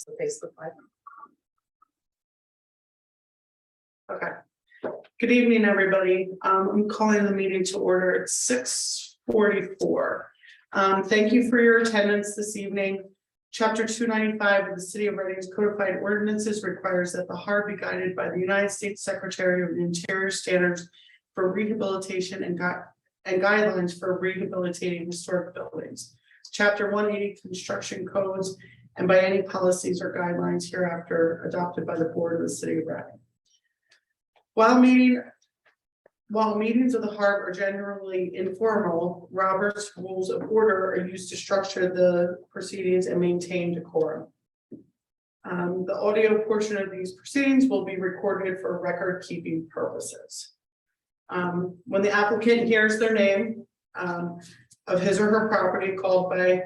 So Facebook Live. Okay. Good evening, everybody. I'm calling the meeting to order at 6:44. Thank you for your attendance this evening. Chapter 295 of the City of Reading's Codified Ordinances requires that the HARB be guided by the United States Secretary of the Interior standards for rehabilitation and guidelines for rehabilitating historic buildings. Chapter 180 construction codes and by any policies or guidelines hereafter adopted by the Board of the City of Reading. While meetings of the HARB are generally informal, Robert's Rules of Order are used to structure the proceedings and maintain decorum. The audio portion of these proceedings will be recorded for record-keeping purposes. When the applicant hears their name of his or her property called by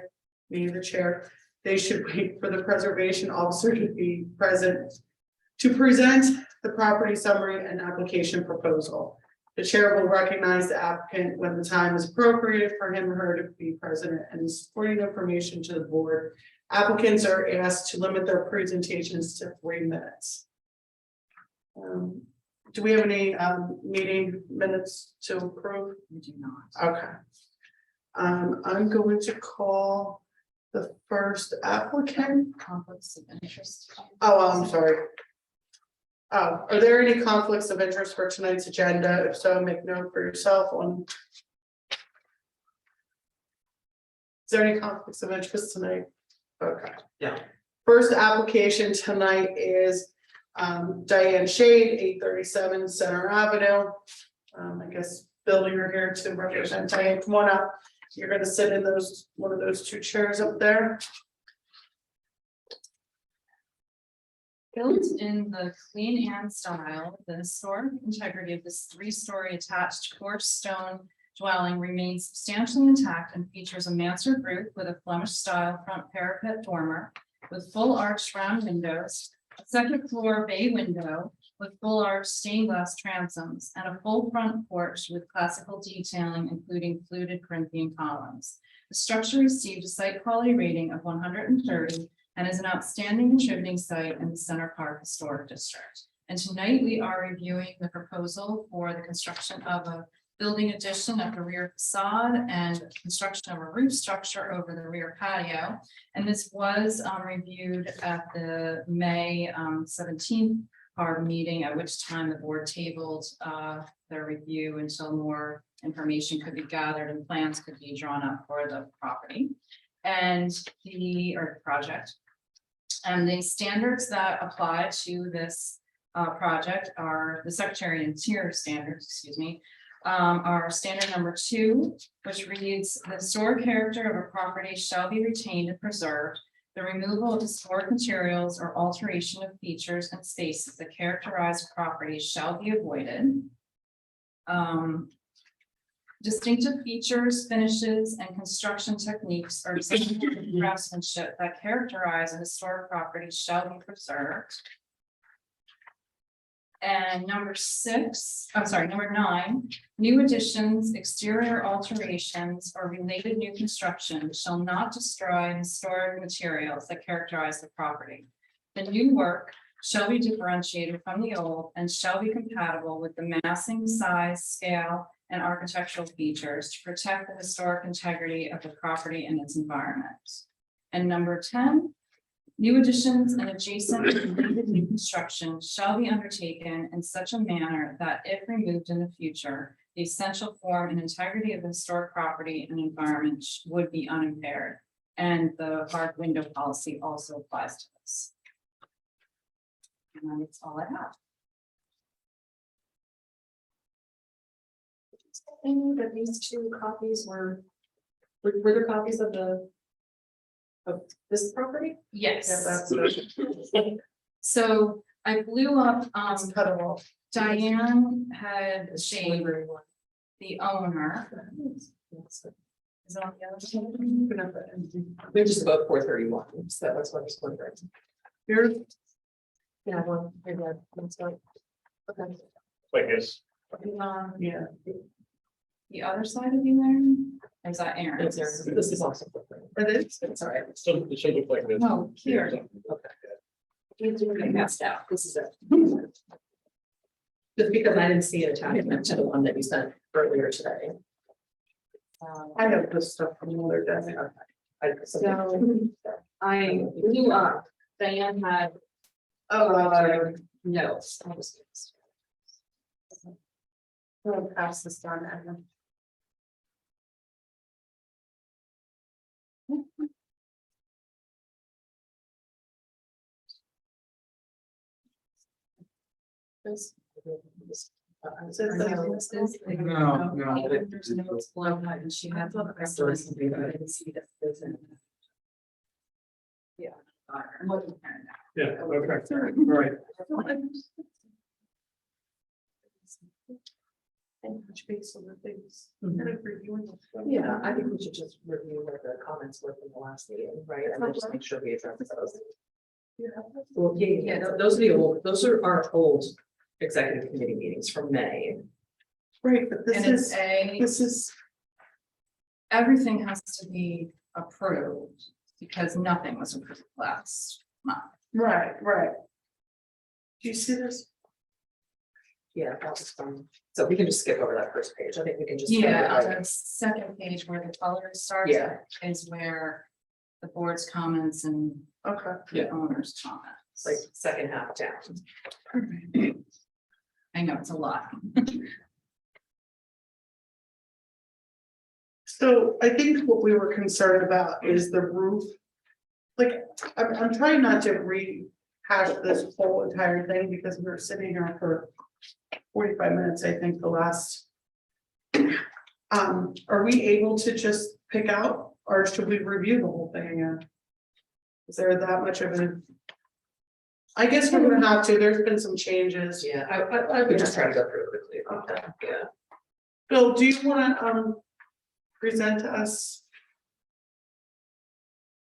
me, the chair, they should wait for the preservation officer to be present to present the property summary and application proposal. The chair will recognize the applicant when the time is appropriate for him or her to be present and supporting information to the board. Applicants are asked to limit their presentations to 3 minutes. Do we have any meeting minutes to approve? We do not. Okay. I'm going to call the first applicant. Conflicts of interest. Oh, I'm sorry. Oh, are there any conflicts of interest for tonight's agenda? If so, make note for yourself on. Is there any conflicts of interest tonight? Okay. Yeah. First application tonight is Diane Shade, 837 Center Avenue. I guess, Bill, you're here to represent Diane. Come on up. You're going to sit in one of those 2 chairs up there. Built in the Queen Anne style, the historic integrity of this 3-story attached porch stone dwelling remains substantially intact and features a mansard roof with a Flemish style front parapet dormer with full arched round windows, a 2nd floor bay window with full arched stained glass transoms, and a full front porch with classical detailing, including fluted Corinthian columns. The structure received a site quality rating of 130 and is an outstanding contributing site in the Center Park Historic District. And tonight we are reviewing the proposal for the construction of a building addition at the rear facade and construction of a roof structure over the rear patio. And this was reviewed at the May 17th HARB meeting, at which time the board tabled their review until more information could be gathered and plans could be drawn up for the property and the project. And the standards that apply to this project are the Secretary of Interior standards, excuse me, are standard number 2, which reads: the historic character of a property shall be retained and preserved. The removal of historic materials or alteration of features and spaces that characterize a property shall be avoided. Distinctive features, finishes, and construction techniques or craftsmanship that characterize a historic property shall be preserved. And number 9, new additions, exterior alterations, or related new construction shall not destroy historic materials that characterize the property. The new work shall be differentiated from the old and shall be compatible with the massing, size, scale, and architectural features to protect the historic integrity of the property and its environment. And number 10, new additions and adjacent new construction shall be undertaken in such a manner that if removed in the future, the essential form and integrity of the historic property and environment would be unimpaired. And the HARB window policy also applies to this. And that's all I have. That these 2 copies were there copies of this property? Yes. Yeah, that's So I blew up, cut it off. Diane had Shane, the owner. Is it on the other side? They're just about 431. So that's what I was wondering. Here, Yeah, one. That's right. Okay. Like this. yeah. The other side of you there? Is that Aaron? It's there. This is also. It is. It's all right. So it should look like this. No, here. Okay. It's really passed out. This is it. Just because I didn't see it attachment to the one that you sent earlier today. I have this stuff from the other day. So I blew up, Diane had notes. I'll pass this down to Evan. No. There's notes blown out and she had the rest of us. I didn't see that. Yeah. I'm looking at it now. Yeah, okay, right. And touch base on the things. Mhm. Kind of reviewing the stuff. Yeah, I think we should just review what the comments were from the last meeting, right? And then just make sure we address those. Well, those are the old, those are our old executive committee meetings from May. Right, but And it's this is, everything has to be approved because nothing was approved last month. right. Do you see this? Yeah, that was fun. So we can just skip over that first page. I think we can just. Yeah, on the second page where the color starts. Yeah. Is where the board's comments and Okay. the owner's It's like comments. second half down. I know, it's a lot. So I think what we were concerned about is the roof. Like, I'm trying not to rehash this whole entire thing because we were sitting here for 45 minutes, I think, the last. Are we able to just pick out, or should we review the whole thing again? Is there that much of a? I guess we're gonna have to, there's been some changes. Yeah, I would just try to go through it quickly. Okay. Yeah. Bill, do you wanna, present to us?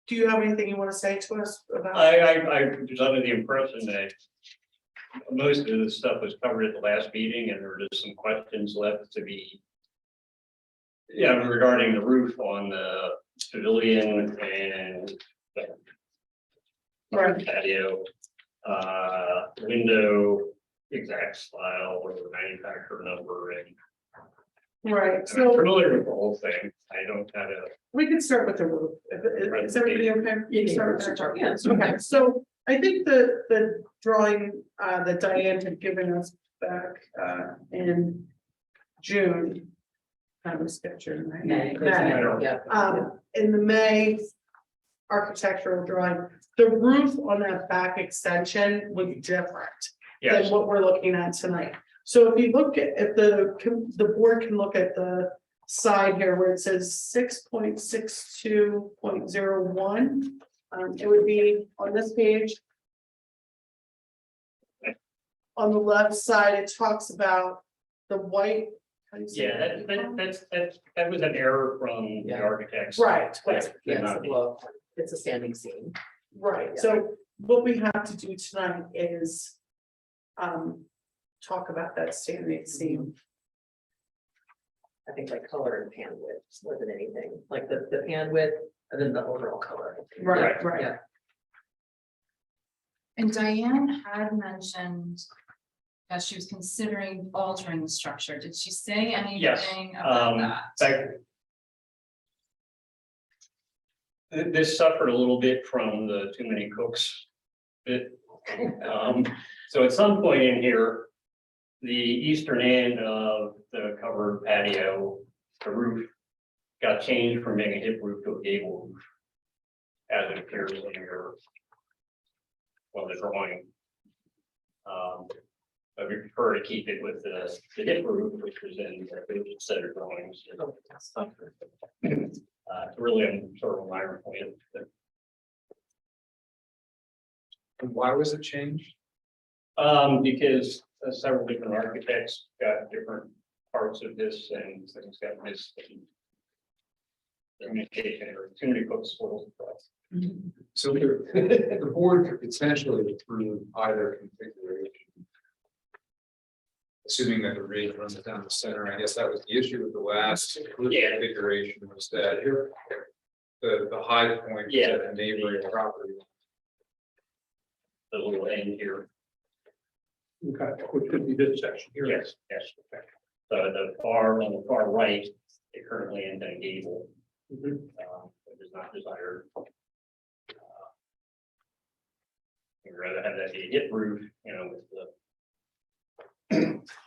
Do you have anything you wanna say to us about? I was under the impression that most of the stuff was covered at the last meeting and there were just some questions left to be. Yeah, regarding the roof on the pavilion and the Right. patio, window, exact style or the manufacturer number, and Right, I'm so familiar with the whole thing. I don't have a. we can start with the roof. Is everybody okay? You can Start with start, that. yes. Okay, so I think the drawing that Diane had given us back in June. Kind of a sketch in May. May. Yeah. In the May architectural drawing, the roof on that back extension was different than Yes, what we're looking at tonight. So if you look at, if the board can look at the side here where it says 6.62.01, it would be on this page. On the left side, it talks about the white. How do you say yeah, that was an error from the Yeah. architects. Right, right. That Yes, should not be. well, it's a standing scene. Right, so what we have to do tonight is. Talk about that standing seam. I think like color and pan width more than anything, like the pan width and then the overall color. Right, Yeah, right. yeah. And Diane had mentioned that she was considering altering the structure. Did she say anything about that? This suffered a little bit from the too many cooks bit. So at some point in here, the eastern end of the covered patio, the roof got changed from being a hip roof to a gable roof. As it appears in your, well, the drawing. But we prefer to keep it with the hip roof, which was in the previous set of drawings. Really, I'm sort of a minor point. And why was it changed? Because several different architects got different parts of this and things got missed. Communication or too many cooks. So the board could potentially approve either configuration. Assuming that the ridge runs down the center, I guess that was the issue with the last Yeah. configuration was that the high point was Yeah. at a neighboring property. the little end here. Okay, which could be this section here. Yes, yes. So on the far right, it currently ends in a gable, Mhm. which is not desired. We'd rather have that be a hip roof, with the.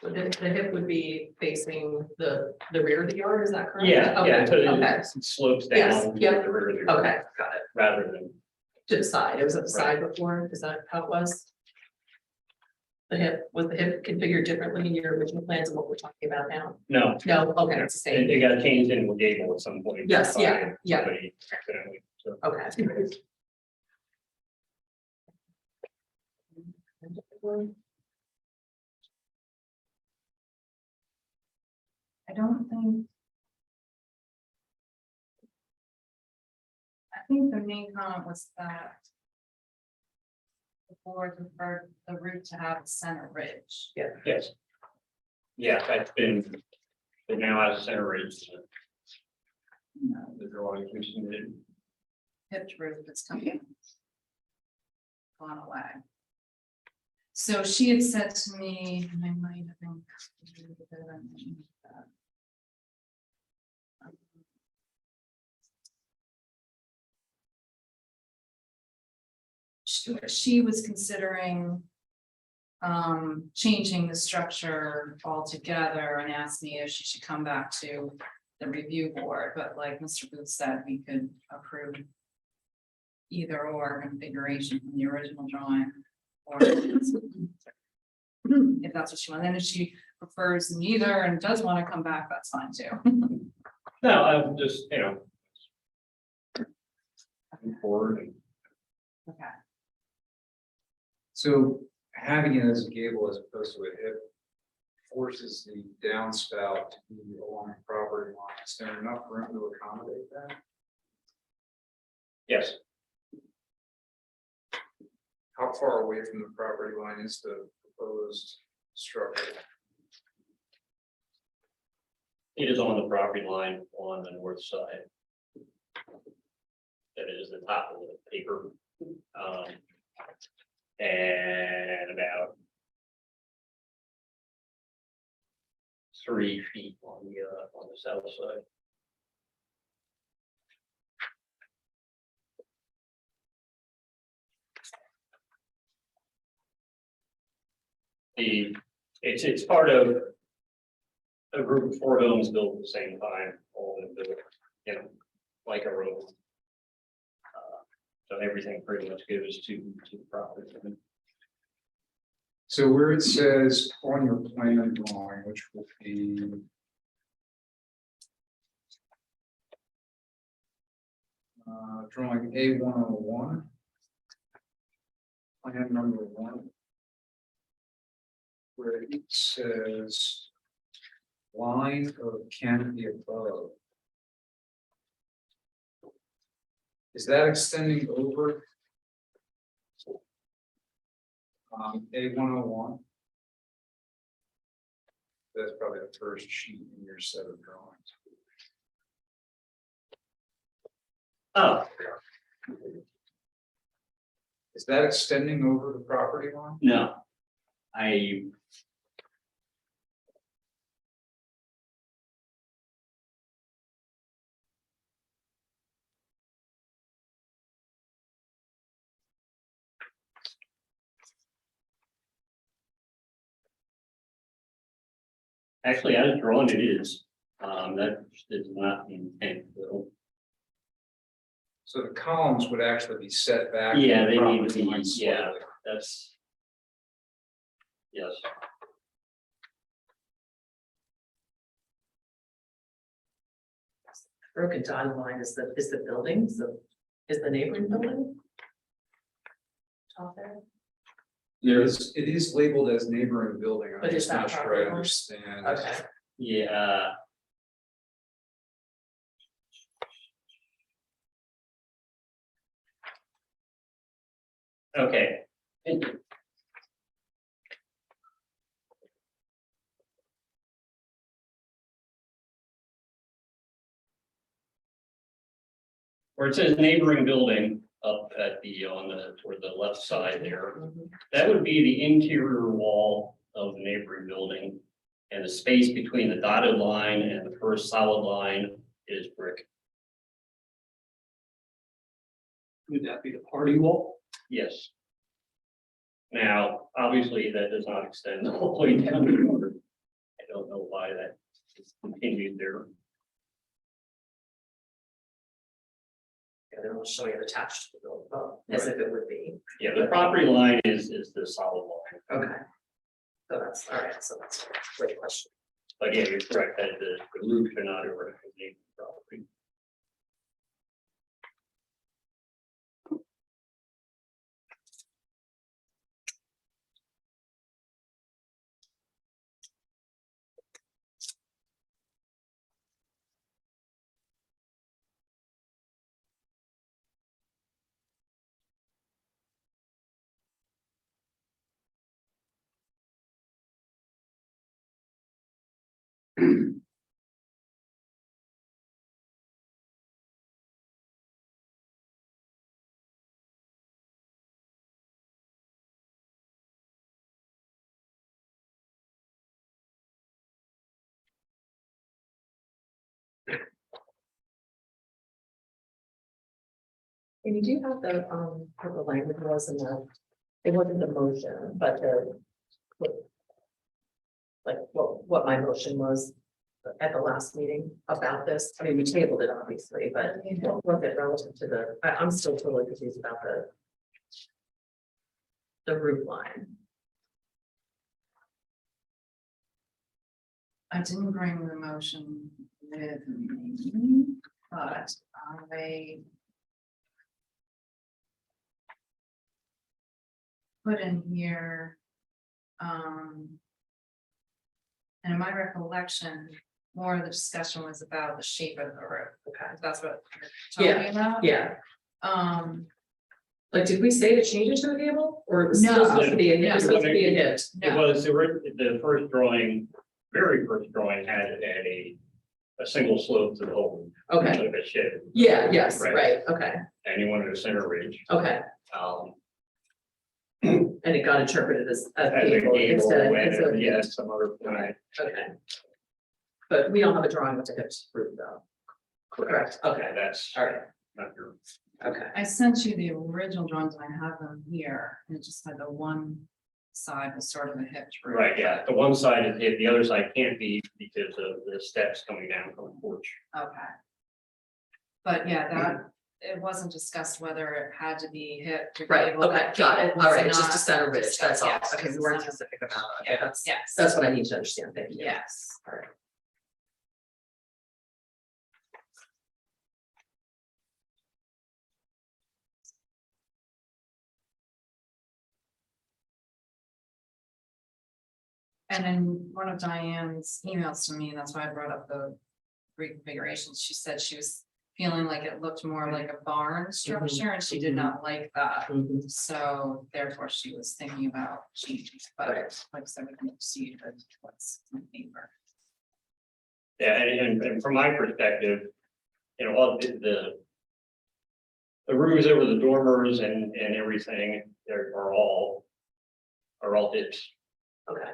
The hip would be facing the rear of the yard, is that correct? Yeah, Okay, so okay, it slopes Yes, down. yep. toward the rear of the yard okay, got it. Rather than, To the side, it was at the side before, is that how it was? Was the hip configured differently in your original plans and what we're talking about now? no, No, okay, it's the it same, got changed into a gable at some point. Yes, by yeah, yeah. somebody accidentally, so. okay. I don't think. I think the main comment was that. The board preferred the roof to have a center ridge. Yes. Yeah, that's been, but now as a center ridge. The drawing we submitted. Hipped roof that's coming. Gone away. So she had said to me, and I might have been. She was considering. Changing the structure altogether and asked me if she should come back to the review board, but like Mr. Booth said, we could approve. Either or configuration from the original drawing. Or if that's what she wants, and if she prefers neither and does want to come back, that's fine too. No, I'm just, looking forward and Okay. So having it as a gable as opposed to a hip forces the downspout to be along the property line. Is there enough room to accommodate that? yes, How far away from the property line is the proposed structure? it is on the property line on the north side. That is the top of the paper. And about 3 feet on the south side. It's part of a group of 4 homes built at the same time, all in the, like a road. So everything pretty much goes to the property. So where it says on your plan drawing, which will be drawing A101, plan number 1, where it says line of canopy above. Is that extending over A101? That's probably the first sheet in your set of drawings. Oh, Is that extending over the property line? no. Actually, as drawn, it is. That is not the intent, though. So the columns would actually be set back. Yeah, from the they need property to line be, yeah, slightly. that's. Yes, Broken dotted line is the building, so is the neighboring building? Top there, It is labeled as neighboring building. I'm But is just that not sure property I line? understand. okay, yeah. Okay. Where it says neighboring building, up at toward the left side there. Mhm. That would be the interior wall of the neighboring building. And the space between the dotted line and the first solid line is brick. Would that be the party wall? Yes. Now, obviously, that does not extend the whole way down the road. I don't know why that is continued there. Yeah, they're not showing it attached to the building, as if it would be. Yeah, the property line is the solid line. Okay. So that's, all right, so that's a great question. But yeah, you're correct that the roof cannot overhang the property. And you do have the, what the language was in the, it wasn't the motion, but the. Like, what my motion was at the last meeting about this, I mean, we tabled it obviously, but what was it relative to the, I'm still totally confused about the. The roof line. I didn't bring the motion with me, but I put in here, and in my recollection, more of the discussion was about the shape of the roof. Okay, that's what you're talking about? Yeah, like, did we say to change it to a gable, or it was No. still supposed to be a, it was No. supposed to be a nit? It was the first drawing, very first drawing had a single slope to the whole. Okay, Like a shed. yeah, yes, Right. right, okay, And you wanted a center ridge. okay, And and it got interpreted as a a gable instead and, of. yeah, some other point. Okay. But we don't have a drawing with the hips roof though. Correct, okay, Okay, that's all right, not your. okay, I sent you the original drawings, and I have them here, and it just had the one side was sort of a hip roof. Right, yeah, the one side is hit, the other side can't be because of the steps coming down from the porch. Okay. But yeah, that, it wasn't discussed whether it had to be hit. to be right, able- okay, got it, was all right, just not a center ridge, that's all, discussed, okay, yes, we weren't center- specific about it, okay, Yeah, that's, yes. that's what I need to understand, thank you. Yes. All right. And in one of Diane's emails to me, that's why I brought up the reconfigurations, she said she was feeling like it looked more like a barn structure, and she did not like that. Mhm. So therefore, she was thinking about changing, but Right. like I said, we can proceed with what's in favor. Yeah, and from my perspective, you know, all the roofs over the dormers and everything, are all hips. Okay,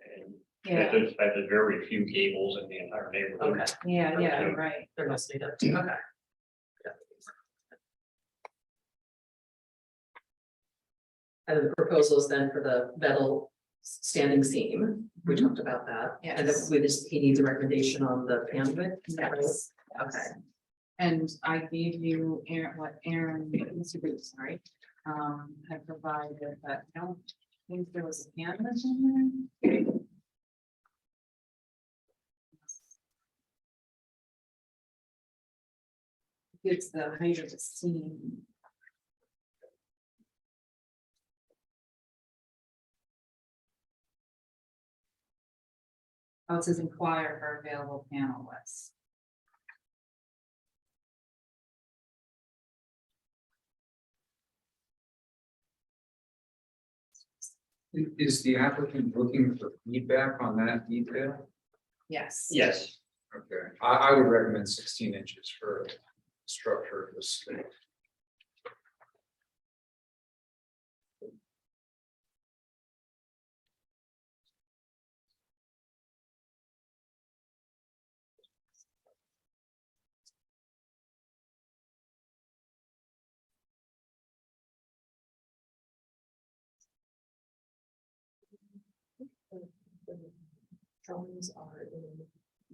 And Yeah, there's very few gables in the entire neighborhood. okay, yeah, you're right. there must be that, okay. Yeah. And then the proposals then for the metal standing seam, we talked about that. And then Yes. we just, he needs a recommendation on the pan of it, is that right? Yes. Okay. And I gave you Aaron, Mr. Booth, sorry, had provided, but I don't think there was a canvas in there. It's the height of the seam. Oh, it says inquire for available panel lists. Is the applicant looking for feedback on that detail? Yes. Yes, Okay, I would recommend 16 inches for structure of this thing. The drawings are in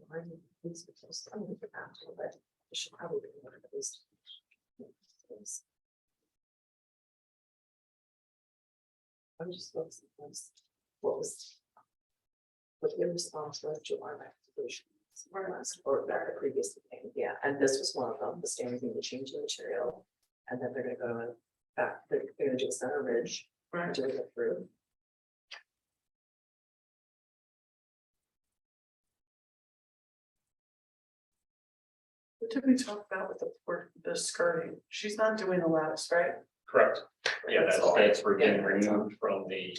line with these pictures. I don't think they're actual, but it should probably be one of these. I'm just looking at what was. What the response was to our application. Or that the previous thing, yeah, and this was one of them, the standard thing to change the material. And then they're gonna go back, they're gonna do a center ridge, Right. doing it through. What did we talk about with the skirting? She's not doing a lattice, right? Correct. Yeah, That's all. that's been Yeah, that's all. removed from the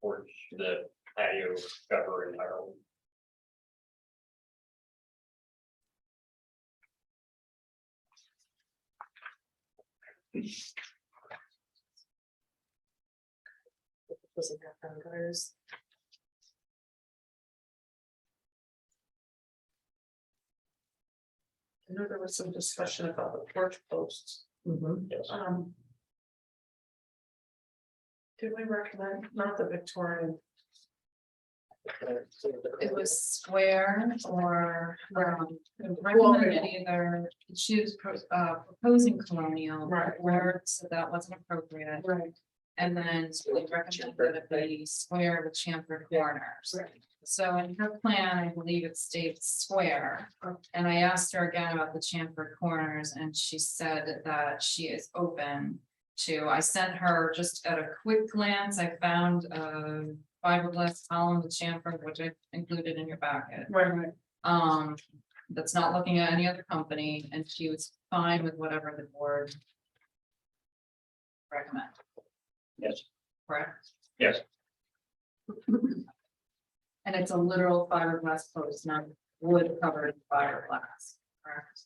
porch, the patio cover entirely. Was in background gutters. I know there was some discussion about the porch posts. Yes. Did we recommend, not the Victorian? It was square or, recommended either choose proposing colonial. Right. Or so that wasn't appropriate. Right. And then we recommended that it be square with chamfered corners. So in her plan, I believe it states square. And I asked her again about the chamfered corners and she said that she is open to, I sent her just at a quick glance, I found a fiberglass column with chamfered, which I included in your packet. Right. That's not looking at any other company and she was fine with whatever the board recommend. Yes. Correct? Yes. And it's a literal fiberglass post, not wood covered fiberglass, correct?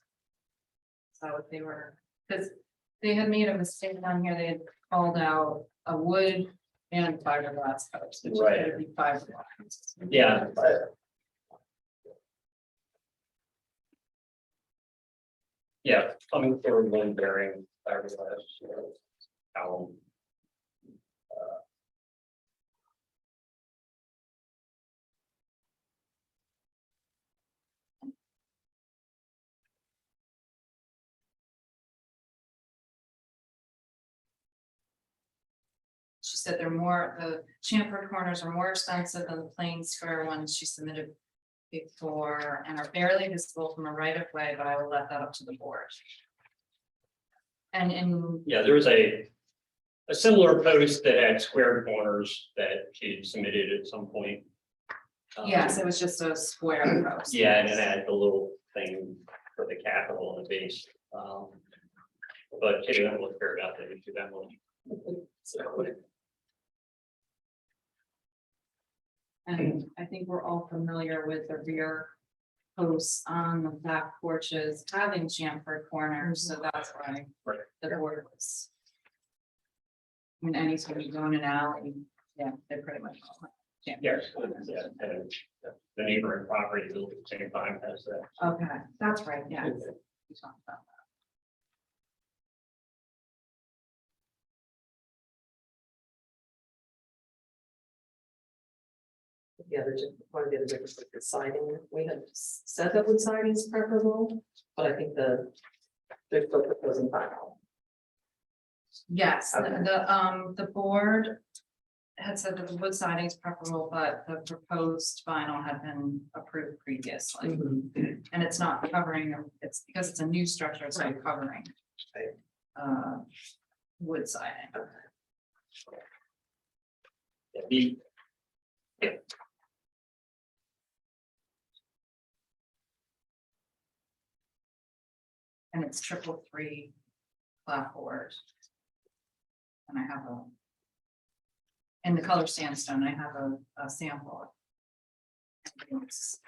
So if they were, because they had made a mistake on here, they had called out a wood and fiberglass post, which Right. should be fiberglass. Yeah. Yeah, coming forward when bearing fiberglass. Column. She said they're more, the chamfered corners are more expensive than the plain square ones she submitted before and are barely visible from a right of way, but I will let that up to the board. And in, Yeah, there was a similar post that had square corners that she submitted at some point. yes, it was just a square post. Yeah, and it had the little thing for the capital on the base. But she didn't look fair about that issue that much. So, And I think we're all familiar with the rear posts on the back porches having chamfered corners, so that's why Right. the board was. I mean, anytime you go in an alley, yeah, they're pretty much all chamfered. yes, yeah, and the neighboring property built at the same time has that. Okay, that's right, yeah. We talked about that. The other, one of the other differences with the siding, we had said that wood siding is preferable, but I think they're still proposing vinyl. Yes, Okay. the board had said that the wood siding is preferable, but the proposed vinyl had been approved previously. And it's not covering, it's because it's a new structure, it's not covering. Right. Wood siding. The And it's 333 clapboard. And I have in the color sandstone, I have a sample. It's-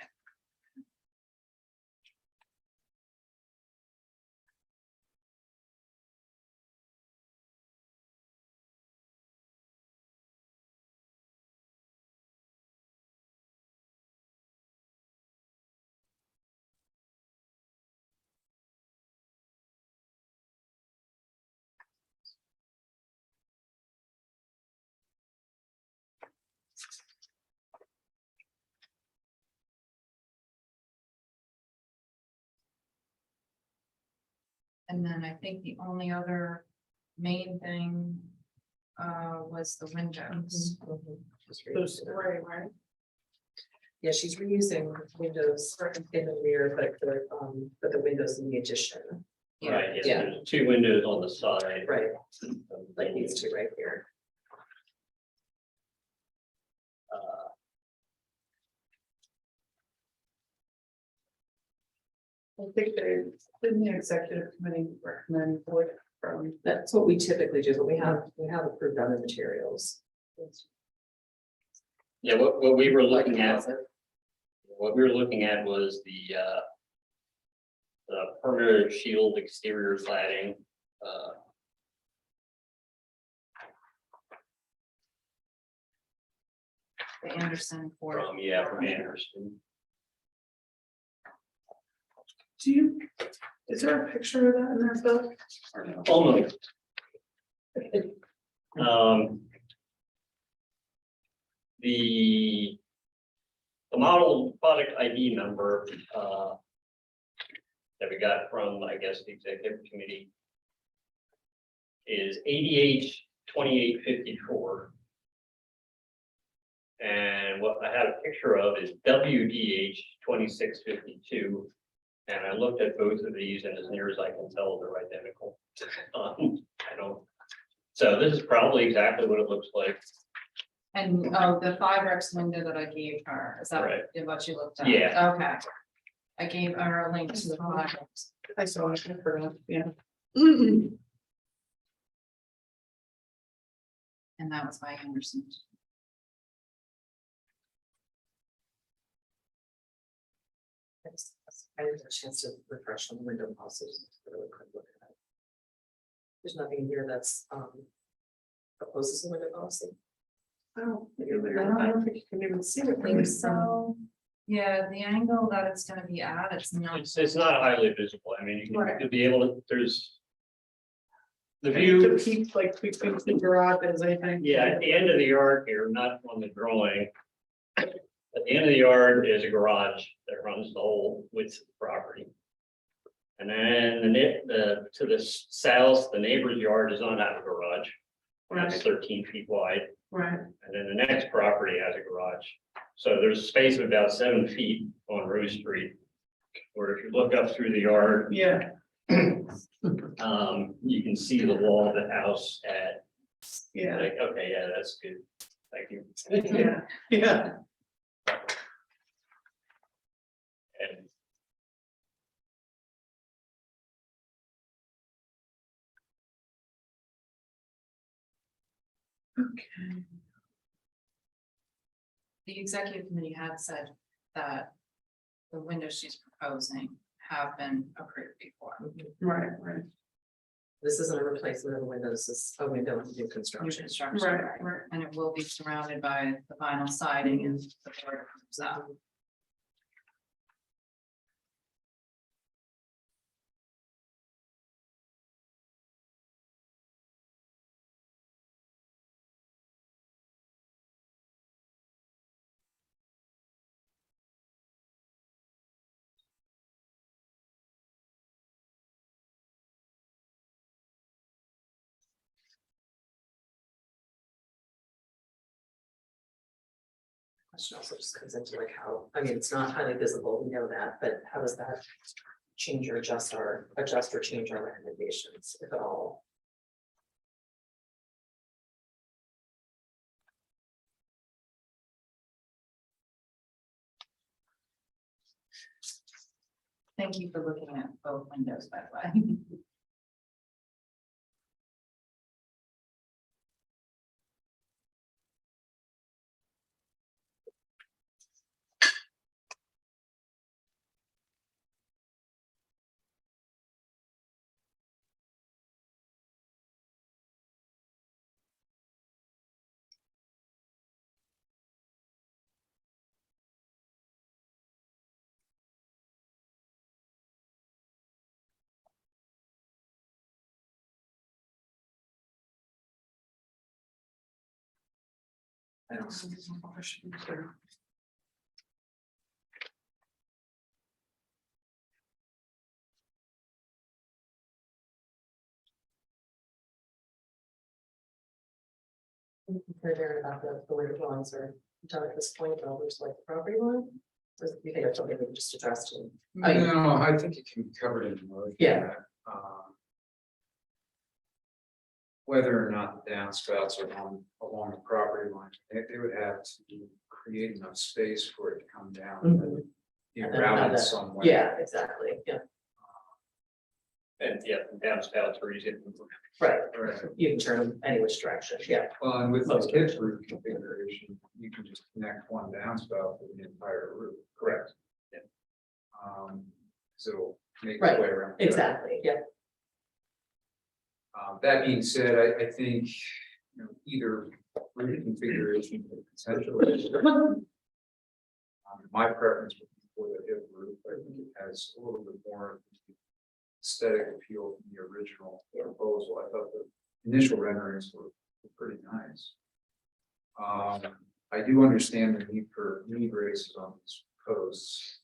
And then I think the only other main thing was the windows. Those three, right? Yeah, she's reusing windows in the rear, but the windows in the addition. Right, yes, Yeah. there's 2 windows on the side. Right, like these two right here. I think they, didn't the executive committee recommend wood from, That's what we typically do, but we have approved other materials. Yeah, what we were looking at, was the perimeter shield exterior cladding. The Anderson for From Anderson. do you, is there a picture of that in their book? Or no? Almost. The model product ID number, that we got from, I guess, the executive committee is ADH 2854. And what I had a picture of is WDH 2652. And I looked at both of these, and as near as I can tell, they're identical. I don't. So this is probably exactly what it looks like. and the 5X window that I gave her, is that Right. what you looked at? Yeah. Okay. I gave her a link to the 5X. I saw it, I forgot, yeah. And that was by Anderson. I didn't have a chance to refresh on the window policies. Really quick look at it. There's nothing here that's opposes the window policy. Oh, I don't think you can even see it. I think so. Yeah, the angle that it's gonna be at, it's not. It's not highly visible. I mean, you Right. can be able to, there's. The The view, peak, like between the garages, I think. yeah, at the end of the yard here, not on the drawing. At the end of the yard is a garage that runs the whole width of the property. And then to the south, the neighbor's yard does not have a garage. It's Right, 13 feet wide. right, And then the next property has a garage. So there's a space of about 7 feet on Rose Street. Where if you look up through the yard, yeah, you can see the wall of the house at, yeah, like, okay, yeah, that's good. Thank you. yeah, yeah. And Okay. The executive committee had said that the windows she's proposing have been approved before. Right, right, This isn't a replacement of a window, this is a window in new New construction. construction, right, right. and it will be surrounded by the vinyl siding and the board approves that. Question also just comes into like how, I mean, it's not highly visible, we know that, but how does that change or adjust or change our recommendations, if at all? Thank you for looking at both windows, by the way. I don't see any questions there. Concerned about the way the drawings are done at this point, there's like the property line. Or do you think that's something we can just address to? I mean, No, I think it can be covered in the motion. Yeah. Whether or not the downspouts are along the property line, they would have to create enough space for it to come down. Mhm. You And know, then have routed that- some way. Yeah, exactly, yeah, And yeah, downspouts are easy. right, Right. you can turn them any which direction, yeah, Well, and with the Most kids roof configuration, you can just connect one downspout to the entire roof. Correct. So make its Right, way around. exactly, yeah. That being said, I think, you know, either roof configuration could potentially. My preference would be for the hip roof. I think it has a little bit more aesthetic appeal from the original proposal. I thought the initial renderings were pretty nice. I do understand the need for knee braces on these posts.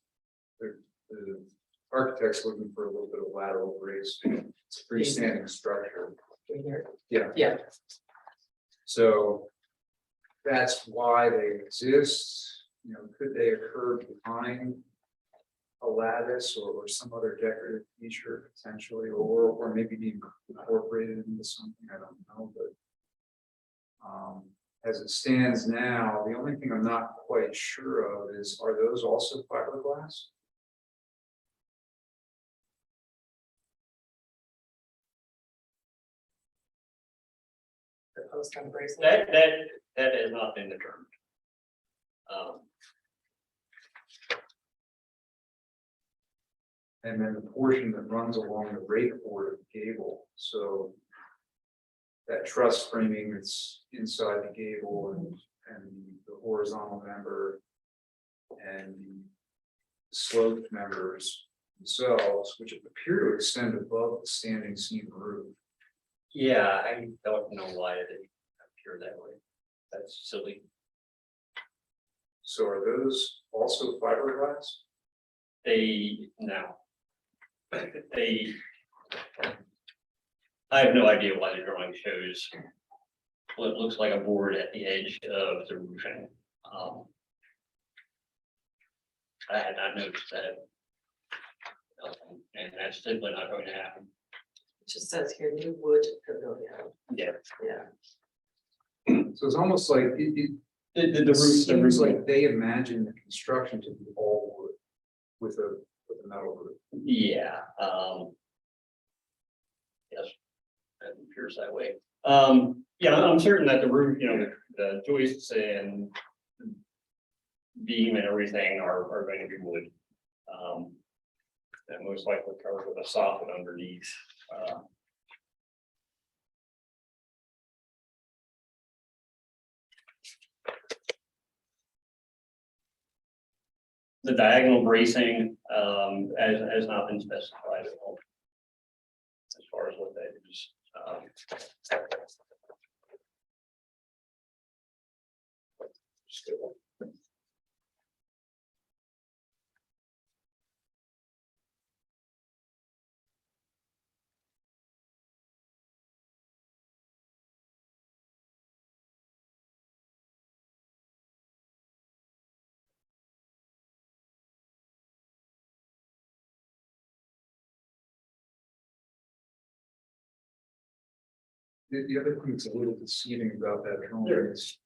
The architect's looking for a little bit of lateral brace. It's a freestanding structure. We hear- Yeah. Yeah, So that's why they exist. You know, could they occur behind a lattice or some other decorative feature potentially, or maybe be incorporated into something? I don't know, but as it stands now, the only thing I'm not quite sure of is, are those also fiberglass? the post on bracelet. That has not been determined. And then the portion that runs along the rake board of the gable, so that truss framing that's inside the gable and the horizontal member and the sloped members themselves, which appear to extend above the standing seam roof. Yeah, I don't know why it didn't appear that way. That's silly. So are those also fiberglass? No. I have no idea why the drawing shows what looks like a board at the edge of the roofing. I had not noticed that. And that's simply not going to happen. It just says here, new wood pavilion, Yeah. yeah. So it's almost like The roof, seems like they imagine the construction to be all wood with a metal roof. yeah, yes, it appears that way. Yeah, I'm certain that the roof, you know, the joists and beam and everything are going to be wood. And most likely covered with a soffit underneath. The diagonal bracing, has not been specified at all. As far as what that is. Still. The other thing that's a little deceiving about that drawing is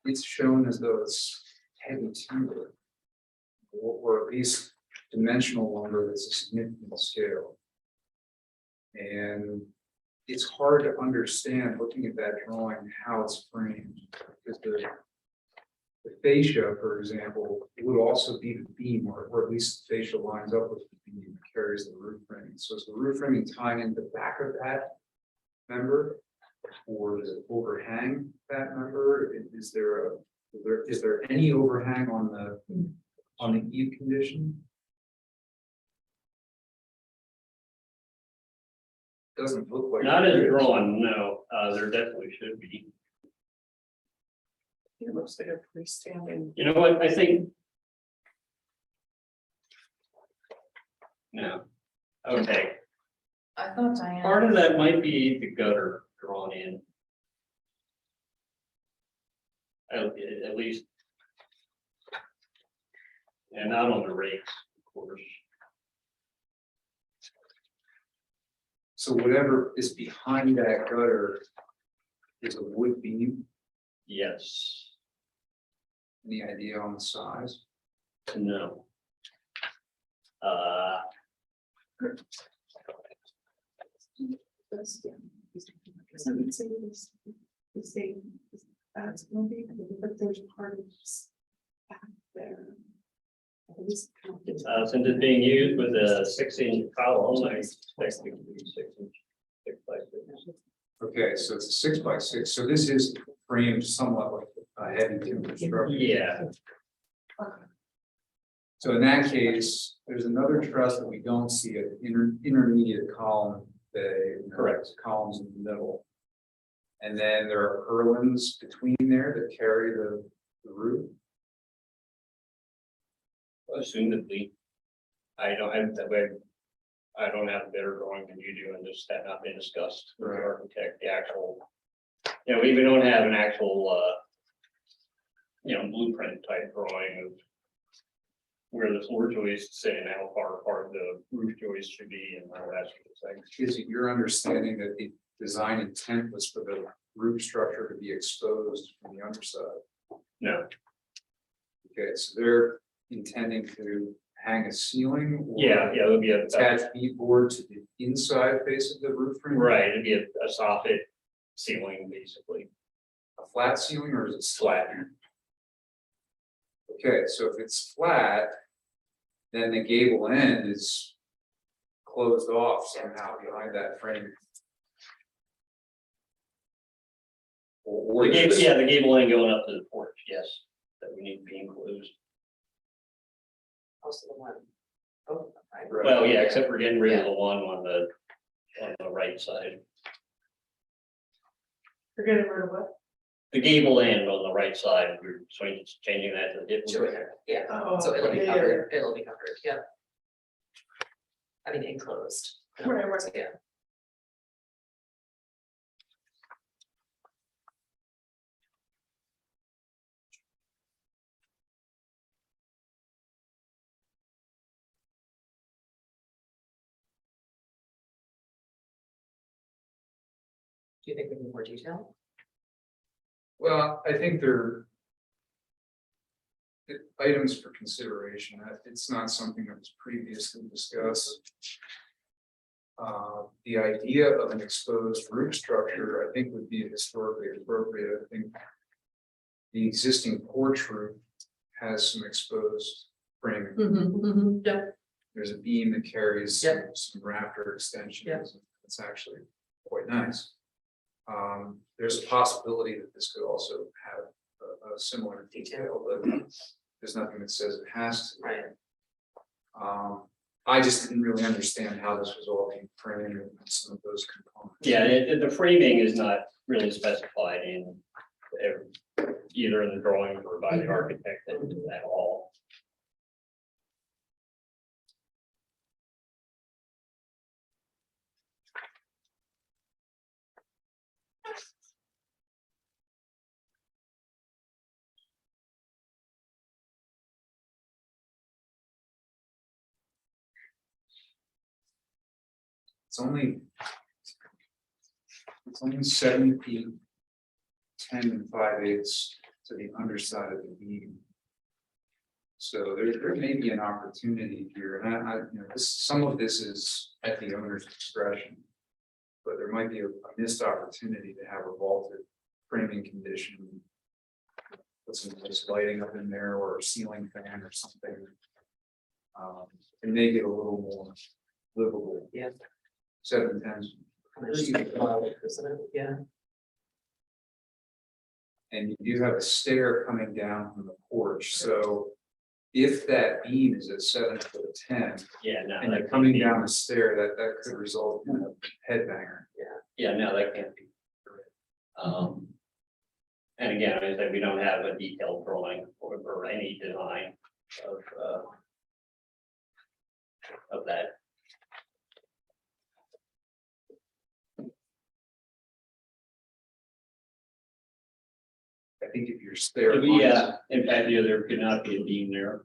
it's shown as though it's heavy timber, or at least dimensional lumber that's a significant scale. And it's hard to understand, looking at that drawing, how it's framed, because the fascia, for example, would also be the beam, or at least the fascia lines up with the beam that carries the roof framing. So is the roof framing tying into the back of that member, or does it overhang that member? Is there any overhang on the eave condition? Doesn't look like. Not it as is. drawn, no, there definitely should be. It looks like a freestanding. You know what, I think. No. Okay, I thought Diane. part of that might be the gutter drawn in. At least. And not on the rakes, of course. So whatever is behind that gutter is a wood beam. Yes, Any idea on the size? no. That's, yeah. So it's saying this, it's saying that's gonna be, but there's part of this back there. Since it's being used with a 6-inch column, I expect it to be 6-inch. 6 by 6. Okay, so it's a 6x6, so this is framed somewhat like a heavy timber structure. Yeah, So in that case, there's another truss that we don't see an intermediate column, Correct. columns in the middle. And then there are purlins between there that carry the roof. assumedly. I don't have a better drawing than you do, and this had not been discussed with the Right. architect, the actual. You know, we even don't have an actual, blueprint type drawing of. Where the floor joists sit and how far apart the roof joist should be and all that sort of thing. Is it your understanding that the design intent was for the roof structure to be exposed from the underside? No, Okay, so they're intending to hang a ceiling? Or yeah, it would be a, attach beadboard to the inside face of the roof frame? right, it'd be a soffit ceiling, basically. A flat ceiling or is it Flat. Okay, so if it's flat, then the gable end is closed off somehow behind that frame. Or The gable, just- yeah, the gable end going up to the porch, yes, that we need to be enclosed. Also the one. Oh, right. Right. Well, yeah, except for getting rid of the one on the right side. We're getting rid of what? The gable end on the right side, we're changing that to the dip. Sure, yeah, Oh, so it'll be yeah, covered, it'll be covered, yeah. I mean, enclosed. Right, right. Yeah. Do you think we need more detail? Well, I think they're items for consideration. It's not something that was previously discussed. The idea of an exposed roof structure, I think, would be historically appropriate. I think the existing porch roof has some exposed framing. Yeah. There's a beam that carries Yeah. some rafter extensions. Yeah. It's actually quite nice. There's a possibility that this could also have a similar detail, but there's nothing that says it has to. Right. I just didn't really understand how this was all being framed and some of those components. Yeah, the framing is not really specified in either in the drawing or by the architect at all. It's only 7 feet, 10 5/8 to the underside of the beam. So there may be an opportunity here, and some of this is at the owner's discretion. But there might be a missed opportunity to have a vaulted framing condition. Put some nice lighting up in there or a ceiling fan or something. And make it a little more livable. Yeah. 7/10. Yeah. And you do have a stair coming down from the porch, so. If that beam is at 7'10", Yeah, no, and that you're can't coming be. down the stair, that could result in a headbanger. Yeah, no, that can't be. And again, I said, we don't have a detailed drawing or any design of that. I think if your stair. Yeah, lines- in fact, yeah, there could not be a beam there.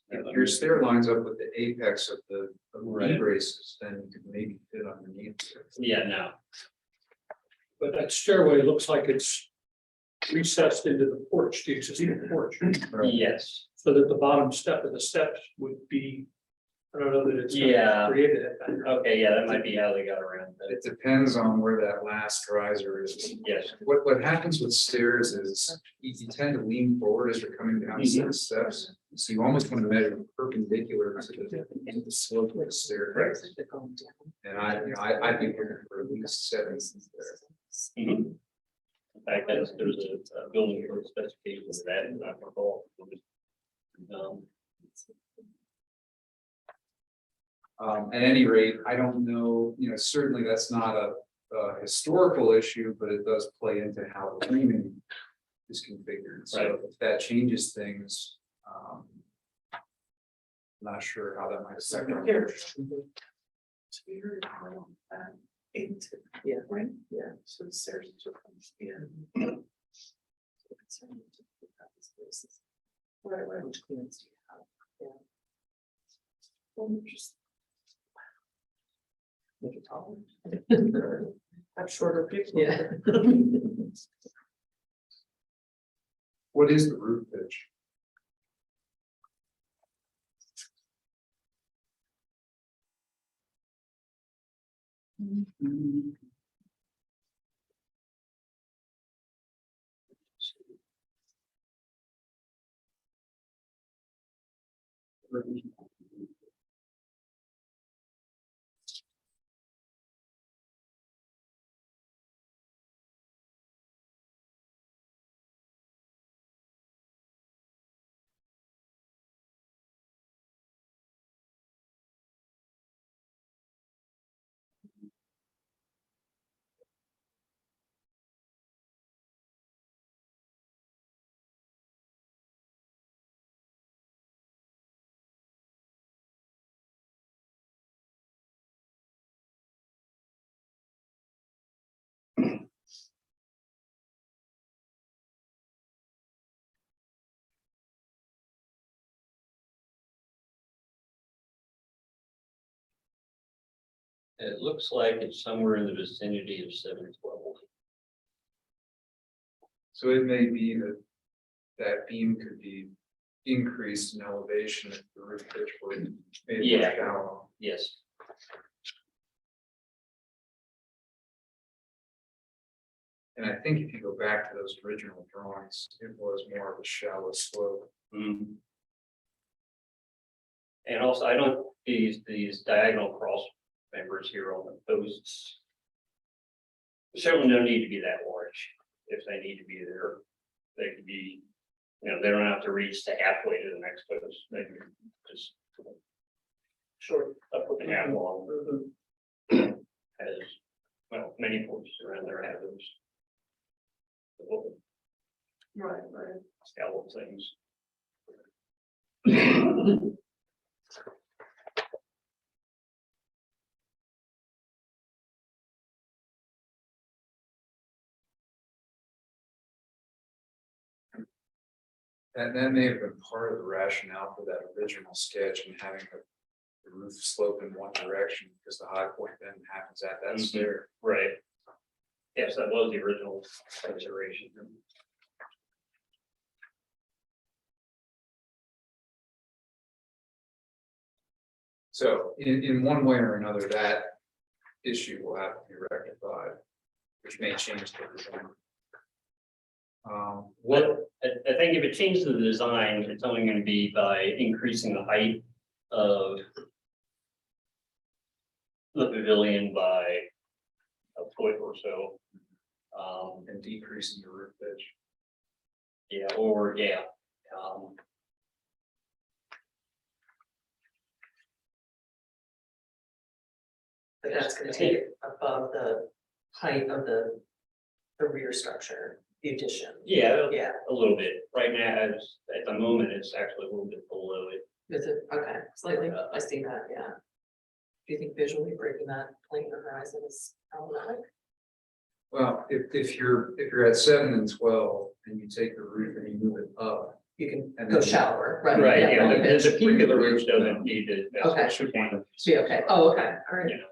If your stair lines up with the apex of the knee Right. braces, then you could maybe fit underneath. Yeah, no, But that stairway looks like it's recessed into the porch, the existing porch, yes, so that the bottom step of the steps would be, I don't know that it's. Yeah. Created at that. okay, yeah, that might be how they got around that, It depends on where that last riser is. yes. What happens with stairs is you tend to lean forward as you're coming down Mhm. the steps. So you almost want to measure perpendicular to the slope of the stair. And I think we're looking for at least 7 there. Mhm. In fact, there's a building code specification for that, and I recall. At any rate, I don't know, certainly that's not a historical issue, but it does play into how the framing is configured. So Right. if that changes things, not sure how that might affect. our- Yeah. Right. Yeah. So the stairs. Yeah. Right. Which clearance do you have? Yeah. Well, just Make it taller. have shorter people. Yeah. What is the roof pitch? It looks like it's somewhere in the vicinity of 712. So it may be that that beam could be increased in elevation if the roof pitch were made more Yeah. shallow. Yes, And I think if you go back to those original drawings, it was more of a shallow slope. mhm. And also, I don't, these diagonal cross members here on the posts. Certainly don't need to be that large, if they need to be there. They could be, they don't have to reach to halfway to the next post, they can just. Short, up with the half long. As, well, many posts around there have those. The little Right. scallop things. And that may have been part of the rationale for that original sketch and having the roof slope in one direction, because the high point then happens at that Mhm. stair. Right. Yes, that was the original consideration. So in one way or another, that issue will have to be rectified, which may change the design. What, I think if it changes the design, it's only gonna be by increasing the height of the pavilion by a foot or so. and decreasing the roof pitch. Yeah. But that's gonna take it above the height of the rear structure, the addition. Yeah, Yeah, a little bit. Right now, at the moment, it's actually a little bit below it. is it, okay, slightly, I see that, yeah. Do you think visually breaking that plane or horizon is problematic? Well, if you're at 7 and 12 and you take the roof and you move it up. You can And go then- shallower, right? Right, yeah, long pitch. the peak of the roof doesn't need to. that's Okay. what should be. Be okay, oh, okay, all right. You know.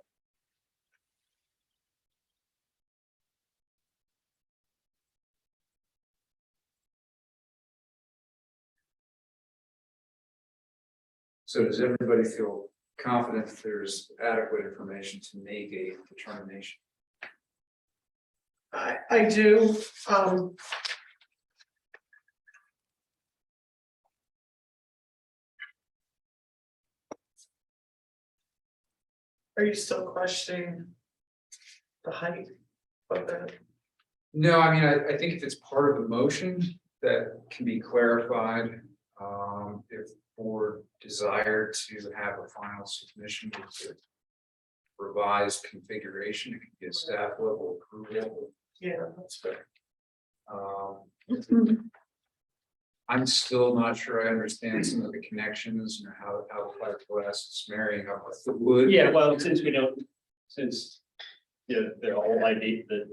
So does everybody feel confident that there's adequate information to make a determination? I do, are you still questioning the height of that? No, I mean, I think if it's part of the motion, that can be clarified. If the board desired to have a final submission with the revised configuration, it could be a staff level approval. Yeah, that's fair. I'm still not sure I understand some of the connections, you know, how the fiberglass is marrying up with the wood. Yeah, well, since we don't, since, you know, the whole idea that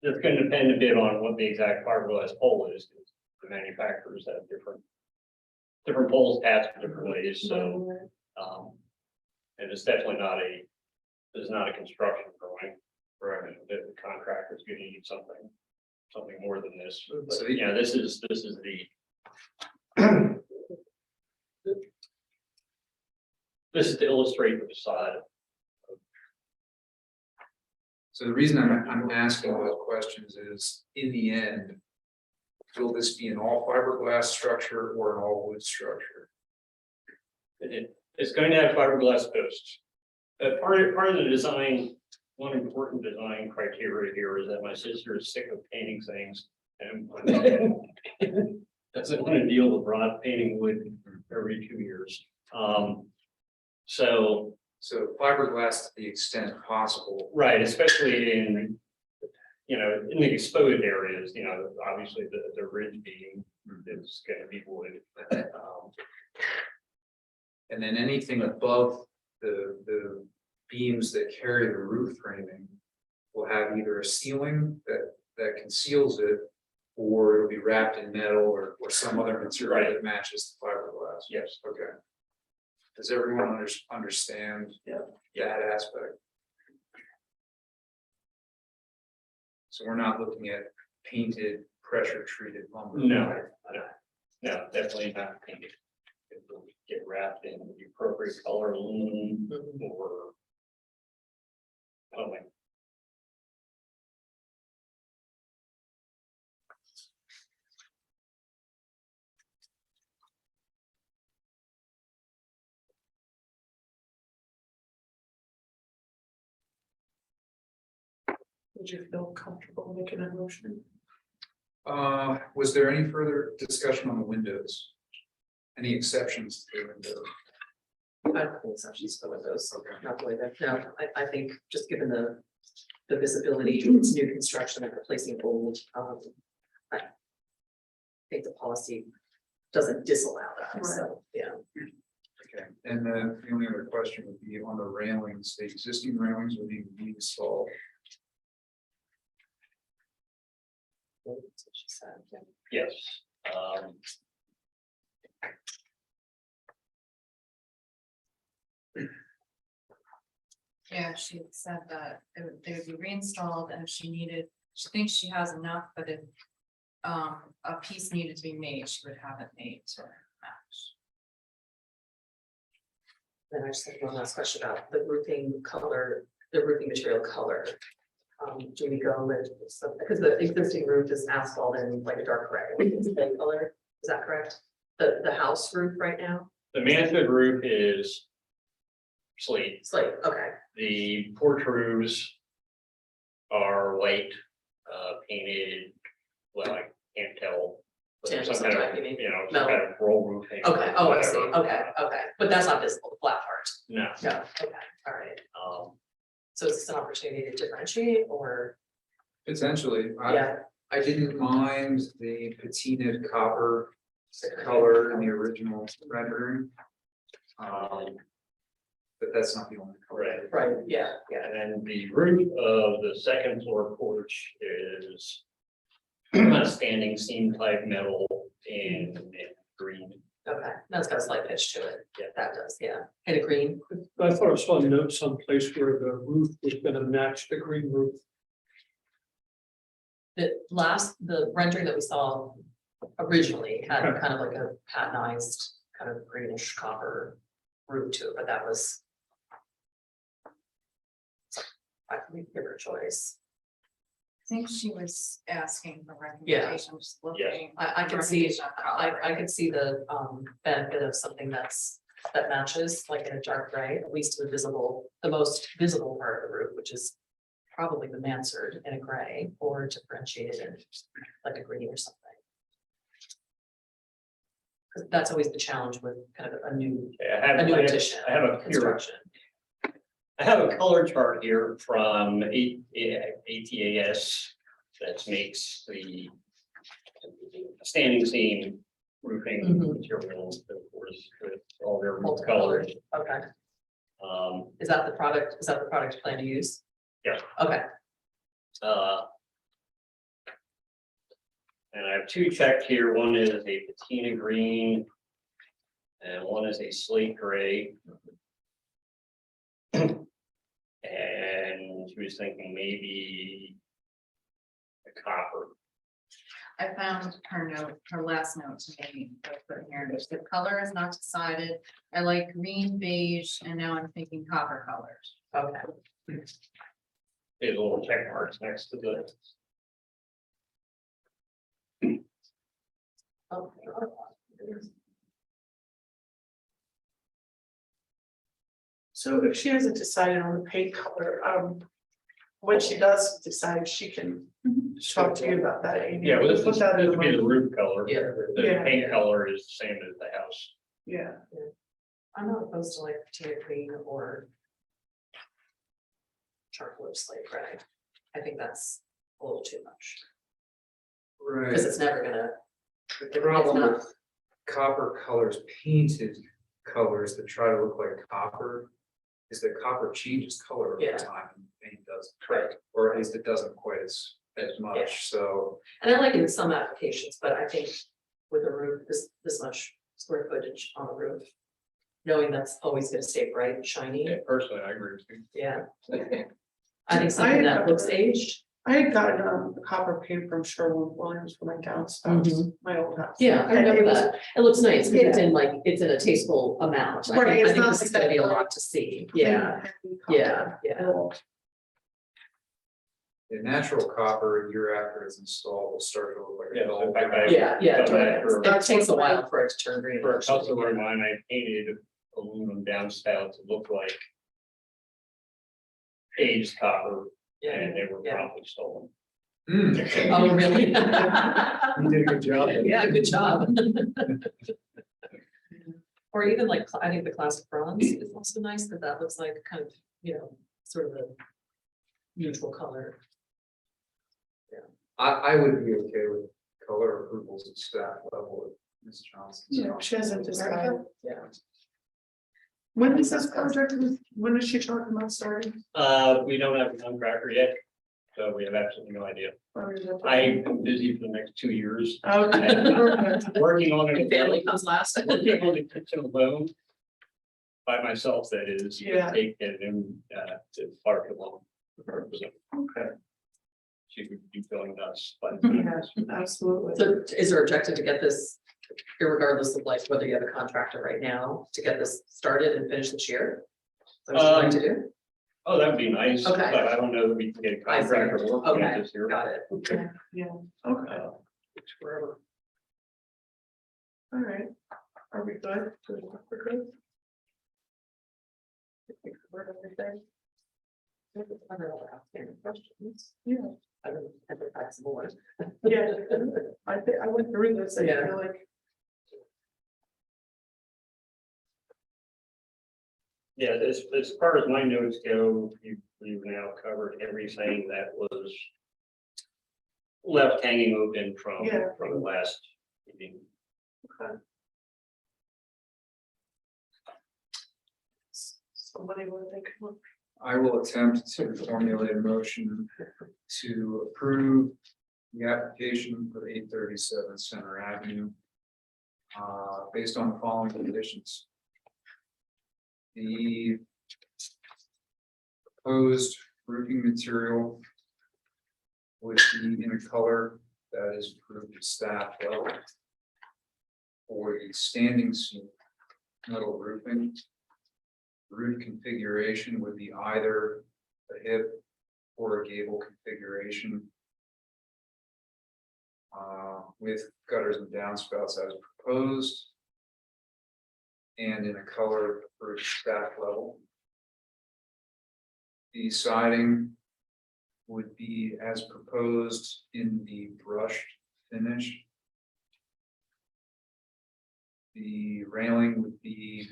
it's gonna depend a bit on what the exact fiberglass pole is, 'cause the manufacturers have different poles attached different ways, so, and it's definitely it's not a construction drawing. Right. The contractor's gonna need something more than this, but, So, yeah, this is the this is to illustrate the facade. So the reason I'm asking those questions is, in the end, will this be an all fiberglass structure or an all wood structure? It's going to have fiberglass posts. Part of the design, one important design criteria here is that my sister is sick of painting things and doesn't want to deal with rot painting wood every 2 years. So fiberglass to the extent possible. Right, especially in, you know, in the exposed areas, you know, obviously the ridge beam is gonna be wood. And then anything above the beams that carry the roof framing will have either a ceiling that conceals it, or it'll be wrapped in metal or some other material that matches the fiberglass. Yes. Okay. Does everyone understand that aspect? So we're not looking at painted, pressure treated lumber. No, definitely not painted. It will get wrapped in the appropriate color aluminum or something. Would you feel comfortable making a motion? Was there any further discussion on the windows? Any exceptions to the windows? I don't think exceptions for windows, not the way that, no, I think just given the visibility, it's new construction and replacing old, I think the policy doesn't disallow that, so, yeah. Okay, and then the only other question would be on the railings, the existing railings will be reinstalled. That's what she said, yeah. Yes. Yeah, she had said that they would be reinstalled, and if she thinks she has enough, but if a piece needed to be made, she would have it made to match. Then I just have one last question about the roofing color, the roofing material color. Do we go with some, because the existing roof is asphalt and like a dark gray, it's the same color, is that correct? The house roof right now, The Mansfield roof is slate. slate, okay, The porch roofs are white, painted, well, I can't tell. but Tan or some kind of, something, you mean? you know, Metal. some kind of roll roofing. okay, oh, I see, whatever. okay, but that's not visible, the flat part, No, no, okay, all right. um, So is this an opportunity to differentiate or, Potentially, yeah, I didn't mind the patinate copper color in the original rendering. but that's not the only color. Right, yeah, yeah. And then the roof of the second floor porch is a standing seam type metal and green. Okay, that's got a slight pitch to it. Yeah, that does, yeah. And a green. I thought I saw a note someplace where the roof was gonna match the green roof. The rendering that we saw originally had Okay. kind of like a patinized, kind of greenish copper roof to it, but that was. I think give her a choice. I think she was asking for recommendations, looking. I can see, recommendation on color. I can see the benefit of something that matches like in a dark gray, at least the most visible part of the roof, which is probably the mansard in a gray or differentiated in like a green or something. 'Cause that's always the challenge with kind of a new addition. I have a construction. I have a color chart here from ATAS that makes the standing seam roofing Mhm. materials, of course, with all their roof Multiple colors. Okay, is that the product you plan to use? Yeah. Okay, And I have two checked here. One is a patina green and one is a slate gray. And she was thinking maybe a copper. I found her note, her last note to me, I put here, the color is not decided. I like green, beige, and now I'm thinking copper colors. okay. There's little check marks next to the. Okay. So if she hasn't decided on the paint color, when she does decide, she can talk to you about that. Amy. Yeah, well, this Put is, that in this the would be the motion. roof color. Yeah. The Yeah. paint color is the same as the house. Yeah, I'm not opposed to like patina green or charcoal or slate gray. I think that's a little too much, Right. because it's never gonna, The problem not- with copper colors, painted colors that try to look like copper, is that copper changes color over Yeah. time and paint doesn't. Right. Or at least it doesn't quite as Yeah. much, so. and I like it in some applications, but I think with a roof, this much square footage on the roof. Knowing that's always gonna stay bright and shiny, Yeah, personally, I agree with you. yeah. I think something that looks aged, I had gotten copper paint from Sherwin-Williams for my downstairs, Mhm. my old house. yeah, I And remember it was- that, it looks nice, because it's in a tasteful amount. I Right, think- it's I think not this is gonna be a like- lot to see, yeah, Heavy copper. yeah. The natural copper, year after it's installed, will start to look like. Yeah, a so dull in fact, brown. Yeah, Done that for- it takes a while for it to turn green. For a actually, customer of yeah. mine, I painted aluminum downspout to look like aged copper, and they were Yeah. promptly stolen. Hmm. Oh, really? You did a good job. Yeah, good job. Or even like, I think the classic bronze is also nice, but that looks like kind of, sort of a neutral color. I would be okay with color approvals at staff level with Ms. Johnson. Yeah, she hasn't decided. Yeah. When is this project, when is she talking about starting? We don't have a contractor yet, so we have absolutely no idea. Or is it- I am busy for the next 2 years, Okay. working on it. Family comes last. Working on the kitchen alone. By myself, that is. Yeah. Take it and, to Clark alone. Okay, She would be filling us, but. yeah, absolutely. So is there objective to get this, irregardless of like whether you have a contractor right now, to get this started and finished this year? What would you like to do? Oh, that would be nice, Okay. but I don't know that we can get a I see. contractor working on Okay, this year. got it. Okay, yeah, okay, Uh, It's forever. all right. Are we good? We're good? I think we're everything. Other outstanding questions? Yeah, I don't have the flexible one. yeah, I think I went through this, I Yeah. feel like, Yeah, as far as my notes go, you've now covered everything that was left hanging open from Yeah. the last meeting. okay. Somebody will think. I will attempt to formulate a motion to approve the application for 837 Center Avenue. Based on the following conditions. The proposed roofing material would be in a color that is approved at staff level. For the standing seam metal roofing, roof configuration would be either a hip or a gable configuration. With gutters and downspouts as proposed. And in a color for staff level. The siding would be as proposed in the brushed finish. The railing would be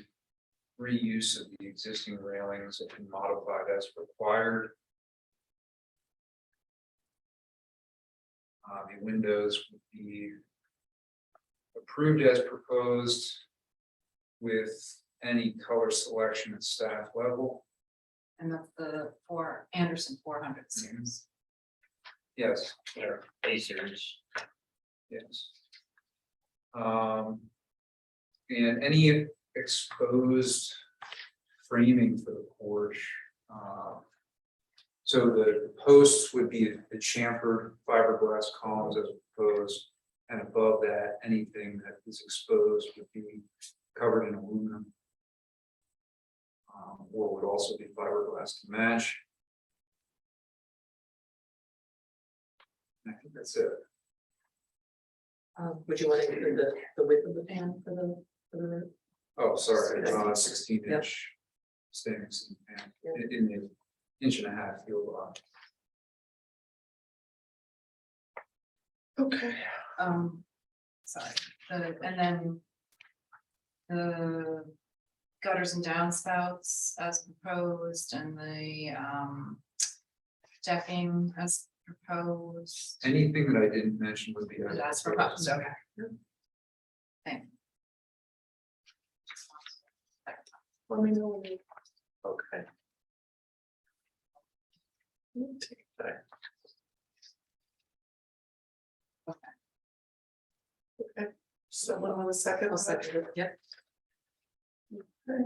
reuse of the existing railings and modified as required. The windows would be approved as proposed with any color selection at staff level. And that's the Anderson 400 series. Yes, They're A series. yes. And any exposed framing for the porch. So the posts would be the chamfered fiberglass columns as proposed, and above that, anything that is exposed would be covered in aluminum. Or would also be fiberglass to match. I think that's it. Would you want to include the width of the pan for the roof? Oh, sorry, 16-inch standing seam pan in the 1.5 inch field lot. Okay. Sorry, and then the gutters and downspouts as proposed and the decking as proposed. Anything that I didn't mention would be. As proposed, okay. Thank Let me know. when you- Okay. Let me take that. Okay, someone want a second? I'll second it, yep. Okay.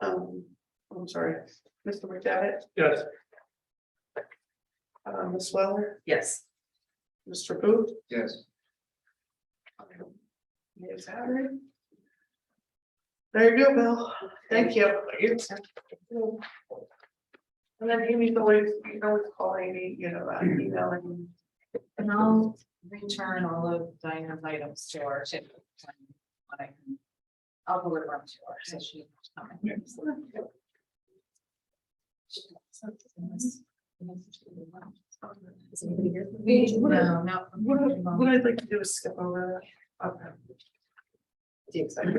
I'm sorry, Mr. McDevitt, Yes. Ms. Weller, Yes. Mr. Booth. Yes. Ms. Hattery. There you go, Bill. Thank you. And then Amy's always, you can always call Amy, emailing. And I'll return all of Diane's items to her too. when I can- I'll deliver them to her, so she. Is anybody here? No, no. What I'd like to do is skip over that. Okay. Do you expect it?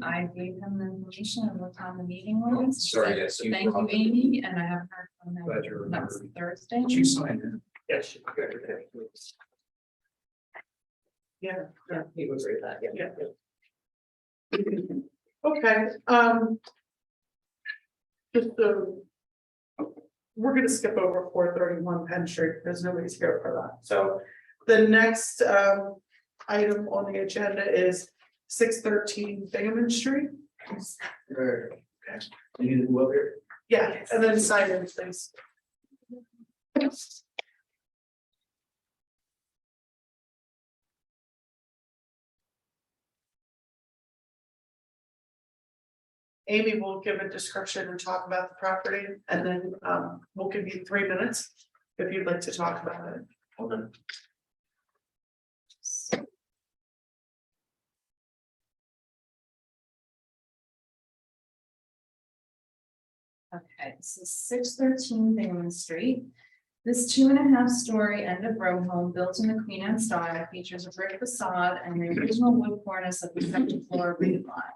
I gave him the information of what time the meeting was. Sorry, yes, So you thank you, brought it. Amy, and I haven't heard from them. Glad you remembered. Next Thursday. Did you sign in? Yes. Okay. Yeah. Yeah, he would agree with that, yeah. Okay, just we're gonna skip over 431 Penn Street, because nobody's here for that, so the next item on the agenda is 613 Bingham Street. You need to go up here? Yeah, and then sign in, please. Amy will give a description and talk about the property, and then we'll give you 3 minutes if you'd like to talk about it. Hold on. Okay, this is 613 Bingham Street. This 2.5-story end of row home built in the Queen Anne style features a brick facade and the original wood cornice of the second floor redesign.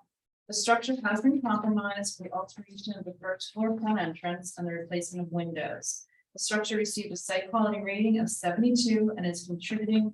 The structure has been compromised for the alteration of the first floor front entrance and the replacement of windows. The structure received a site quality rating of 72 and is contributing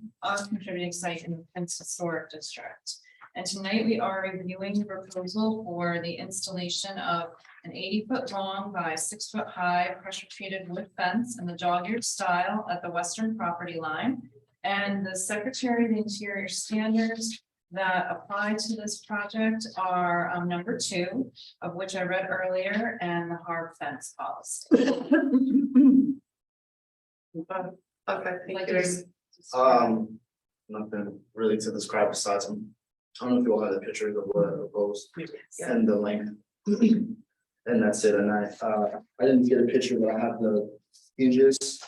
site in the Prince Historic District. And tonight we are reviewing the proposal for the installation of an 80-foot long by 6-foot high pressure treated wood fence in the dog-eared style at the western property line. And the Secretary of the Interior standards that apply to this project are number 2, of which I read earlier, and the HARB fence policy. Okay, thank Like you. it's- Nothing really to describe besides them. I don't know if you all have the pictures of what I proposed and the length. And that's it, and I didn't get a picture, but I have the hinges. If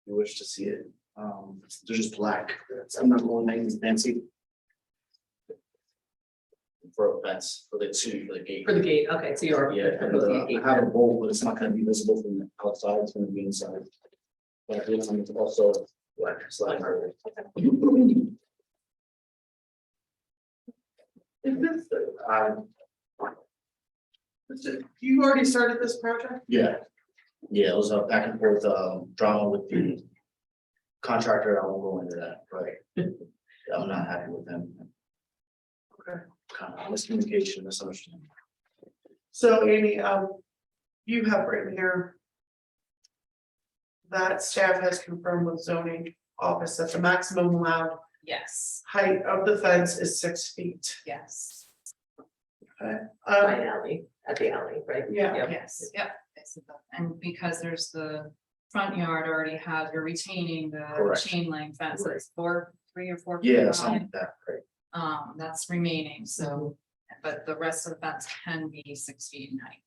you wish to see it, they're just black, I'm not going to make them fancy. For a fence, for the gate. For the gate, okay, so you're. Yeah, and I have a bowl, but it's not gonna be visible from the outside, it's gonna be inside. But this one is also black slide. Is this, you already started this project? Yeah, it was a back and forth drama with the contractor, I won't go into that, but I'm not happy with them. Okay. Kind of miscommunication, misunderstanding. So Amy, you have written here that staff has confirmed with zoning office that the maximum allowed Yes, height of the fence is 6 feet. yes, Okay. By alley, at the alley, right? Yeah. Yep. yes, yep. And because there's the front yard already has, you're retaining the Correct. chain link fence, Right. it's 3 or 4 Yeah, feet something high. like that, right? That's remaining, so, but the rest of the fence can be 6 feet in height.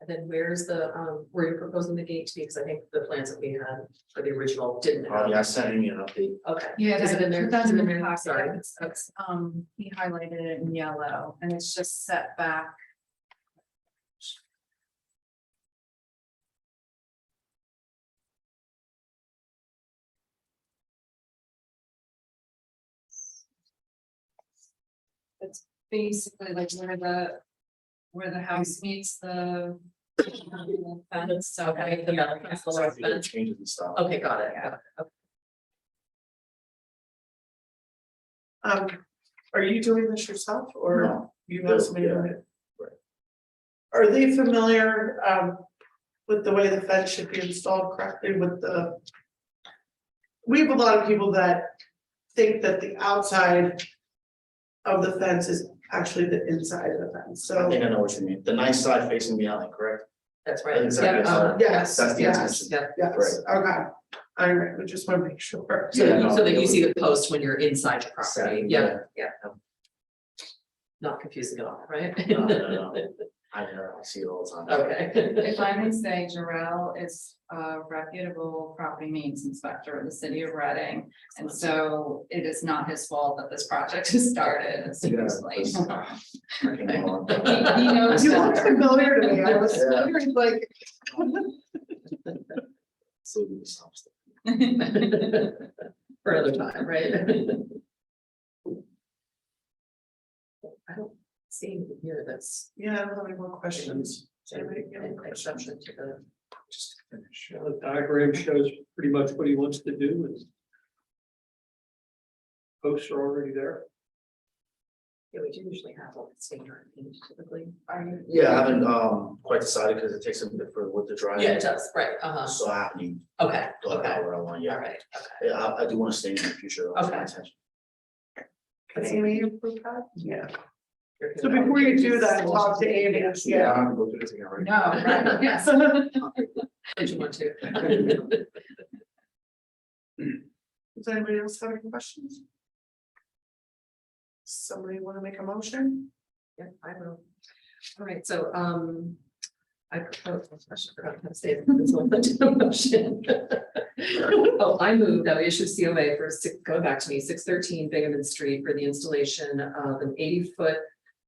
And then where's the, where you're proposing the gate to be, because I think the plans that we had for the original didn't have. Yeah, I sent you an update. Okay. Yeah, Is it in there? that's Is it in in the there? packet. Sorry. It's, he highlighted it in yellow, and it's just set back. It's basically like where the house meets the fence, so. Okay, the metal fence, the lower fence. Changes and stuff. Okay, got it. Got it. Okay. Are you doing this yourself or No. you have somebody Yeah. doing it? Right. Are they familiar with the way the fence should be installed correctly with the? We have a lot of people that think that the outside of the fence is actually the inside of the fence, I so. think I know what you mean. The nice side facing the alley, correct? That's right. Exactly. Yeah, Yes, That's the yes, intention. yeah. yes, okay. All right, we just want to make sure. So Yeah, that you- no, so that you it see was- the post when you're inside the property. Exactly, Yeah, yeah. Not confusing at all, right? No. I see it all the time. Okay. If I may say, Jarrell is a reputable property maintenance inspector in the city of Reading. And so it is not his fault that this project has started, it's Yeah, seriously. that's- I can go on. He knows You look better. familiar to me, I was Yeah. wondering like. So we stop. For another time, right? I don't see anything here that's Yeah, I don't have any more questions. an exception to the. Just to finish. The diagram shows pretty much what he wants to do and posts are already there. Yeah, we do usually have one standard typically. Yeah, I haven't quite decided because it takes a bit for wood to dry. Yeah, it does, right, So I haven't okay, thought okay, about where I want all yet. right, Yeah, I do want to stay in the future. That's my Okay. intention. Can Amy approve that? Yeah. okay. So before you do that, talk to Amy, Yeah, yeah. I'm gonna go through this again, right? No, right, yes. Did you want to? Does anybody else have any questions? Somebody want to make a motion? Yeah, I will. All right, so, I propose, I should forgot how to say this one, but to the motion. Oh, I move that we issue COA for go back to me, 613 Bingaman Street for the installation of an 80-foot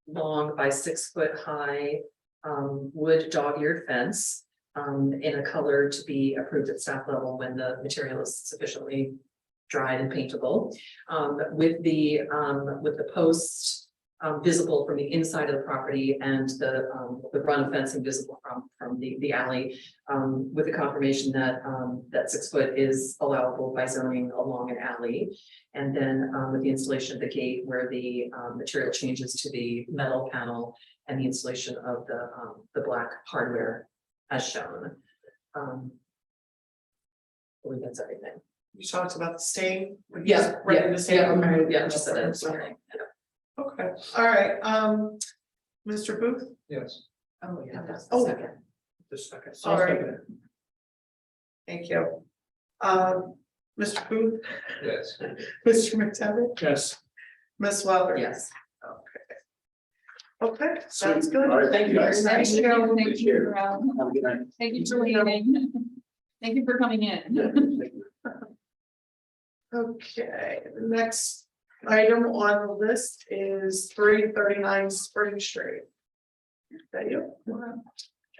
long by 6-foot high wood dog-eared fence in a color to be approved at staff level when the material is sufficiently dried and paintable, with the post visible from the inside of the property and the run fencing visible from the alley. With the confirmation that, that 6 foot is allowable by zoning along an alley. And then, with the installation of the gate where the, material changes to the metal panel and the installation of the black hardware as shown. I believe that's everything. You talked about the stain. Yeah, Ready to say, okay. Yeah, just said that this morning. Okay, all right, Mr. Booth, Yes. Oh, yeah, that's Oh. the second. The second. Sorry. Thank you. Mr. Booth, Yes. Mr. McDevitt, Yes. Ms. Weller. Yes. Okay, sounds good. All right, thank you guys. Thank you, thank Appreciate it. you, Have a good night. thank you for waiting. Thank you for coming in. Okay, the next item on the list is 339 Spring Street. Is that you? Go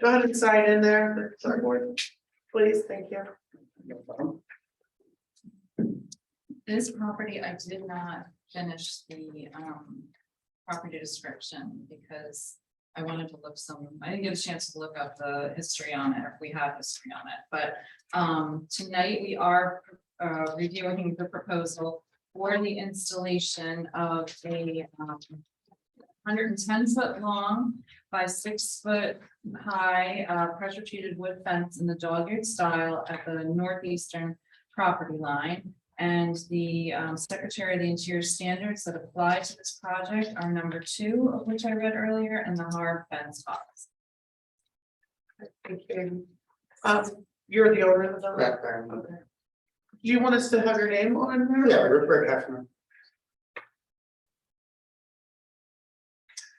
ahead and sign in there, please, thank you. This property, I did not finish the property description because I wanted to look I didn't get a chance to look up the history on it, if we have history on it, but tonight we are reviewing the proposal for the installation of a 110 foot long by 6 foot high pressure treated wood fence in the dog-eared style at the northeastern property line. And the Secretary of the Interior standards that apply to this project are number 2, of which I read earlier, and the HARB fence box. Thank you. You're the owner of the. Correct. Okay. Do you want us to have your name on there? Yeah, Rick Hefner.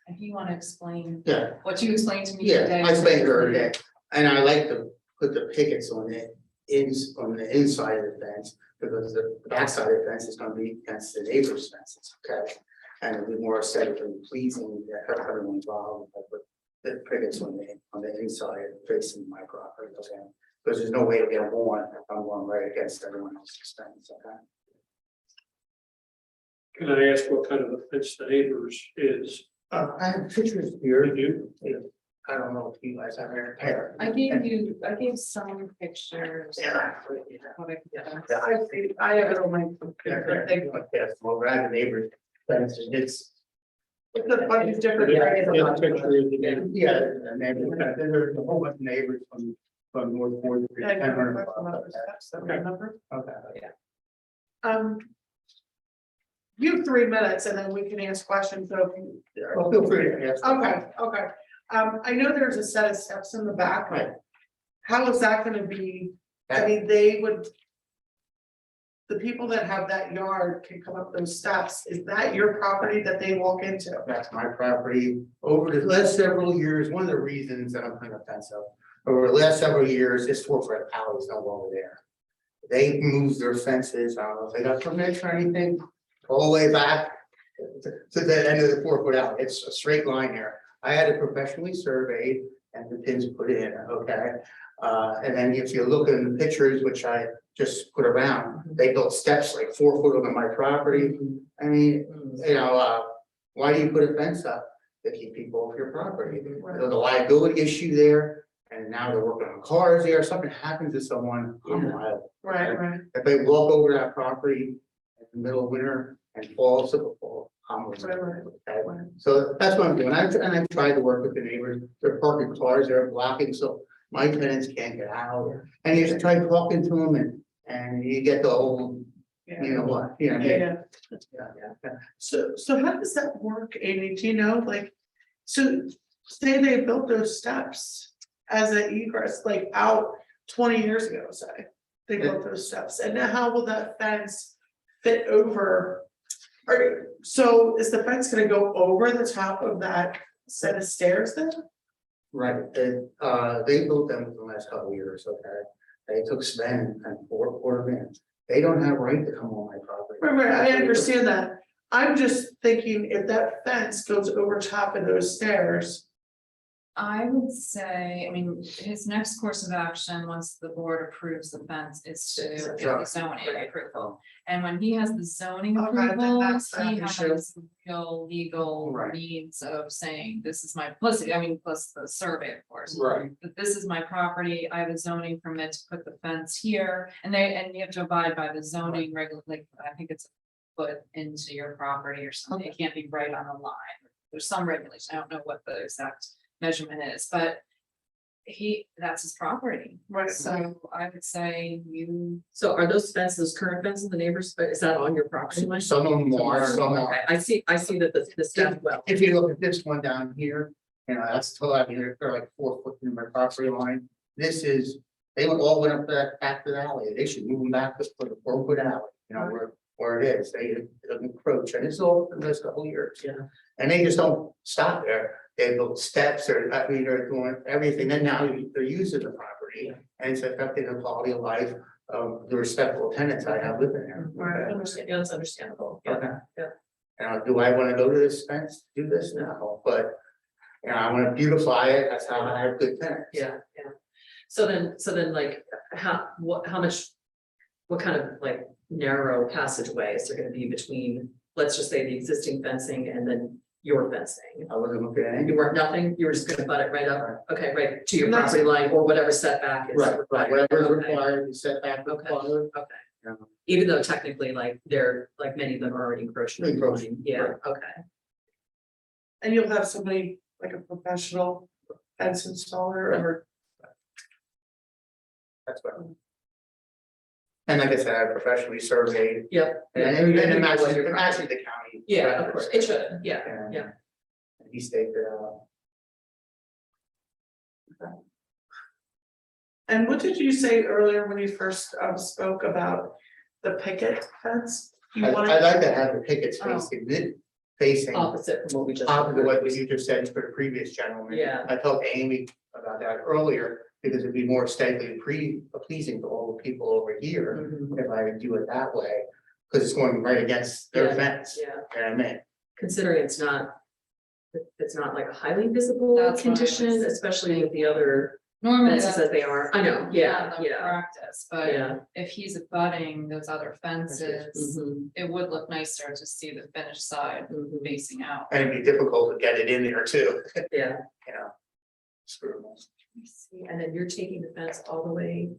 If you want to explain Yeah, what you explained to me yeah, today. I explained it today, and I like to put the pickets on the inside of the fence, because the backside of the fence is gonna be against the neighbor's fences, okay? And it'll be more aesthetically pleasing to everyone involved, if I put the pickets on the inside facing my property, okay? Because there's no way to get one if I'm going right against everyone else's fence, okay? Can I ask what kind of a fence the neighbors is? I have pictures here. You do? I don't know if you guys have a pair. I gave some pictures. Yeah. What I could get. Yeah, I have it on my computer. They like that, well, rather than neighbors, it's It's a bunch of different. Yeah, picture of the neighbor. yeah, and there's a whole bunch of neighbors from North Fourth Street. Yeah, I have a 1000. question about those steps, that remember? Okay. You have 3 minutes and then we can ask questions, so. if you- Well, feel free to ask. Okay. I know there's a set of steps in the back. Right. How is that gonna be? I mean, the people that have that yard can come up those steps. Is that your property that they walk into? That's my property. Over the last several years, one of the reasons that I'm putting a fence up, over the last several years, this 4-foot alley is no longer there. They moved their fences, I don't know if they got permits or anything, all the way back to the end of the 4-foot alley. It's a straight line here. I had it professionally surveyed and the pins put in, okay? And then if you look in the pictures, which I just put around, they built steps like 4 foot over my property. I mean, you know, why do you put a fence up? To keep people off your property. There's a liability issue there, and now they're working on cars there. If something happens to someone, I'm liable. Right. If they walk over that property in the middle of winter and fall, slip or fall, I'm liable. Okay? So that's what I'm doing. I tried to work with the neighbors. They're parking cars, they're blocking, so my tenants can't get out. And you just try talking to them and you get the whole, you know what, you know. Yeah. Yeah. So how does that work, Amy? Do you know, like, so say they built those steps as an egress, like out 20 years ago, say. They built those steps, and now how will that fence fit over? So is the fence gonna go over the top of that set of stairs then? Right, they built them in the last couple of years, okay? They took Sven and poured them in. They don't have a right to come on my property. Right, I understand that. I'm just thinking if that fence goes over top of those stairs. I would say, I mean, his next course of action, once the board approves the fence, is to get the zoning approval. And when he has the zoning Okay, then approval, that's the he issue. has real legal Right. needs of saying, this is my, plus, I mean, plus the survey, of course. Right. But this is my property, I have a zoning permit to put the fence here, and you have to abide by the zoning like, I think it's a foot into your property or something, it can't be right on the line. There's some regulation, I don't know what the exact measurement is, but that's his property. Right. So I would say you, So are those fences, current fences, the neighbors, but is that on your property line? Some of them are, some Okay, are. I see that the staff well. If you look at this one down here, you know, that's still out here, they're like 4 foot from my property line. This is, they would all went up that back to the alley, they should move them back to the 4 foot alley, you know, where it is, they encroach, and it's all for this couple years. Yeah. And they just don't stop there, they build steps, or, I mean, they're doing everything, and now they're using the property, and it's affecting the quality of life of the respectful tenants I have living there. Right, I understand, yeah, that's understandable. Yeah. Okay. Yeah. Now, do I wanna go to this fence, do this? No, but, you know, I wanna beautify it, that's how I have good tenants. Yeah, yeah. So then like, what kind of like narrow passageway is there gonna be between, let's just say the existing fencing and then your fencing? I wasn't looking at You any. weren't nothing, you were just gonna butt it right up, okay, right to your And that's- property line or whatever setback is. Right, whatever's Okay. required, the setback Okay. required. Okay, you know. even though technically like they're, like many of them are already encroaching. on the Encroaching, line. Yeah, right. okay, And you'll have somebody like a professional fence installer or, That's what. And like I said, I professionally surveyed, yep. and it matches the county. Yeah, of course, it should, yeah, And yeah. He staked it out. and what did you say earlier when you first spoke about the picket fence? You I'd wanted, like to have the pickets Oh. facing Opposite from what we just. opposite what you just said for the previous gentleman. Yeah. I talked to Amy about that earlier, because it'd be more aesthetically pleasing to all the people over here Mhm. if I would do it that way. Cause it's going right against their Yeah, fence, Yeah, you know what I mean? considering it's not like a highly visible That's what I condition, was especially with the other normally fences that's that they are. I know, yeah, not the yeah, practice, but yeah. if he's abutting those other fences, Mhm, it would look nicer to see the finished side mhm. facing out. And it'd be difficult to get it in there too, Yeah. you know? Screw them. Let me see. And then you're taking the fence all the way,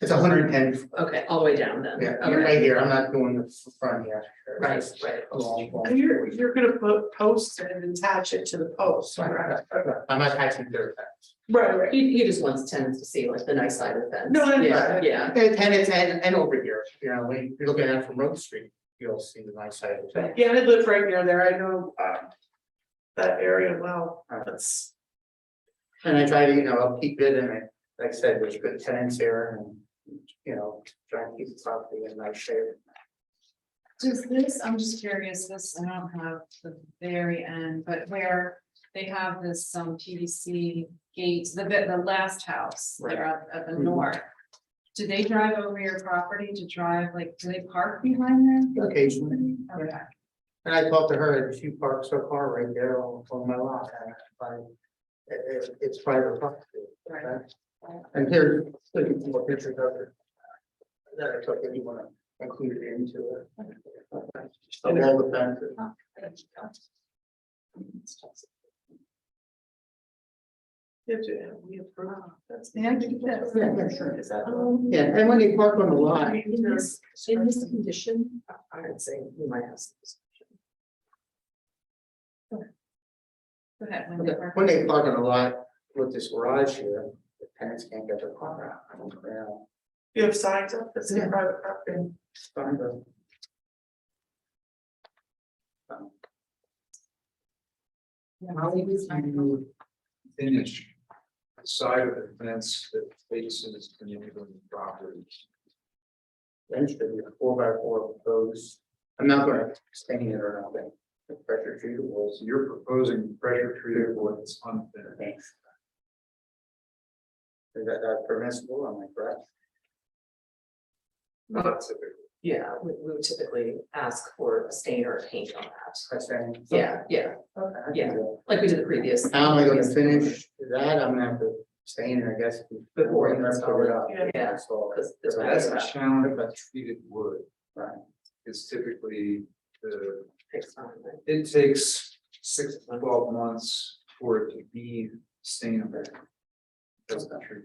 It's 110, okay, all the way down then. yeah, Okay. right here, I'm not doing the front here. Right, right. A long. and you're gonna put posts and attach it to the post, right? I'm not attaching their fence. Right. He just wants tenants to see like the nice side of the fence. No, I Yeah, understand. yeah, And it's, and over here, you know, when you're looking at it from Road Street, you'll see the nice side of the fence. Yeah, I live right near there, I know, that area well, that's, And I try to, you know, I'll keep it in it, like I said, there's good tenants here and, you know, try and keep the property in nice shape. Does this, I'm just curious, this, I don't have the very end, but where they have this PVC gates, the last house, they're at the Mhm. north. Do they drive over your property to drive, like, do they park behind there? Occasionally, Okay. and I talked to her, she parks her car right there on my lot, it's private property. Right. And here's, looking for more pictures of it. That I took, if you wanna include it into it. Of all the fences. we approve, that's. Yeah, I keep this. Yeah, sure. Is that? Yeah, and when they park on the lot, in this condition, I would say we might have some. Go ahead. when they park. when they park on the lot with this garage here, the tenants can't get their car out. I don't know. You have signs up that say Yeah. private property. It's fine, but- How would you finish the side of the fence that faces the neighboring property? Then should be a 4x4 proposed. I'm not gonna stain it or nothing. The pressure treated was So you're proposing pressure treated wood that's unfinished. thanks. Is that permissible? Am I correct? Not typically. Yeah, we would typically ask for a stain or a paint on that. That's saying. Yeah, yeah, Okay. yeah. Like we did the previous. How am I gonna finish that? I'm gonna have to stay in there, I guess. Before you I install figure it. out. Yeah. Install it. Because this That's one a challenge with treated wood. Right. It's typically takes time, right? it takes 6 to 12 months for it to be sustainable. That's not true.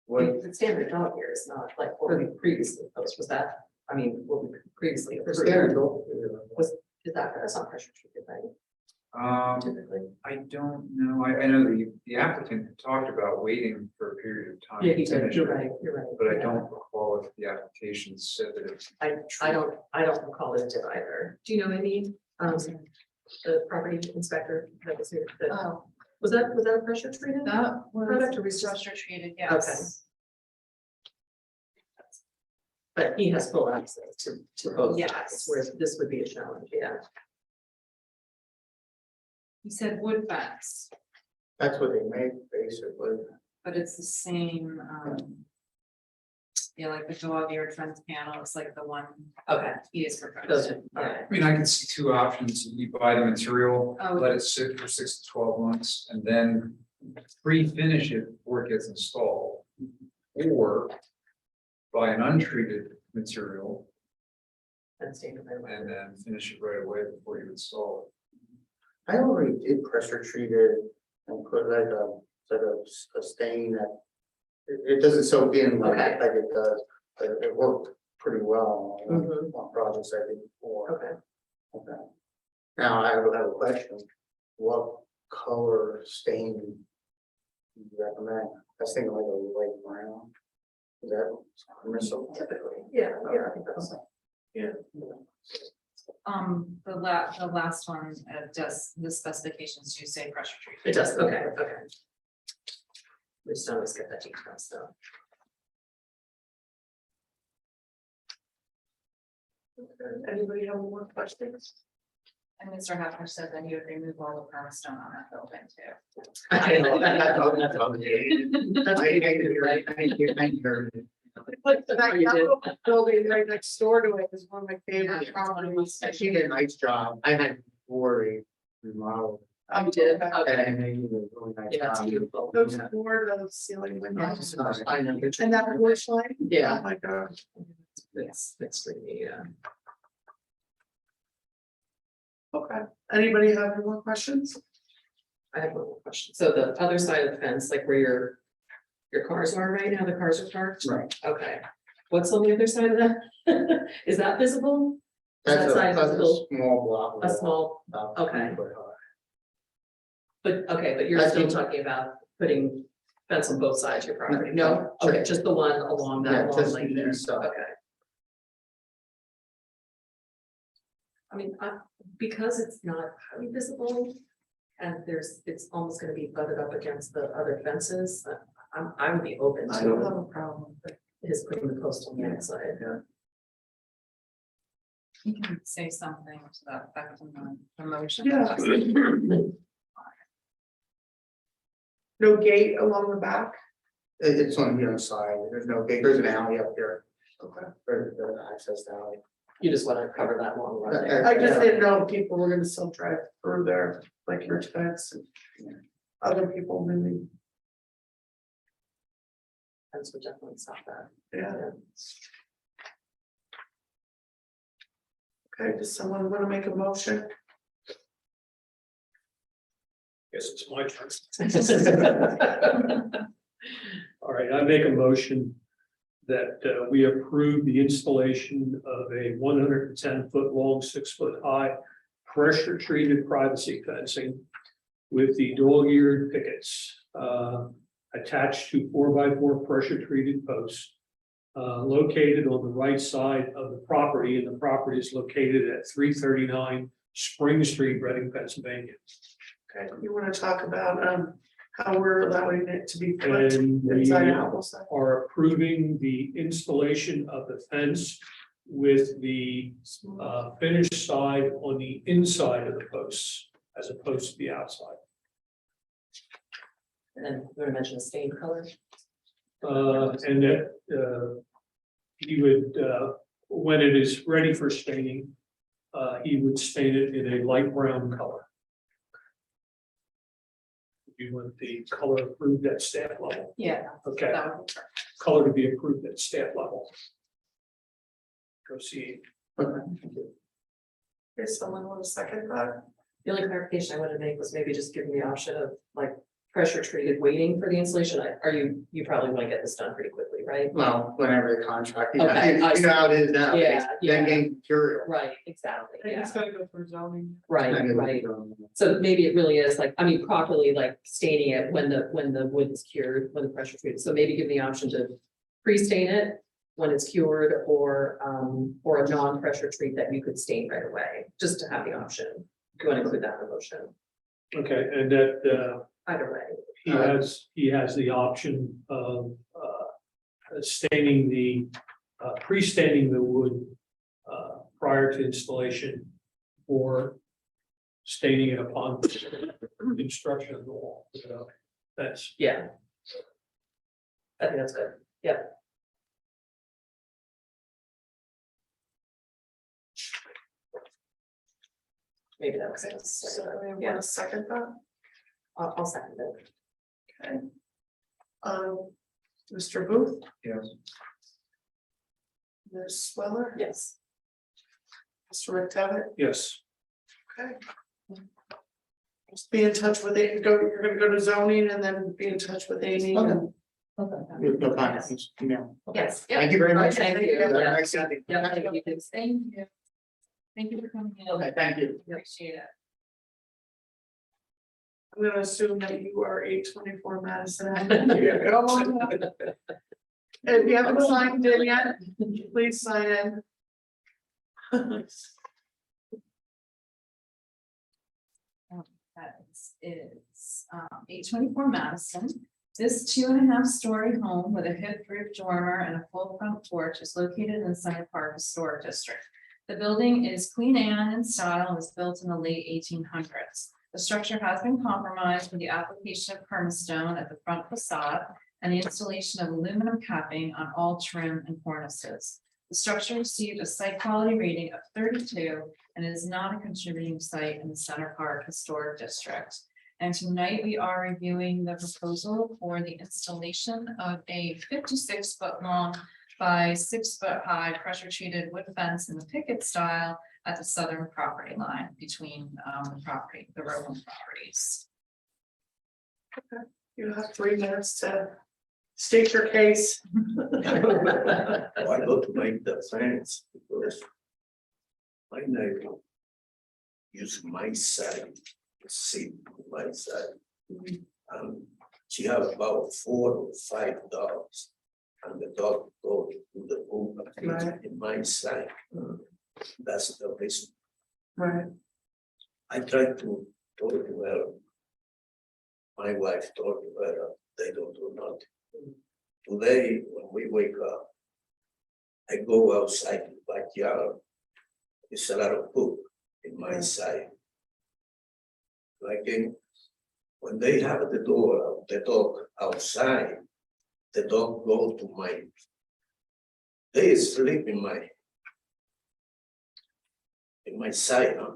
What, The standard dog here is not like what we previously posed, was that, I mean, what we previously. the approved. standard, Is that, that's not pressure treated, right? Typically. I don't know. I know the applicant talked about waiting for a period of time. Yeah, he to did, finish you're it, right, you're right. But I Yeah. don't recall if the application said that it's. I don't recall it did either. Do you know any, the property inspector that was here, that, Oh, was that a pressure treated? that Product or was resource? structure treated, yes. But he has full access to both Yes. sides, whereas this would be a challenge, yeah. He said wood fence, that's what they make, basically. but it's the same, yeah, like the dog eared fence panel is like the one Okay. he is Those proposing. are, all right. I mean, I can see two options. You buy the material, Oh. let it sit for 6 to 12 months, and then pre-finish it before it gets installed. Or buy an untreated material And staying in there. and then finish it right away before you install I already did pressure treated and put like a sort of a stain that. It doesn't soak in like Okay. like it does, but it worked pretty well Mhm. on projects I did before. Okay. Okay. Now I have a question. What color stain do you recommend? I was thinking like a light brown. Is that permissible? Typically, yeah, I think that's. The last one, does, the specifications do say pressure treated. It does, okay, okay. We just always get that detail, so. Anybody have more questions? And Mr. Hafner said that he would remove all the perma stone on that building too. I know, That's all. Like Oh, you did? that building right next door to it is one of my favorite properties. She did a nice job. I had worry remodel. You did? Okay. And they did a really nice Yeah, it's job. beautiful. Those floor, those ceiling windows. I know. And that porch line. Yeah. Oh my God. It's really, yeah. Okay. Anybody have any more questions? I have one more question. So the other side of the fence, like where your cars are right now, the cars are parked? Right. Okay. What's on the other side of that? Is that visible? Is that That's side a visible? small block. A small, about okay. 3 foot high. but you're I still think- talking about putting fence on both sides of your property? No, okay, just the one along Yeah, that long just lane the there, east side. okay. I mean, because it's not highly visible. And it's almost gonna be butted up against the other fences, I would be open I don't have to a problem. his putting the post on the outside. You can say something to that effect in the motion. Yeah. No gate along the back. It's on the other side. There's no gate. There's an alley up there. Okay. For the access to alley. You just wanna cover that long run there. I just didn't know if people were gonna still drive through there, like your texts and other people maybe, Fence would definitely stop that. yeah. Okay, does someone wanna make a motion? Guess it's my turn. All right, I make a motion that we approve the installation of a 110-foot long, 6-foot high pressure treated privacy fencing with the dog-eared pickets attached to 4x4 pressure treated posts located on the right side of the property, and the property is located at 339 Spring Street, Reading, Pennsylvania. Okay, you wanna talk about how we're allowing it to be flipped And we inside out, we'll say. are approving the installation of the fence with the finished side on the inside of the posts as opposed to the outside. And then we're gonna mention a stain color. And that, he would, when it is ready for staining, he would stain it in a light brown color. You want the color approved at staff level, Yeah. okay, That would be perfect. color to be approved at staff level. Proceed. Is someone want to second that? The only clarification I wanted to make was maybe just giving the option of like pressure treated waiting for the installation. Are you probably want to get this done pretty quickly, right? Well, whenever the contract, Okay, I you know how it is now. Yeah, Then yeah, getting material. right, exactly, I think yeah, it's gotta go through zoning. right, right. So maybe it really is like, I mean, properly like staining it when the wood is cured, when the pressure treated. So maybe give the option to pre-stain it when it's cured or a non-pressure treat that you could stain right away, just to have the option. If you want to include that in the motion, Okay, and that, either way. he has the option of, staining the, pre-staining the wood, prior to installation, or staining it upon construction of the wall. So that's, Yeah. I think that's good, yeah. Maybe that makes sense. So we Yeah. want to second that? I'll second it. Okay. Mr. Booth, Yes. Ms. Sweller, Yes. Mr. McDevitt, yes, okay. Just be in touch with it, you're gonna go to zoning and then be in touch with Amy. and- No comments, no. Yes. Thank you very much. Thank you. Have a Yeah. nice evening. Yeah, thank you. Thank you. Thank you for coming in. Okay, thank you. Appreciate it. I'm gonna assume that you are 824 Madison. Yeah. Come on. If you haven't signed in yet, please sign in. That is 824 Madison. This 2.5-story home with a hip roof dormer and a full front porch is located in the Center Park Historic District. The building is Queen Anne in style and was built in the late 1800s. The structure has been compromised with the application of permastone at the front facade and the installation of aluminum capping on all trim and cornices. The structure received a site quality rating of 32 and is not a contributing site in the Center Park Historic District. And tonight we are reviewing the proposal for the installation of a 56-foot long by 6-foot high pressure treated wood fence in the picket style at the southern property line between the Rowan properties. You have 3 minutes to state your case. I got to make the fence because my neighbor use my side, sit on my side. She have about 4 or 5 dogs. And the dog go to the room Right. in my side. That's the reason. Right. I tried to talk to her. My wife told her they don't do nothing. Today, when we wake up, I go outside the backyard. There's a lot of poop in my side. Like when they have the door of the dog outside, the dog go to they sleep in my side, huh?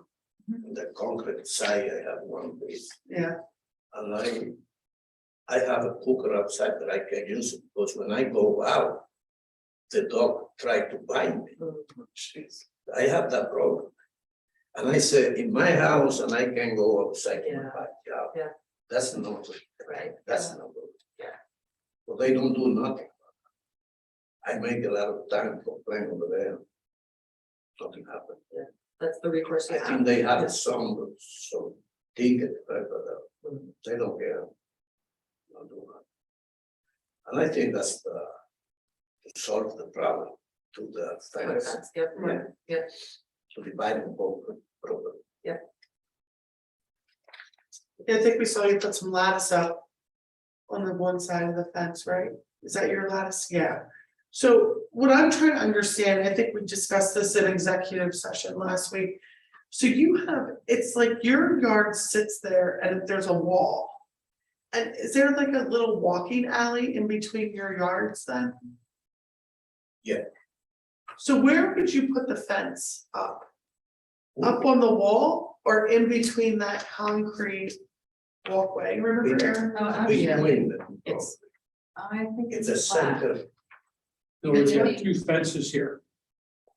In the concrete side, I have one piece. Yeah. And I have a cooker outside that I can use it, because when I go out, the dog try to bite me. I have that problem. And I said, in my house, and I can go outside in my backyard. Yeah. That's not good. Right. That's not good. Yeah. But they don't do nothing. I make a lot of time complain over there. Nothing happened. That's the recourse. I you have. think they have some ticket, but they don't care. Don't do that. And I think that's to solve the problem, to the fence, Yep, Right. yeah, to divide them both properly. I think we saw you put some lattice up on the one side of the fence, right? Is that your lattice? Yeah. So what I'm trying to understand, I think we discussed this in executive session last week. So you have, it's like your yard sits there and there's a wall. And is there like a little walking alley in between your yards then? Yeah. So where would you put the fence up? Up on the wall or in between that concrete walkway? Remember, Aaron? Oh, actually, Between them. It's, I think It's it's a flat. center, No, we've got two fences here.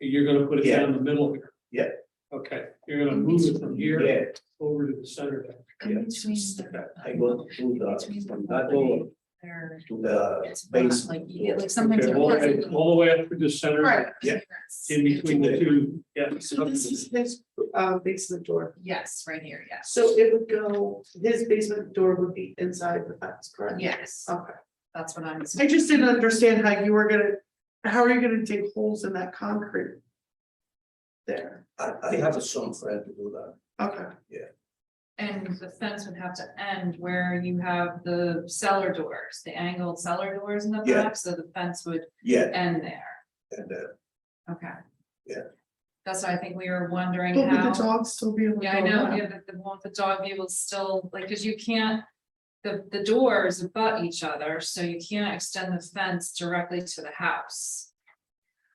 You're gonna put it Yeah. down the middle here. Yeah. Okay, you're gonna move it from here yeah, over to the center there. In between the- I go to between the, the that door there. to the It's not basement. like, you get like sometimes. Okay, it all the has a way, all the way up to the center, Right. Yeah. in between the two, yeah. So this is his basement door. Yes, right here, yes. So it would go, his basement door would be inside the fence, correct? Yes, Okay. that's what I'm. I just didn't understand how you were gonna, how are you gonna dig holes in that concrete? There, I have some friend to do that. okay. And the fence would have to end where you have the cellar doors, the angled cellar doors in the Yeah. back, so the fence would Yeah, end there. and Okay. Yeah. That's why I think we were wondering But would the how, dogs still be able to? yeah, I go know, around? yeah, but won't the dog be able to still, like, cause you can't. The doors abut each other, so you can't extend the fence directly to the house.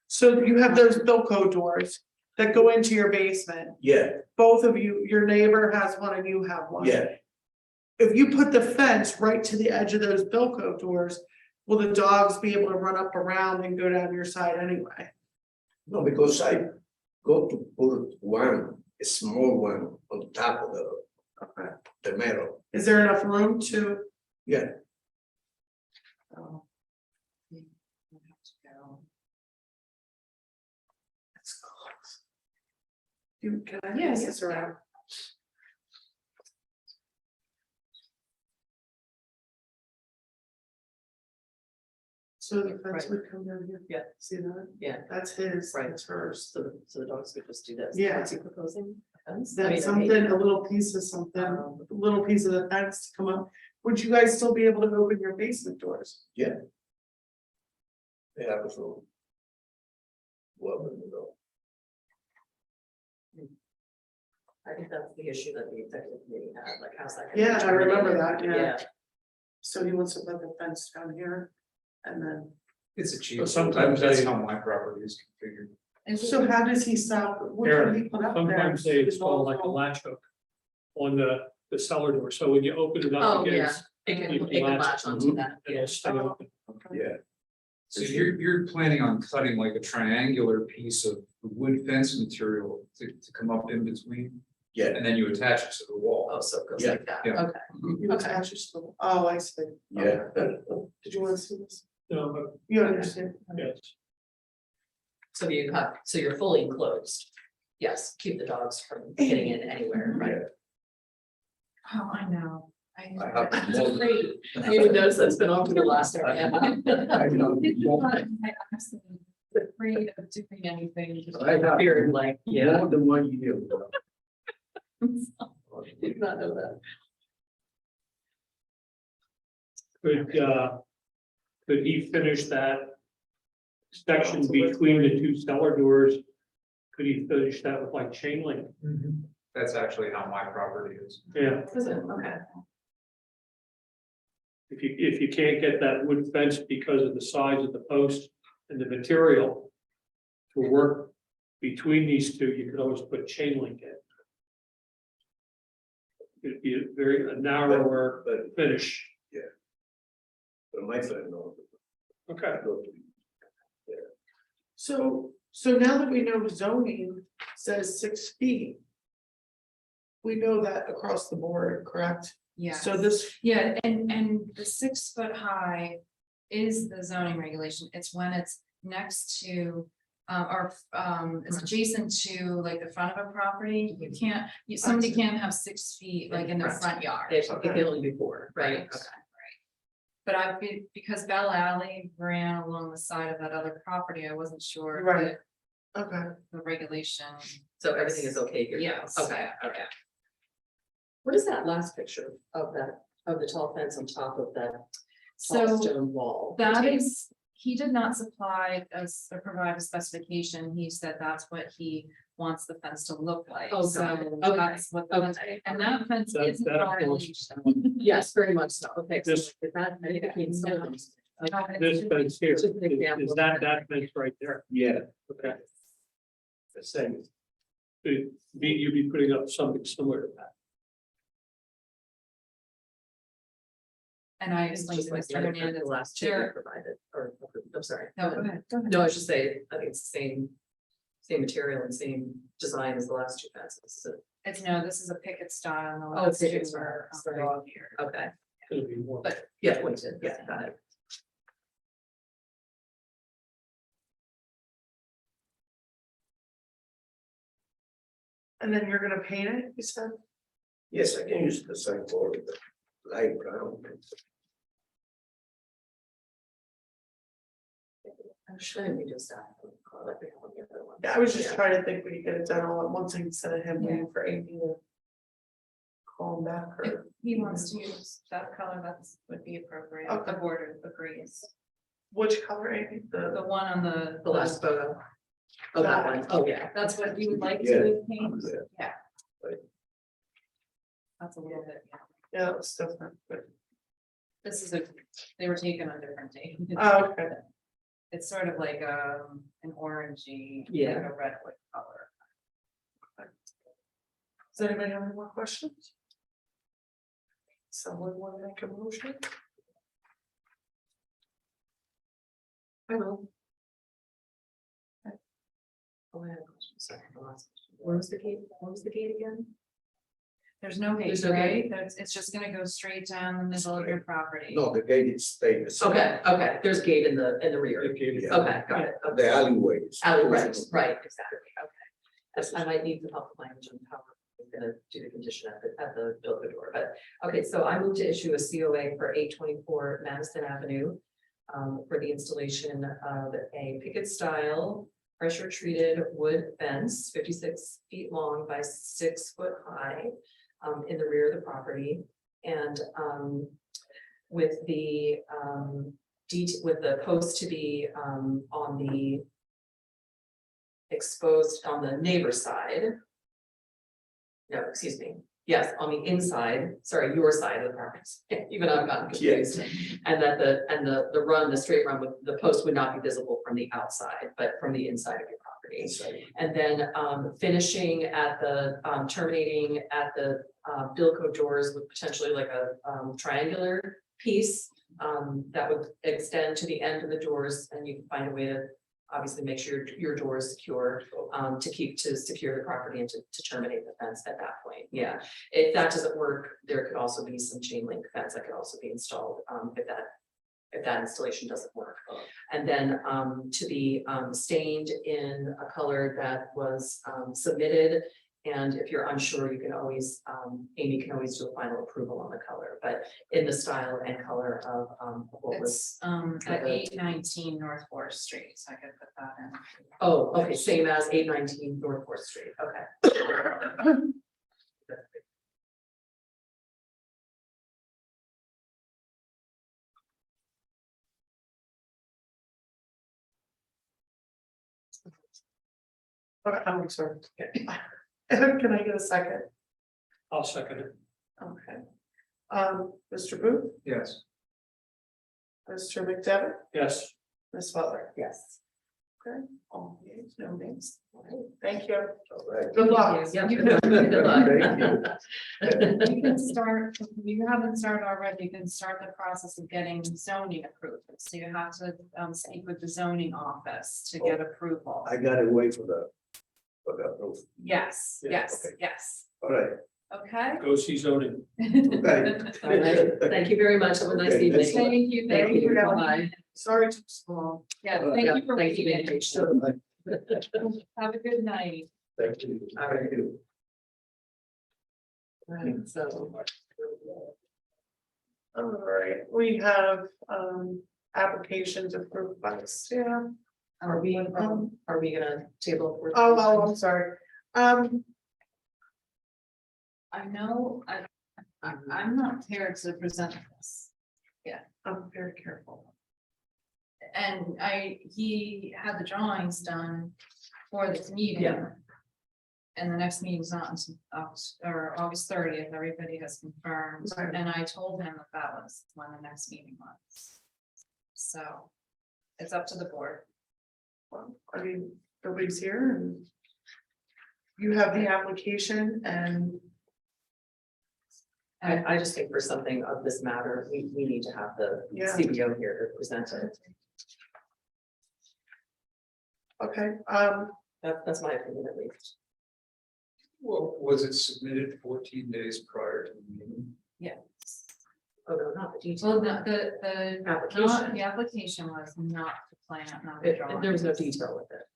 So you have those Bilco doors that go into your basement. yeah, Both of you, your neighbor has one and you have one. yeah, If you put the fence right to the edge of those Bilco doors, will the dogs be able to run up around and go down your side anyway? no, because I go to put one, a small one on top of Okay. the metal, Is there enough room to? yeah. So, we would have to go. Can I? Yes. pass this around? So the fence Right. would come down here? Yeah. See that? yeah, That's his, Right. that's hers. so the dogs could just do this. Yeah. What's he proposing? A fence? I mean, That's I hate- something, a little piece of something, a little piece of the fence to come up. Would you guys still be able to open your basement doors? They have a room. Well, you know, I think that's the issue that the executive committee had, like, how's that? gonna be Yeah, I remember terminated? that, yeah. So he wants to put the fence down here and then, It's achievable. sometimes That's they- how my property is configured. Is it- so how does he stop? What can he put up there? Sometimes they install like a latch hook on the cellar door, so when you open it up Oh, again, yeah, it can latch onto that, yeah. it'll stay open. yeah, So you're planning on cutting like a triangular piece of wood fence material to come up in between, yeah, and then you attach it to the wall. Oh, so it goes Yeah, like that, yeah. okay. You attach your still, oh, I see. yeah. Did you want to see this? No, but You understand? yes, So you have, so you're fully enclosed. Yes, keep the dogs from getting in anywhere, right? Oh, I know. I have It's more- great. You didn't notice that's been on for the last hour. I know. I honestly am afraid of doing anything. I have Feared like, yeah, more than 1 year. did not know that. could he finish that section between the two cellar doors? Could he finish that with like chain link? That's actually how my property is. Yeah, Is it? Okay. if you can't get that wood fence because of the size of the post and the material to work between these two, you could always put chain link in. It'd be a narrower But, finish. but my friend knows. Okay. I go to- So now that we know zoning says 6 feet. We know that across the board, correct? Yeah. So this, Yeah, and the 6 foot high is the zoning regulation. It's when it's next to. It's adjacent to like the front of a property. You can't, somebody can't have 6 feet like in their front yard. It can only be 4, right? Right. But because Bell Alley ran along the side of that other property, I wasn't sure. if Right. Okay, The regulation. So everything is okay here? Yes. Okay, okay. What is that last picture of that, of the tall fence on top of that tall So stone wall? that is, he did not supply us or provide a specification. He said that's what he wants the fence to look like. Oh, So got it. Okay. that's what the fence- Okay. And that fence That- isn't that already approves. Yes, very much so. Okay. so This- if that, I think it means something. This fence here, Just an example. is that fence right there? Yeah, Okay. the same. You'd be putting up something similar to that. And I It's explained just to like Mr. Hernandez, the last two we there, provided, or, I'm sorry. no, go ahead, go ahead. No, I should say, I think it's the same material and same design as the last two fences. So, It's no, this is a picket style and the Oh, last two picket style, are sorry. dog ear. okay, It's gonna be more. But yeah, pointed, yeah, got it. And then you're gonna paint it, you said? Yes, I can use the same color, the light brown. I'm sure we just. Yeah, I was just trying to think we could get it done all at once instead of him waiting for Amy to call him back if or he wants to use that color, that's would be appropriate. Okay. The board agrees. which color, Amy? The one on The last photo. Oh, that one. Oh, yeah. that's what you would like Yeah. to paint? Yeah. Yeah. Right. That's a little bit, yeah. Yeah, that was different, but, This is they were taken on different days. oh, okay. It's sort of like an orangey, Yeah. like a redwood color. Does anybody have any more questions? Someone want to make a motion? I will. Oh, I had a question, sorry, the last question. Where was the gate, what was the gate again? There's no gate, There's no right? It's just gonna go straight down the middle of your property. No, the gate is staying the same. Okay, there's gate in the rear. Yeah. Okay, got it. Okay. The alleyways. Right, exactly, okay. I might need to help the language on how we're gonna do the condition at the building door, but, okay, so I move to issue a COA for 824 Madison Avenue. For the installation of a picket style, pressure treated wood fence, 56 feet long by 6 foot high. In the rear of the property, and with the with the post to be on the exposed on the neighbor side. No, excuse me. Yes, on the inside, sorry, your side of the property, even I've gotten confused. And that the straight run with the post would not be visible from the outside, but from the inside of your property. Inside. And then finishing at the terminating at the Bilco doors with potentially like a triangular piece that would extend to the end of the doors, and you can find a way to obviously make sure your door is secure to secure the property and to terminate the fence at that point. Yeah, if that doesn't work, there could also be some chain link fence that could also be installed if that installation doesn't work. And then to be stained in a color that was submitted. And if you're unsure, you can always, Amy can always do a final approval on the color, but in the style and color of what was. It's at 819 North 4th Street, so I could put that in. Oh, okay, same as 819 North 4th Street, okay. Okay, I'm sorry. Can I get a second? I'll second it. Okay. Mr. Booth, Yes. Mr. McDevitt, Yes. Ms. Butler. Yes. Okay, all names, no names. Thank you. All right. Good luck. Yeah, good luck. You can start, if you haven't started already, you can start the process of getting zoning approved. So you have to speak with the zoning office to get approval. I gotta wait for the roof. Yes, Yeah, yes, okay. yes. All right. Okay. Go see zoning. Okay. All right, thank you very much, have a nice Okay, evening. that's Thank you. Thank you. for Bye. Sorry to small. Yeah, All right. thank you for Thank you. reading it. Have a good night. Thank you. All right. Thank you. Right, so. All right, we have applications approved by the staff. Are we gonna table? Oh, I'm sorry. I know, I'm not prepared to present this. I'm very careful. And he had the drawings done for this meeting. Yeah. And the next meeting's not until August 30th, everybody has confirmed, Right. and I told him that was when the next meeting was. So, it's up to the board. Well, I mean, nobody's here and. You have the application and I just think for something of this matter, we need to have the Yeah. CBO here to present it. okay, That's my opinion at least. Well, was it submitted 14 days prior to the meeting? Oh, no, not the Well, detail. the Application. the application was not the plan, not the drawing. There was no detail with it.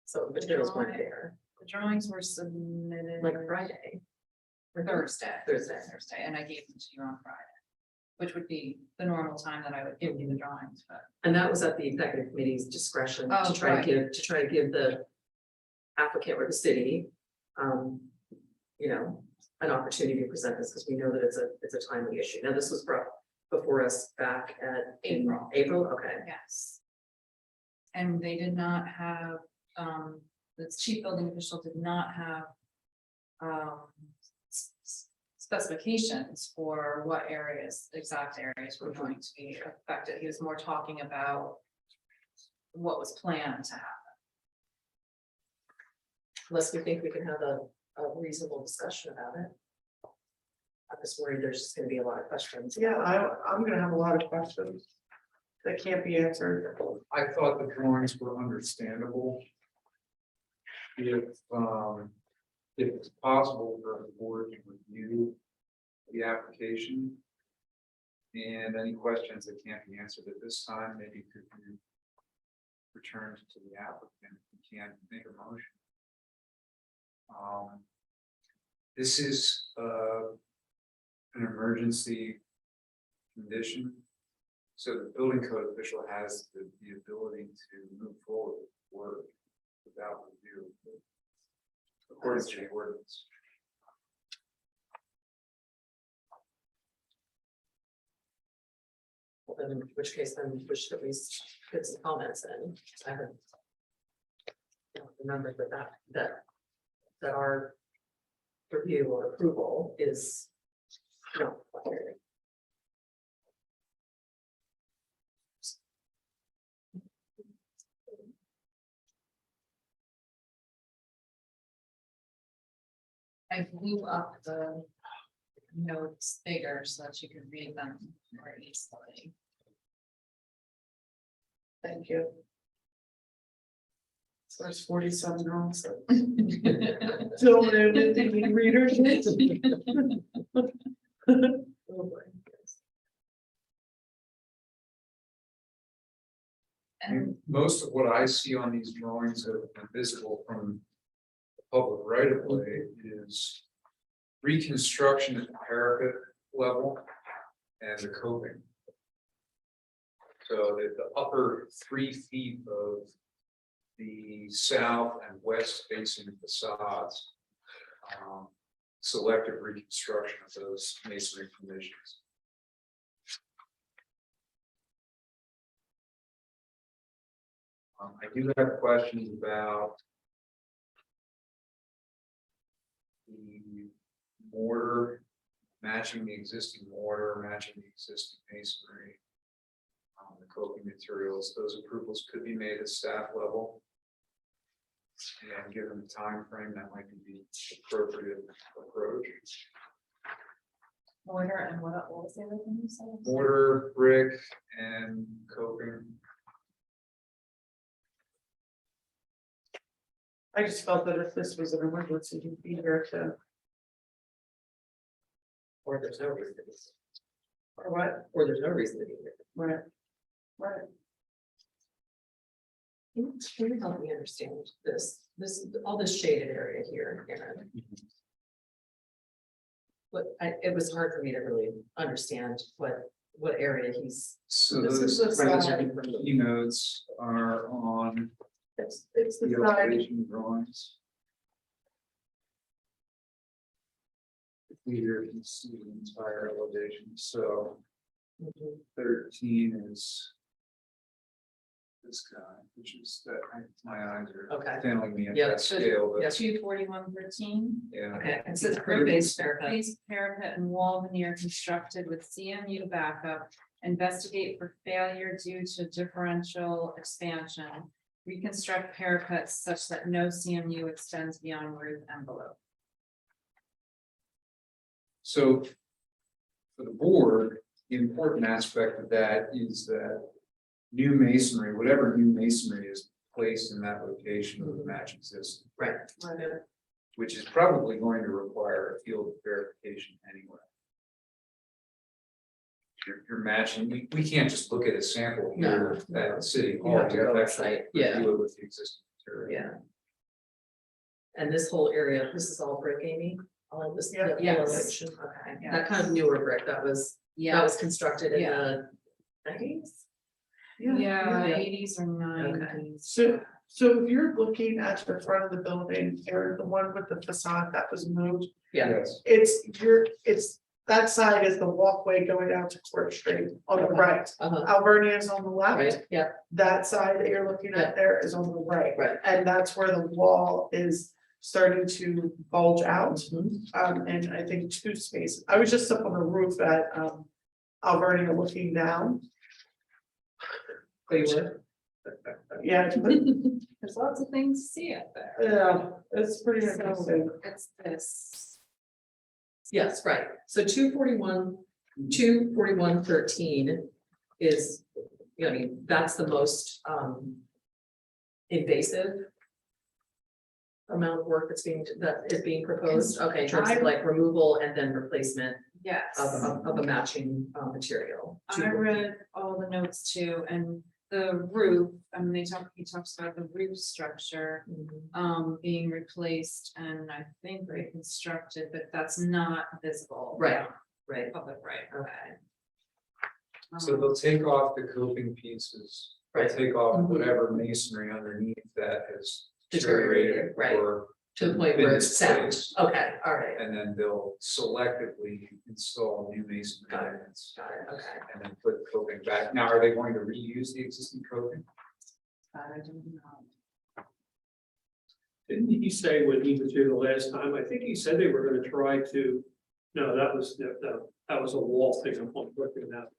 So the materials weren't there, The drawings were submitted. like Friday. or Thursday. Thursday. And I gave them to you on Friday. Which would be the normal time that I would give you the drawings, but. And that was at the executive committee's discretion Oh, to try right. to give the applicant or the city, you know, an opportunity to present this, because we know that it's a timely issue. Now, this was brought before us back in April. April, okay. Yes. And they did not have, the chief building official did not have. Specifications for what areas, exact areas were going to be affected. He was more talking about. What was planned to happen. Unless we think we can have a reasonable discussion about it. I'm just worried there's just gonna be a lot of questions. yeah, I'm gonna have a lot of questions. That can't be answered. I thought the drawings were understandable. If it's possible for the board to review the application. And any questions that can't be answered at this time, maybe could be returned to the applicant if you can't make a motion. This is an emergency condition. So the building code official has the ability to move forward with work without review. According to the ordinance. Well, then, in which case, then we should at least get some comments in. I haven't remembered that our review or approval is not required. I blew up the notes bigger so that you could read them more easily. Thank you. So there's 47 rounds. So many readers. And Most of what I see on these drawings that are visible from the public right of way is reconstruction at the parapet level and the coping. So that the upper 3 feet of the south and west facing facades, selective reconstruction of those masonry formations. I do have questions about the mortar, matching the existing mortar, matching the existing masonry. The coping materials, those approvals could be made at staff level. And given the time frame, that might be the appropriate approach. mortar and what was the other thing you said? Mortar, brick, and coping. I just felt that if this was an emergency, you'd be here to, Or there's no reason to be, or what, or there's no reason to be here. right? Right. Can you help me understand this, all this shaded area here, Aaron? But it was hard for me to really understand what area he's. So This is those the representing from the- keynotes are on It's the the side, elevation drawings. Here you can see the entire elevation, so Mhm. 13 is this guy, which is that my eyes are Okay. failing me at Yeah, that scale, but yeah. 24113. yeah. Okay, it says curb-based parapet. Base parapet and wall veneer constructed with CMU backup. Investigate for failure due to differential expansion. Reconstruct parapets such that no CMU extends beyond roof envelope. So for the board, the important aspect of that is that new masonry, whatever new masonry is placed in that location will match existing, Right. which is probably going to require a field verification anyway. You're matching, we can't just look at a sample here at City Hall. You have to go have on site, yeah. review it with the existing material. Yeah. And this whole area, this is all brick, Amy? All of this? Yeah. that Yes. elevation? Okay, Yes. that kind of newer brick, that was constructed in Yeah. the nineties? Yeah, Yeah. 80s or 90s. So if you're looking at the front of the building, or the one with the facade that was moved, Yeah, Yes, it's that side is the walkway going out to Court Street on the right. Alvernia is on the left. right, yeah, That side that you're looking at there is on the right. right. And that's where the wall is starting to bulge out. Mhm. And I think two spaces. I was just up on the roof at Alvernia looking down. Oh, you were? Yeah, There's lots of things to see up there. yeah, it's pretty So interesting. it's this. Yes, right, so 241.13 is, I mean, that's the most invasive amount of work that is being proposed, okay, in terms of like removal and then replacement Yes. of a matching material. I read all the notes too, and the roof, I mean, he talks about the roof structure Mhm. being replaced and I think reconstructed, but that's not visible. Right, right, Public, right, okay. so they'll take off the coping pieces, they'll Right. take off Mhm. whatever masonry underneath that has Deteriorated, deteriorated right. or To the point been where it's sound, displaced. okay, all right, And then they'll selectively install new masonry Got it. elements got it, okay. and then put coping back. Now, are they going to reuse the existing coping? I don't know. Didn't he say when he was here the last time, I think he said they were gonna try to, no, that was a wall thing, I'm looking at.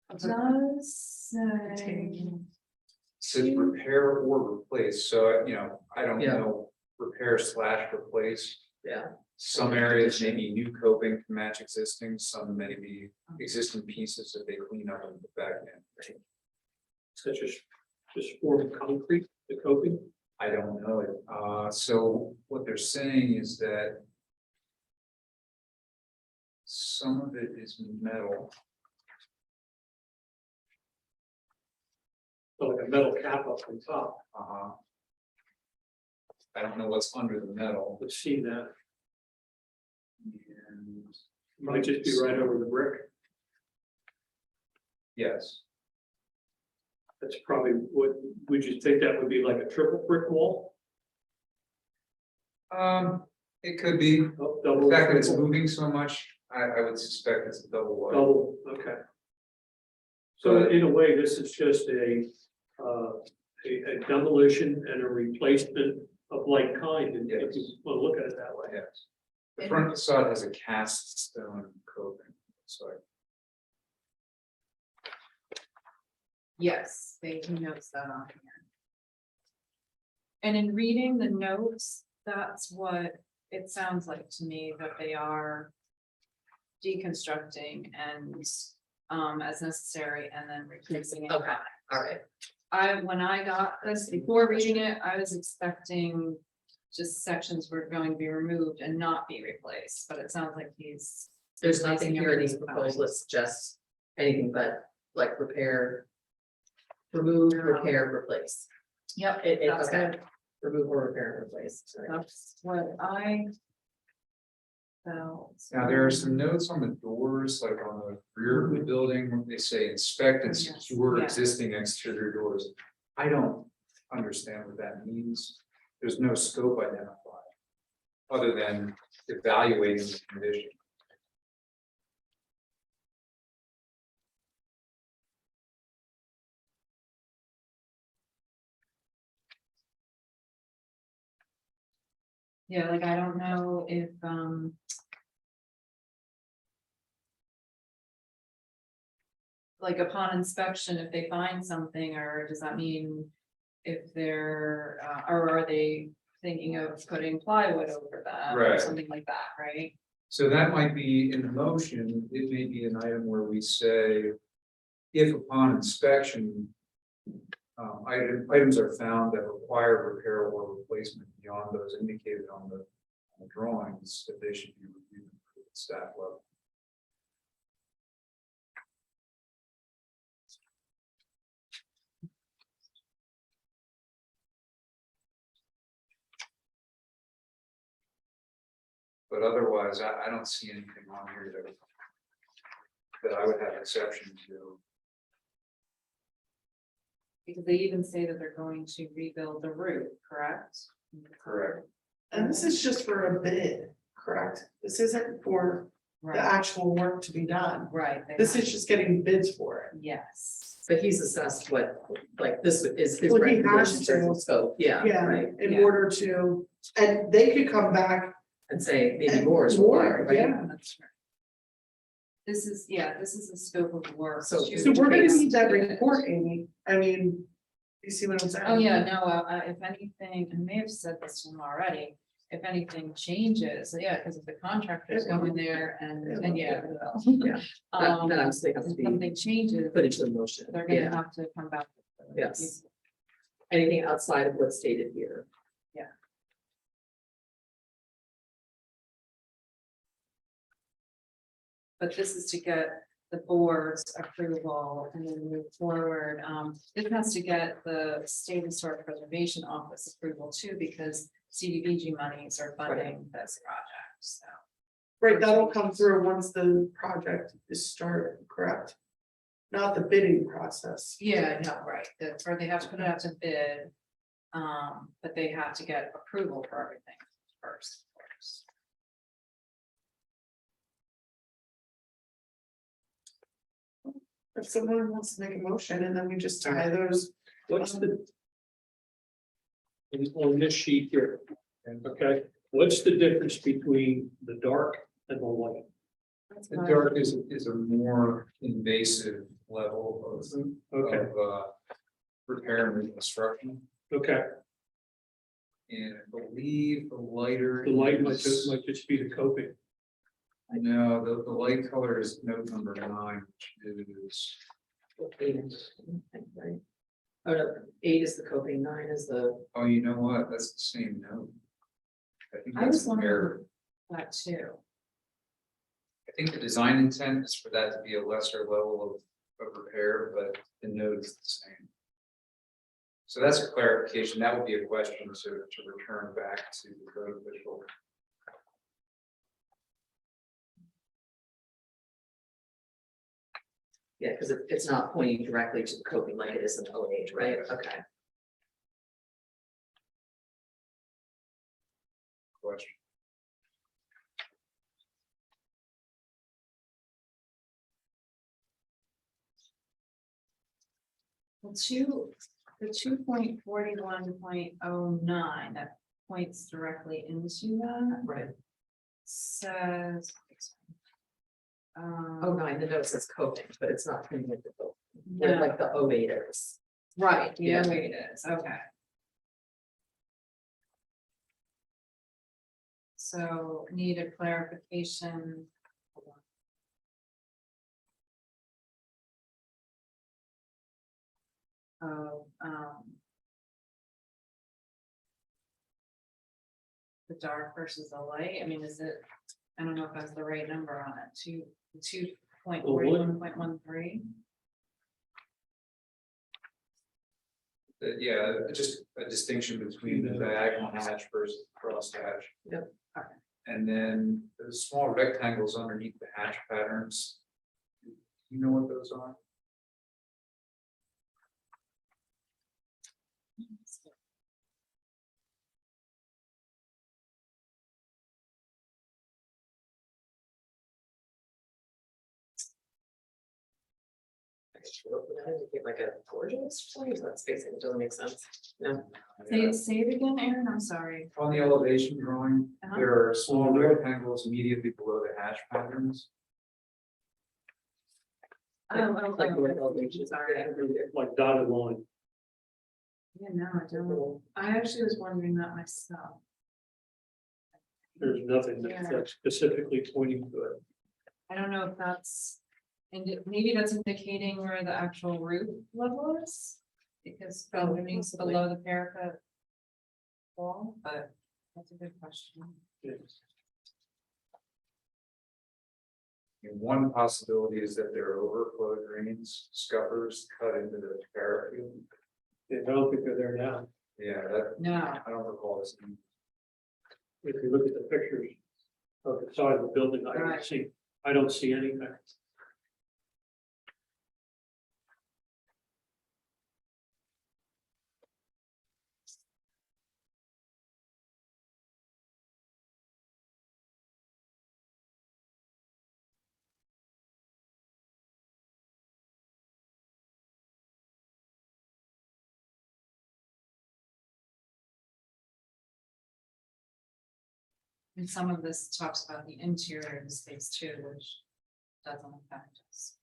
Does say. Says repair or replace, so, I don't Yeah. know, repair/replace. Yeah. Some areas may be new coping to match existing, some may be existing pieces that they clean up and put back in. Such as just form concrete, the coping. I don't know it, so what they're saying is that some of it is metal. So like a metal cap up on top, I don't know what's under the metal. let's see that, And might just be right over the brick, yes, that's probably, would you think that would be like a triple brick wall? it could be. Oh, The double. fact that it's moving so much, I would suspect it's a double wide. Double, okay. So in a way, this is just a demolition and a replacement of like kind, and if you want to look at it that way. Yes. The front facade has a cast stone coping, so Yes, he notes that on here. And in reading the notes, that's what it sounds like to me, that they are deconstructing and as necessary and then replacing it. Okay, all right, When I got this, before reading it, I was expecting just sections were going to be removed and not be replaced, but it sounds like he's. there's nothing here in these everything proposals fine. that suggests anything but like repair. Remove, repair, replace. Yep, It's that's okay, good. remove or repair and replace. Sorry. That's what I felt. now there are some notes on the doors, like on the rear of the building, when they say inspect and Yes, secure yeah. existing exterior doors. I don't understand what that means. There's no scope identified. Other than evaluating the condition. Yeah, like I don't know if, like upon inspection, if they find something, or does that mean if they're, or are they thinking of putting plywood over that or Right. something like that, right? So that might be in the motion, it may be an item where we say, if upon inspection. Items are found that require repair or replacement beyond those indicated on the drawings, that they should be reviewed at staff level. But otherwise, I don't see anything on here that I would have exception to. Because they even say that they're going to rebuild the roof, correct? Correct. And this is just for a bid, correct? This isn't for the Right, actual work to be done. right. they This have- is just getting bids for it. Yes, But he's assessed what, like, this is his Well, he has recommendation to. for the scope, yeah, Yeah, right, in yeah. order to, and they could come back. and say maybe And more is more, required, right? yeah. that's right. This is, yeah, this is the scope of work. So- So we're gonna need that report, Amy. I mean, you see what I'm saying? Oh, yeah, no, if anything, I may have said this to him already, if anything changes, yeah, because if the contractors go in there and yeah. it will. Yeah, That Um, obviously has to if be something changes, put into the motion, they're gonna yeah, have to come back. with the- Yes. anything outside of what's stated here. But this is to get the board's approval and then move forward. It has to get the State Historic Preservation Office approval too, because CDBG monies are funding this project, so. Right, that'll come through once the project is started, correct? Not the bidding process. Yeah, no, right, that's where they have to put it out to bid. But they have to get approval for everything first, of course. If someone wants to make a motion and then we just tie those. What's the? On this sheet here, okay, what's the difference between the dark and the light? That's The fine. dark is a more invasive level Okay, of repair and reconstruction. okay, And I believe the lighter. the light might is- just be the coping. No, the light color is note number 9, which is, Right. Oh, no, 8 is the coping, 9 is the, oh, you know what, that's the same note. I think I that's was an error. wondering that too. I think the design intent is for that to be a lesser level of repair, but the note is the same. So that's a clarification, that would be a question to return back to the code official. yeah, because it's not pointing directly to the coping like it is in 08, right? Right. Okay. Question. The 2.41.09 that points directly into that Right. says. Oh, 9, the note says coping, but it's not pointing at the coping. No. They're like the 08ers. Right, Yeah. yeah, wait, it is, okay. So needed clarification. Hold on. Of, the dark versus the light, I mean, is it, I don't know if that's the right number on it, 2.41.13. Yeah, just a distinction between the diagonal hatch versus the cross hatch. Yep. And then the small rectangles underneath the hatch patterns. You know what those are? Like a gorgeous, that spacing, it doesn't make sense, no. Say it again, Aaron, I'm sorry. On the elevation drawing, Uh-huh. there are small rectangles immediately below the hash patterns. Like where the elevations are. Like dotted line. Yeah, no, I don't. I actually was wondering that myself. There's nothing that's specifically pointing to it. I don't know if that's, maybe that's indicating where the actual roof level is. Because underneath below the parapet wall, but that's a good question. And one possibility is that there are overflow drains, scuppers cut into the parapet. Yeah, I don't think they're there now. Yeah, that, No, I don't recall this. If you look at the pictures of the side of the building, Right. I don't see anything. and some of this talks about the interior of the space too, which doesn't affect us.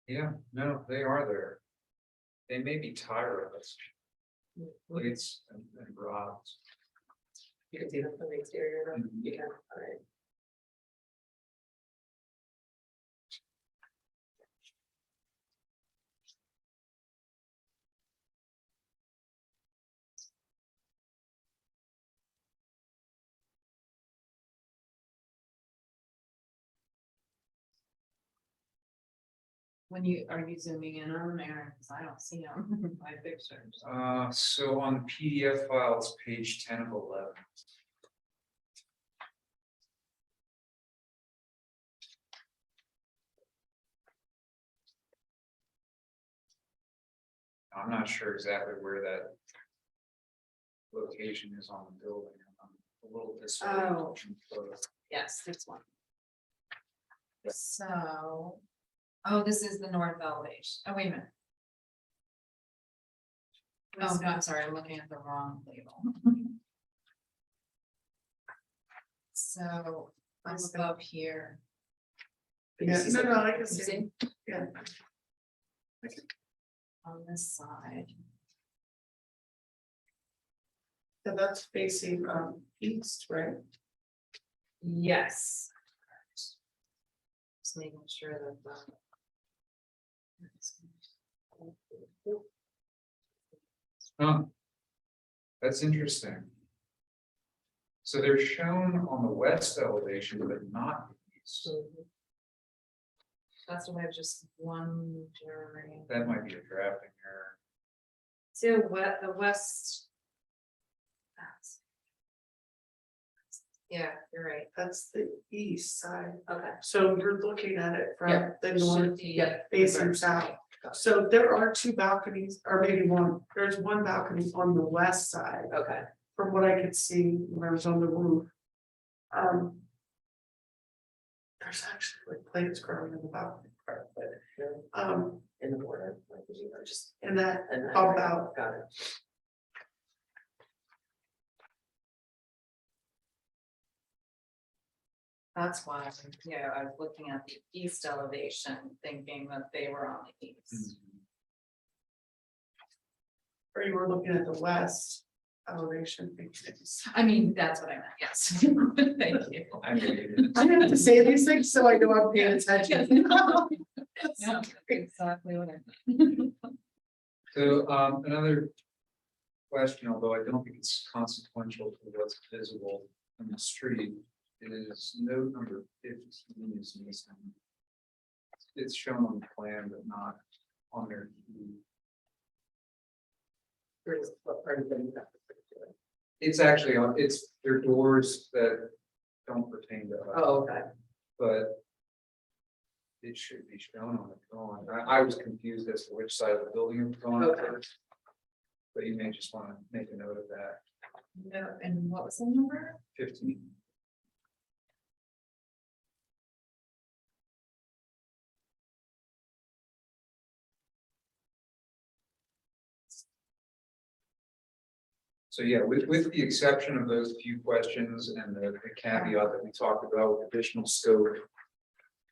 Yeah, no, they are there. They may be tie rods, plates and rods. You can see them from the exterior, though. You can, alright. When you, are you zooming in on them, Aaron? Because I don't see them in my pictures. So on the PDF file, it's page 10 of 11. I'm not sure exactly where that location is on the building. I'm a little disoriented. Yes, this one. So, oh, this is the north elevation. Oh, wait a minute. Oh, no, I'm sorry, I'm looking at the wrong label. So, let's go up here. Yeah, no, I can see, See? yeah. On this side. So that's facing east, right? Yes. Just making sure that the. Huh. That's interesting. So they're shown on the west elevation, but not the east. That's what I just wondering. That might be a drafting error. So what the west. Yeah, you're right. That's the east side. Okay. So you're looking at it from Yeah, the it should north, be- yeah, facing south. So there are two balconies, or maybe one, there's one balcony on the west side, Okay, from what I could see when I was on the roof. There's actually like plants growing in the balcony part, but, in the border, like, you know, just. and that And then- bump out. Got it. That's why, yeah, I was looking at the east elevation, thinking that they were on the east. Or you were looking at the west elevation. I mean, that's what I meant, yes. Thank you. I mean, I have to say these things so I know I'm paying attention. Yeah, that's exactly what I meant. So, another question, although I don't think it's consequential to what's visible from the street, is note number 15 is missing. It's shown on the plan, but not on their. What part of them? It's actually on, it's their doors that don't pertain to us, Oh, okay. but it should be shown on the drawing. I was confused as to which side of the building it was on Okay. first. But you may just want to make a note of that, No, and what was the number? 15. So yeah, with the exception of those few questions and the caveat that we talked about with additional scope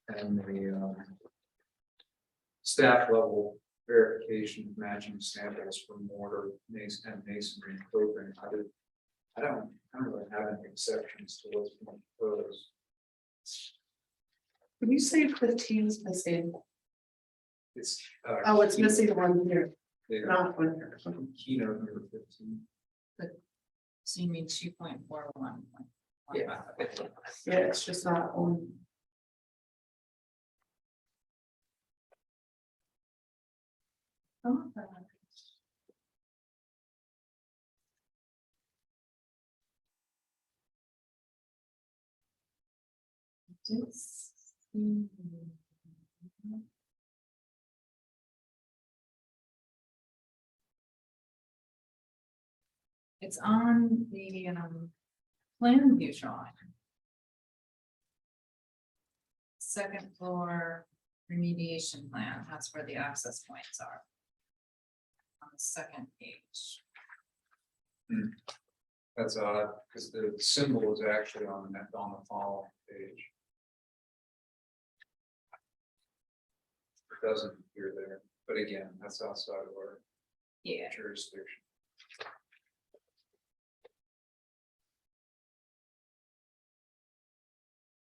and the staff level verification of matching samples for mortar, mason and masonry and coping, I don't really have any exceptions to what's being proposed. When you say 15 is missing, It's. oh, it's missing one here, Yeah, not one here. keynote number 15. So you mean 2.41. Yeah. Yeah, it's just not on. It's on the plan view drawing. Second floor remediation plan, that's where the access points are. On the second page. That's odd, because the symbol is actually on the following page. It doesn't appear there, but again, that's outside of our Yeah. jurisdiction.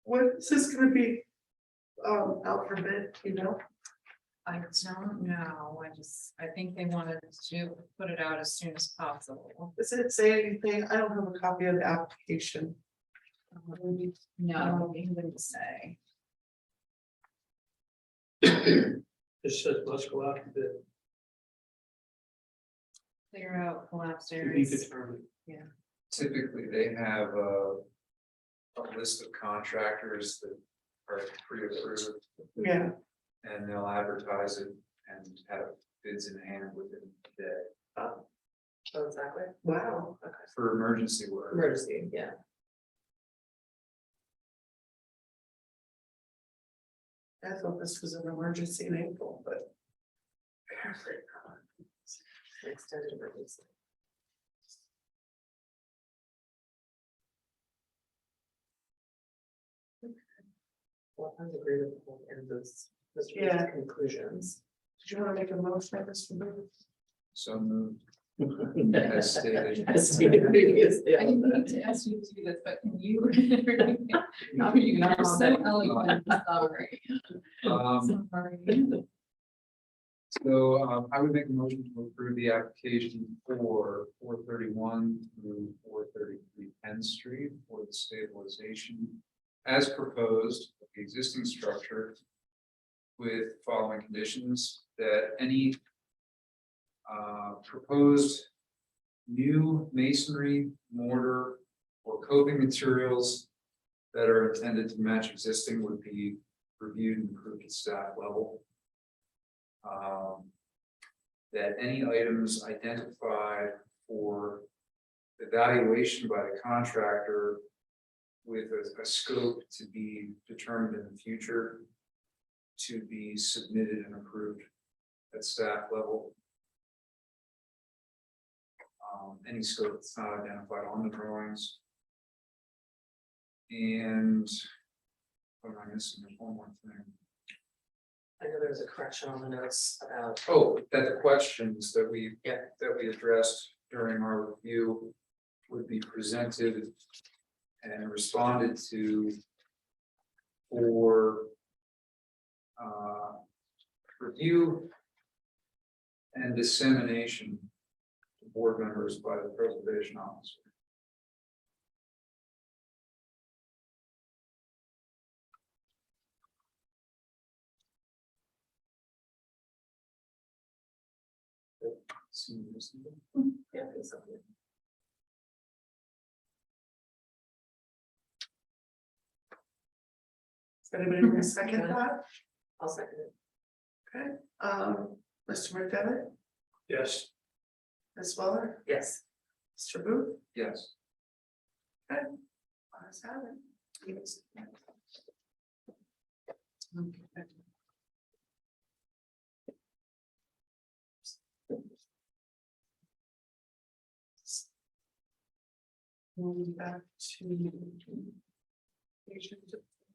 When is this gonna be out for bid, you know? I don't know, I think they wanted to put it out as soon as possible. Does it say anything? I don't have a copy of the application. No, they didn't say. It says must go out to bid Clear out collapsed to be areas. determined. Typically, they have a list of contractors that are pre-approved, Yeah, and they'll advertise it and have bids in hand within a day Oh, exactly. wow. Okay. for emergency work. Emergency, yeah. I thought this was an emergency in April, but. Extended emergency. Well, I agree with the whole end of this Yeah. conclusions. Did you want to make a motion, Mr. Booth? So moved. As stated. As stated previously. I didn't mean to ask you to do this, but can you? You're so eloquent, sorry. Um, So I would make a motion to approve the application for 431 through 433 Penn Street for the stabilization as proposed of the existing structure with following conditions that any proposed new masonry, mortar, or coping materials that are intended to match existing would be reviewed and approved at staff level. That any items identified for evaluation by the contractor with a scope to be determined in the future to be submitted and approved at staff level. Any scope that's not identified on the drawings. And what am I missing? There's one more thing. I know there was a correction on the notes about. Oh, that the questions that we Yeah. addressed during our review would be presented and responded to for review and dissemination to board members by the preservation officer. Yeah, I think so. Is anybody want to second that? I'll second it. Okay, Mr. McDevitt, Yes. Ms. Weller, Yes. Mr. Booth, Yes. ayes have it. Yes. Okay. Moving back to.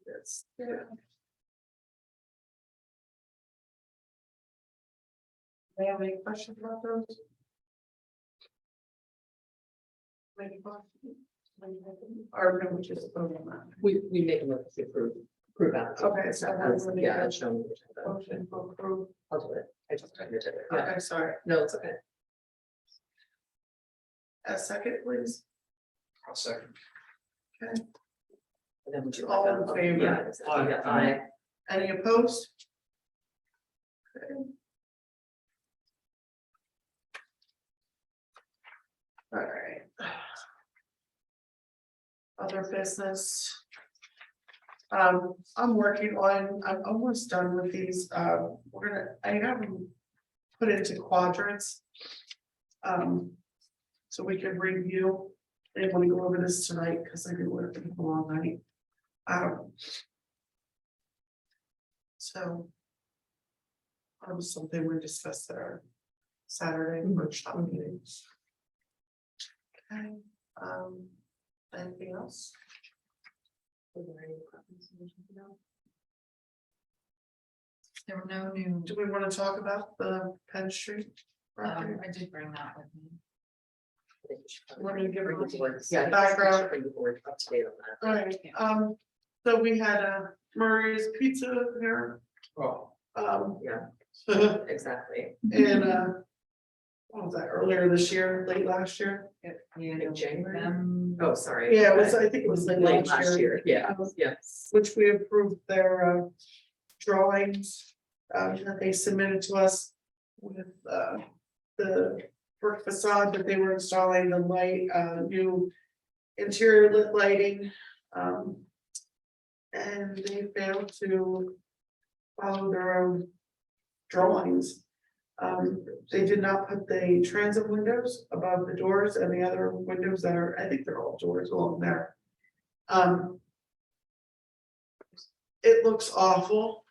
This, yeah. May I have any questions about those? Maybe questions? Or no, we just vote on that. We make a motion to approve that. Okay, so that's what we Yeah, got. it's shown. Motion to approve. I'll do it. I just tried to do it. Yeah. Okay, sorry. No, it's okay. A second, please. I'll second. Okay. And then would you All like in that? favor? Yeah, exactly. Yeah, aye. Any opposed? Okay. All right. Other business. I'm working on, I'm almost done with these, I have them put into quadrants. So we can review, I didn't want to go over this tonight, because I didn't work for a long night. So. That was something we discussed at our Saturday workshop meetings. Okay, anything else? Was there any questions? There were no new, Do we want to talk about the Penn Street property? I did bring that with me. Let me give Bring the it board, yeah, background. bring the board up to date on that. Alright, so we had Murray's Pizza here, Oh, Yeah, and exactly. what was that, earlier this year, late last year? In January? Oh, sorry. Yeah, it was, I think it was late Late last year. Yeah, yes. Which we approved their drawings that they submitted to us with the brick facade that they were installing, the light, new interior lit lighting. And they failed to follow their own drawings. They did not put the transit windows above the doors and the other windows that are, I think they're all doors along there. It looks awful.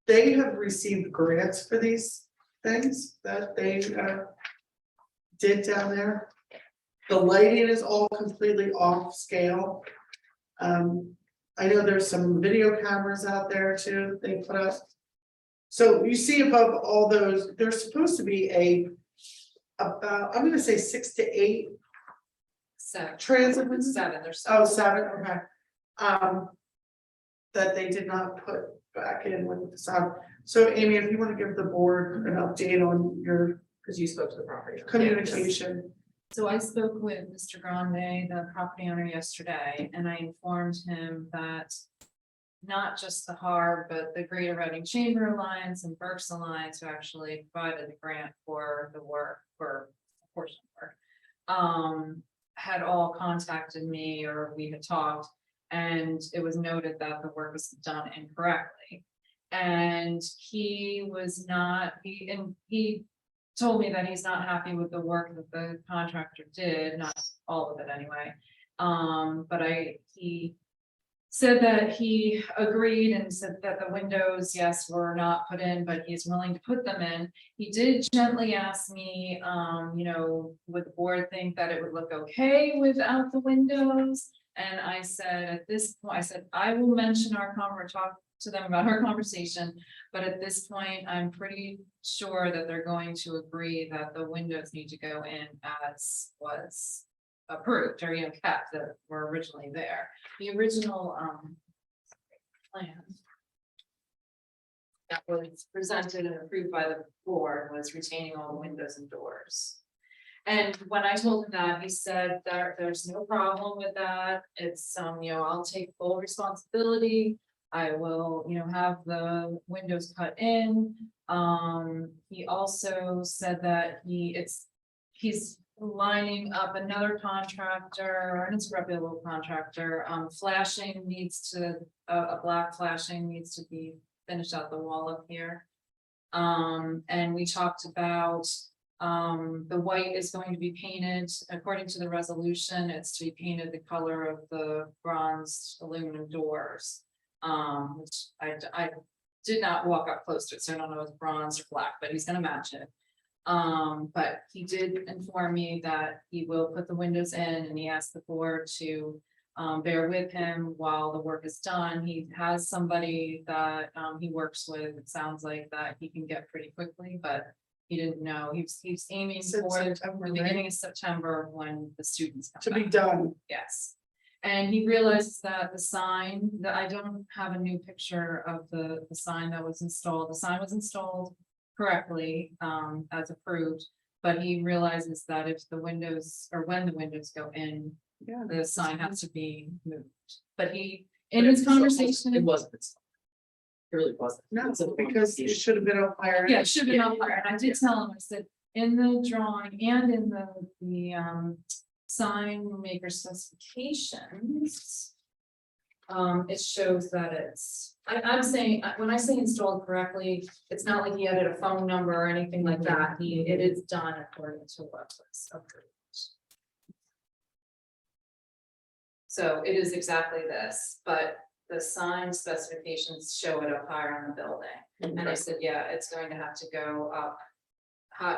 They have received grants for these things that they did down there. The lighting is all completely off scale. I know there's some video cameras out there too, they put up. So you see above all those, there's supposed to be about, I'm gonna say 6 to 8 Seven. transit windows. Seven, there's. Oh, 7, okay. That they did not put back in with the sound. So Amy, if you want to give the board an update on your Because you spoke to the property owner. communication. So I spoke with Mr. Grande, the property owner yesterday, and I informed him that not just the HARB, but the Greater Reading Chamber Alliance and Berks Alliance, who actually provided the grant for the work, for a portion of work, had all contacted me, or we had talked, and it was noted that the work was done incorrectly. And he was not, he told me that he's not happy with the work that the contractor did, not all of it anyway. But he said that he agreed and said that the windows, yes, were not put in, but he's willing to put them in. He did gently ask me, you know, would the board think that it would look okay without the windows? And I said, at this point, I said, I will mention talk to them about our conversation, but at this point, I'm pretty sure that they're going to agree that the windows need to go in as was approved, or, you know, kept that were originally there. The original plan. that was presented and approved by the board was retaining all the windows and doors. And when I told him that, he said that there's no problem with that. It's, I'll take full responsibility. I will, have the windows cut in. He also said that he's lining up another contractor, and it's a reputable contractor. Flashing needs to, a black flashing needs to be finished out the wall up here. And we talked about, the white is going to be painted, according to the resolution, it's to be painted the color of the bronze aluminum doors. Which I did not walk up close to it, so I don't know if it's bronze or black, but he's gonna match it. But he did inform me that he will put the windows in, and he asked the board to bear with him while the work is done. He has somebody that he works with. It sounds like that he can get pretty quickly, but he didn't know. He's aiming Said for September, the right? beginning of September when the students come To be back. done. Yes. And he realizes that the sign, that I don't have a new picture of the sign that was installed. The sign was installed correctly, as approved. But he realizes that if the windows, or when the windows go in, Yeah. the sign has to be moved. But he, in his conversation. It wasn't. It really wasn't. No, It's a because it should have been up higher. Yeah, it should have been on fire, and I did tell him, I said, in the drawing and in the sign maker specifications. It shows that it's, I'm saying, when I say installed correctly, it's not like he added a phone number or anything like that, it is done according to what was approved. So it is exactly this, but the sign specifications show it up higher on the building. And I said, yeah, it's going to have to go up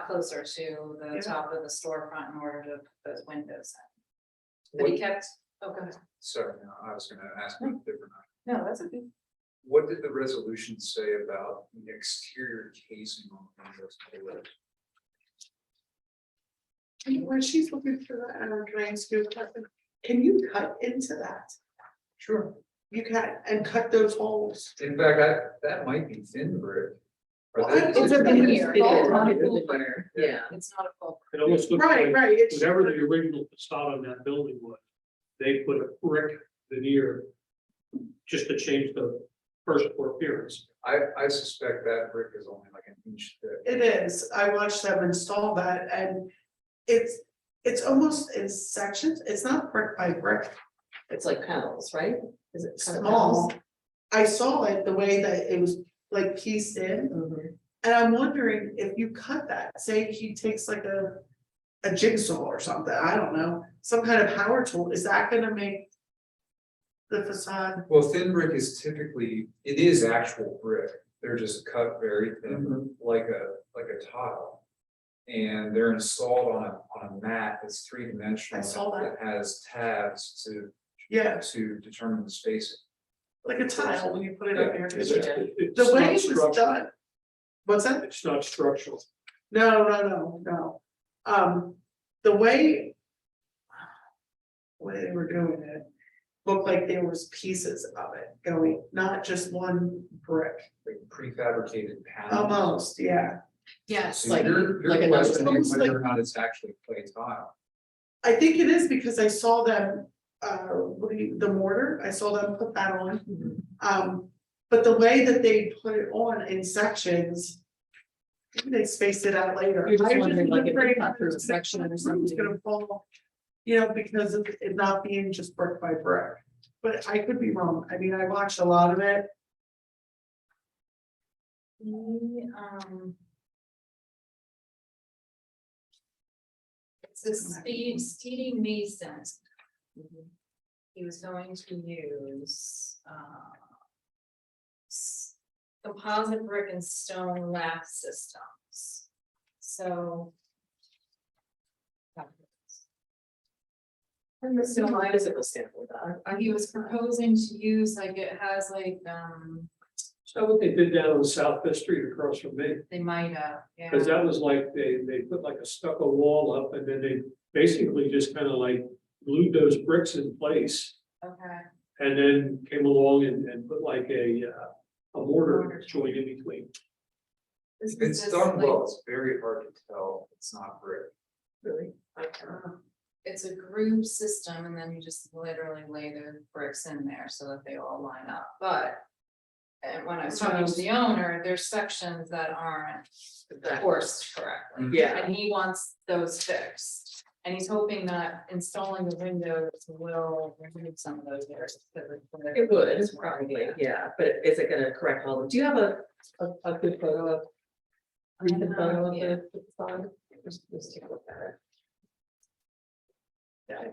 closer to the Yeah. top of the storefront in order to put those windows in. But he kept, oh, go ahead. Sorry, no, I was gonna ask you a different. No, that's okay. What did the resolution say about the exterior casing on windows? When she's looking for that, can I ask you a question? Can you cut into that? Sure. You can, and cut those holes. In fact, that might be thin brick. Well, It's a veneer. It is. Oh, Yeah. It's not a full. It almost looks Right, like right. It's whatever the original facade on that building was, they put a brick veneer just to change the first floor appearance. I suspect that brick is only like an inch thick. It is. I watched them install that and it's almost in sections. It's not brick by brick. It's like panels, right? Is it kind of Small. panels? I saw it the way that it was like pieced in. Mhm. And I'm wondering if you cut that, say he takes like a jigsaw or something, I don't know, some kind of power tool, is that gonna make the facade? Well, thin brick is typically, it is actual brick. They're just cut very thin, like a tile. And they're installed on a mat that's three-dimensional. I saw that. Has tabs Yeah, to determine the spacing. like a tile when you put it up here. It's The not way it was structural. done. What's that? It's not structural. No. The way they were doing it, looked like there was pieces of it going, not just one brick, Like prefabricated panels. almost, yeah. Yes, So Like- your like a question nose- is whether or not it's actually clay tile. I think it is because I saw them, the mortar, I saw them put that on. But the way that they put it on in sections. Maybe they spaced it out later. You're just I wondering, like, if they afraid cut through a that section or it's something. gonna fall, because of it not being just brick by brick. But I could be wrong. I mean, I watched a lot of it. It's a Speedy Mason. He was going to use, composite brick and stone lap systems. So. So why does it stand for that? He was proposing to use, like, it has like, So what they did down on South Fifth Street across from me, they might have, yeah. because that was like, they put like a stucco wall up and then they basically just kind of like glued those bricks in place. Okay, And then came along and put like a mortar joint in between. This If is it's just done like- well, it's very hard to tell, it's not brick. Really? It's a groove system and then you just literally lay the bricks in there so that they all line up, but. And when I was talking to the owner, there's sections that aren't forced correctly. Yeah. And he wants those fixed. And he's hoping that installing the windows will remove some of those areas. It would, it's probably, yeah, but is it gonna correct all of them? Do you have a good photo of? Recent photo of Yeah. the facade? Just take a look at it. Yeah.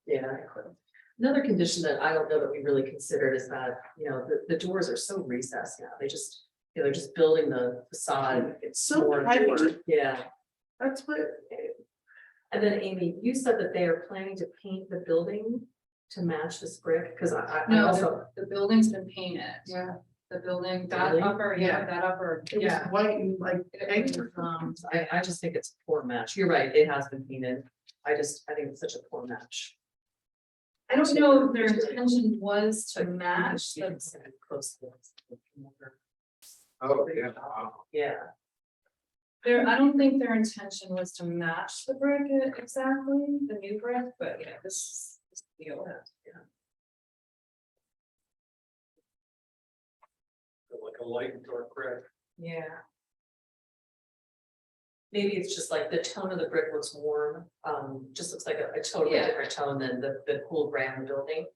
Yeah. I could. Another condition that I don't know that we really considered is that, you know, the doors are so recessed now, they just, you know, they're just building the facade. It's so more and tight. more. Yeah, That's what, and then Amy, you said that they are planning to paint the building to match this brick, because I No, also. the building's been painted. yeah, The building, that Really? upper, yeah, that upper, it was yeah. white and like. It was, I just think it's a poor match. You're right, it has been painted. I think it's such a poor match. I don't know if their intention was to match the, Close. Oh, yeah, wow. Yeah, I don't think their intention was to match the brick exactly, the new brick, but yeah, this is the old. Like a light and dark red. Yeah. maybe it's just like the tone of the brick looks warm, just looks like a totally Yeah. different tone than the cool gray on the building.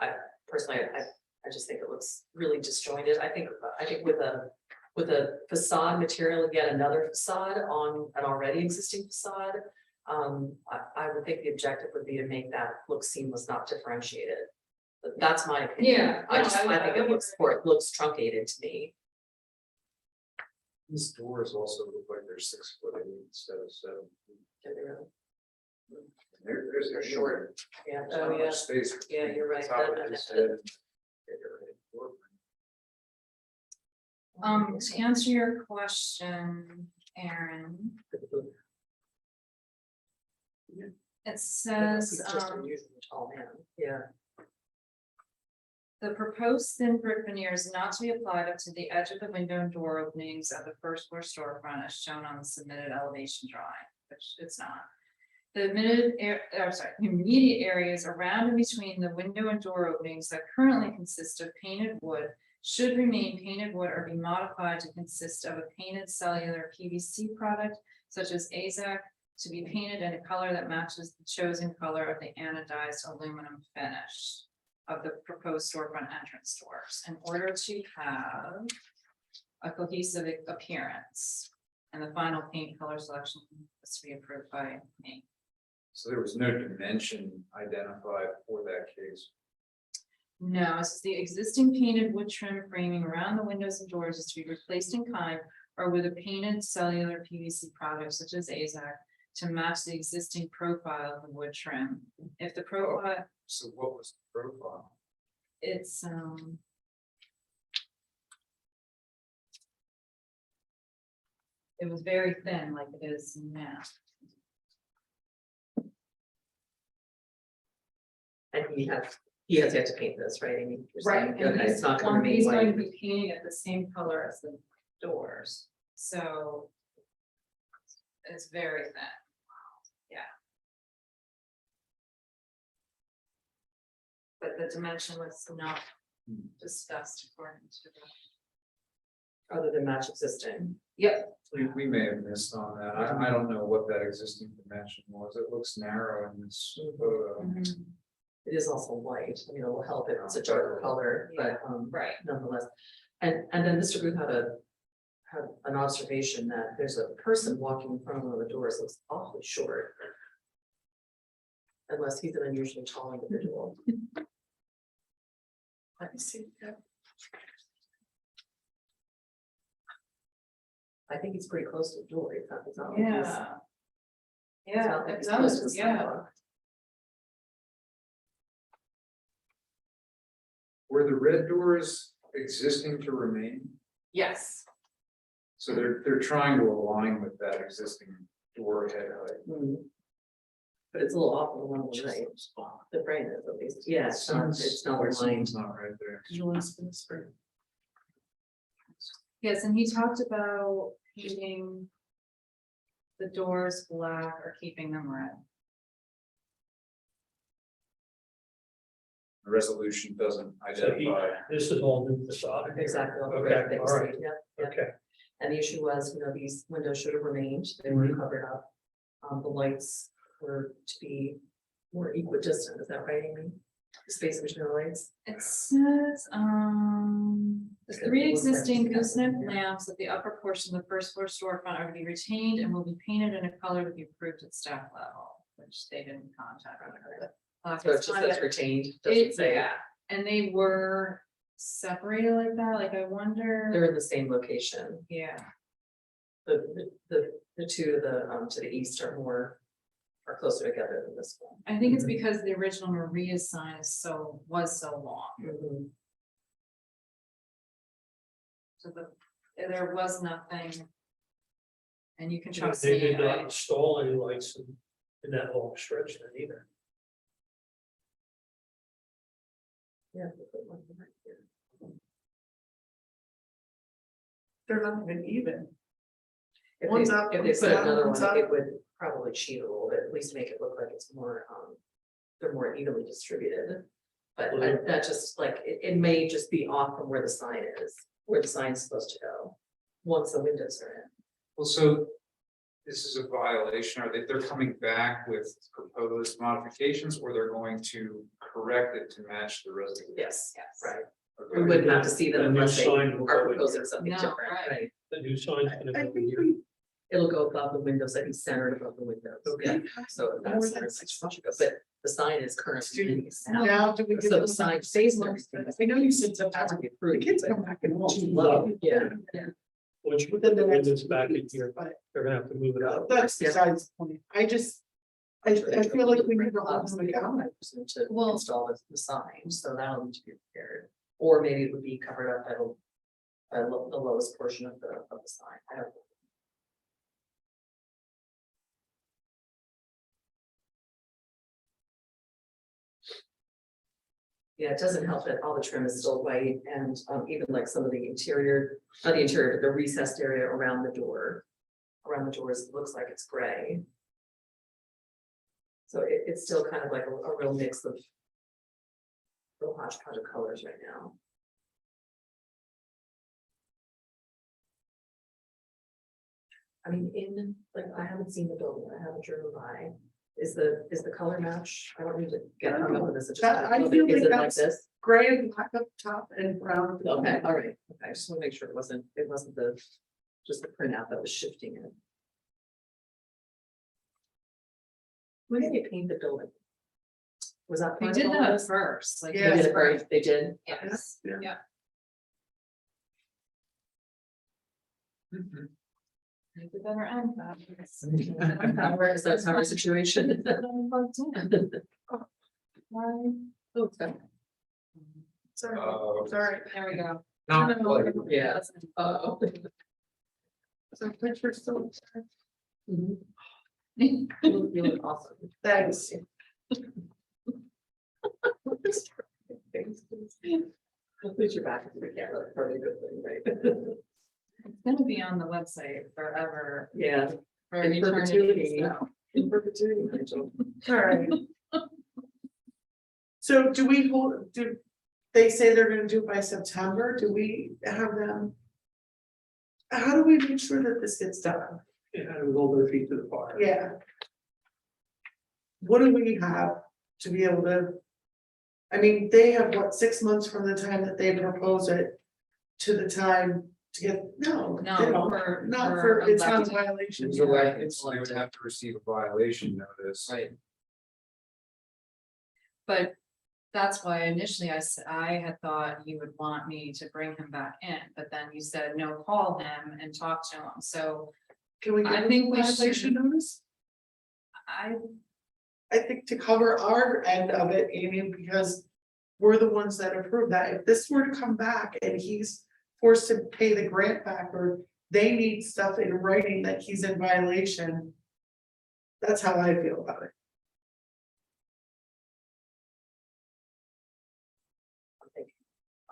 I personally, I just think it looks really disjointed. I think with a facade material, yet another facade on an already existing facade. I would think the objective would be to make that look seamless, not differentiated. But that's my opinion. Yeah, I no, just, I would- I think I it would looks, or it looks truncated to me. These doors also look like they're 6 foot instead of 7. They're short. Yeah, There's not oh, much yeah, space. yeah, you're right. Top of That- his that- head and bigger door frame. To answer your question, Aaron, it says, He's just a usually tall man, yeah. the proposed thin brick veneer is not to be applied up to the edge of the window and door openings of the first floor storefront as shown on the submitted elevation drawing, which it's not. The immediate areas around and between the window and door openings that currently consist of painted wood should remain painted wood or be modified to consist of a painted cellular PVC product such as AZAC to be painted in a color that matches the chosen color of the anodized aluminum finish of the proposed storefront entrance doors in order to have a cohesive appearance. And the final paint color selection is to be approved by me. So there was no dimension identified for that case. No, it's the existing painted wood trim framing around the windows and doors is to be replaced in kind or with a painted cellular PVC product such as AZAC to match the existing profile of the wood trim. If the profile, So what was the profile? it's it was very thin like it is now. And he has yet to paint this, right? Amy? You're saying, And okay, it's not gonna remain he's going to white. be painting it the same color as the doors, so. It's very thin. Yeah. But the dimension was not discussed according to the. Other than match existing. Yep. We may have missed on that. I don't know what that existing dimension was. It looks narrow in this photo. It is also white, I mean, it will help if it's a darker color, but Right. nonetheless. And then Mr. Booth had an observation that there's a person walking in front of one of the doors, looks awfully short. Unless he's an unusually tall individual. Let me see. I think he's pretty close to the door, it's not like Yeah. it's Yeah, not like it he's close to does, the yeah. sidewalk. Were the red doors existing to remain? Yes. So they're trying to align with that existing door head height. Hmm. But it's a little off on the one right, the frame is at least, yeah, it's not aligned. Something's not right there. Did you want to spin the spring? Yes, and he talked about painting the doors black or keeping them red. The resolution doesn't So he, identify. this is all new facade. Exactly. all the Okay, red things, all right. Yeah, yeah. Okay, And the issue was, these windows should have remained, they were covered up. The lights were to be more equidistant, is that right, Amy? The space between the lights? It says, the Is there three one existing that's- gooseneck lamps at the upper portion of the first floor storefront are to be retained and will be painted in a color to be approved at staff level, which they didn't contact. So it just says retained, doesn't It's, say, yeah, and they were separated like that, like I wonder, they're in the same location. yeah. The two to the east are closer together than this one. I think it's because the original Maria's sign was so long, Mhm. so there was nothing. And you can they trust they me, did not install any lights in that long stretch then either. Yeah. we put one right here. They're not even. If One's they, up, if they one's put down, another one's one, up. it would probably cheat a little bit, at least make it look like it's more, they're more evenly distributed. But that just like, it may just be off from where the sign is, where the sign's supposed to go, once the windows are in. Well, so this is a violation. They're coming back with proposed modifications, or they're going to correct it to match the resolution? Yes, Yes. right. Okay. We wouldn't have to see them The new unless they sign will are go in proposing here. something No, different, right. right? The new sign's gonna I go in think here. we. It'll go above the windows, that'd be centered above the windows, Okay. yeah, so More that's, than that's, 6 but the sign is currently. in use now. Now, do we? give So them the sign stays there. I know you said Has September. to be The approved. kids but come back and watch. too low, yeah, yeah. Once you put Within the the next windows back in here, But they're gonna have to move it up. that's besides the point. I feel like we need to hold them accountable. To Well- install the sign, so that'll need to be repaired, or maybe it would be covered up by the lowest portion of the sign, I don't know. Yeah, it doesn't help that all the trim is still white and even like some of the interior, not the interior, but the recessed area around the door. Around the doors, it looks like it's gray. So it's still kind of like a real mix of. Real hodgepodge of colors right now. I mean, I haven't seen the building, I haven't driven by. Is the color match? I don't need to get hung up with this. It's just- I feel Is like it that's- this? Gray and black up top and brown. at the Okay, bottom. all right, okay, I just want to make sure it wasn't just the printout that was shifting it. When did they paint the building? Was that? They part did of all that this? first, like. They Yeah. did it first, they did? Yes, Yeah. yeah. Mhm. We better end that. Is that our situation? Oh, okay. Sorry, Oh. sorry. There we go. Not quite. Yeah. Oh. So picture still. You look awesome. Thanks. At least you're back in the camera, probably a good thing, right? It's gonna be on the website forever, Yeah, for In eternity, perpetuity. so. in perpetuity, Nigel. All right. So do they say they're gonna do it by September? Do we have them? How do we make sure that this gets done? Yeah, and hold their feet to the fire. Yeah. What do we have to be able to? I mean, they have what, 6 months from the time that they propose it to the time to get, no, they No, don't. for- Not for for, it's not a elected. violation. These elections, they would have to receive a violation notice. Right. But that's why initially I had thought you would want me to bring him back in, but then you said, no, call him and talk to him, so Can we I get a think we violation should- notice? I think to cover our end of it, Amy, because we're the ones that approve that. If this were to come back and he's forced to pay the grant back, or they need stuff in writing that he's in violation. That's how I feel about it.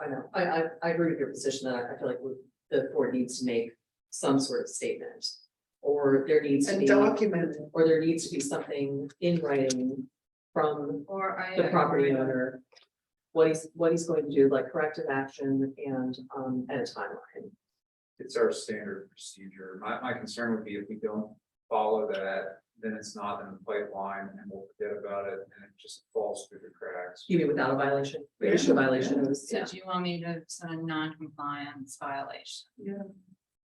I know, I agree with your position that I feel like the board needs to make some sort of statement. Or there needs to And be, document it. or there needs to be something in writing from Or I. the property owner. What he's going to do, like corrective action and a timeline. It's our standard procedure. My concern would be if we don't follow that, then it's not in the pipeline and we'll forget about it and it just falls through the cracks. Even without a violation, issue a violation notice, So yeah. do you want me to send a non-compliance violation? Yeah.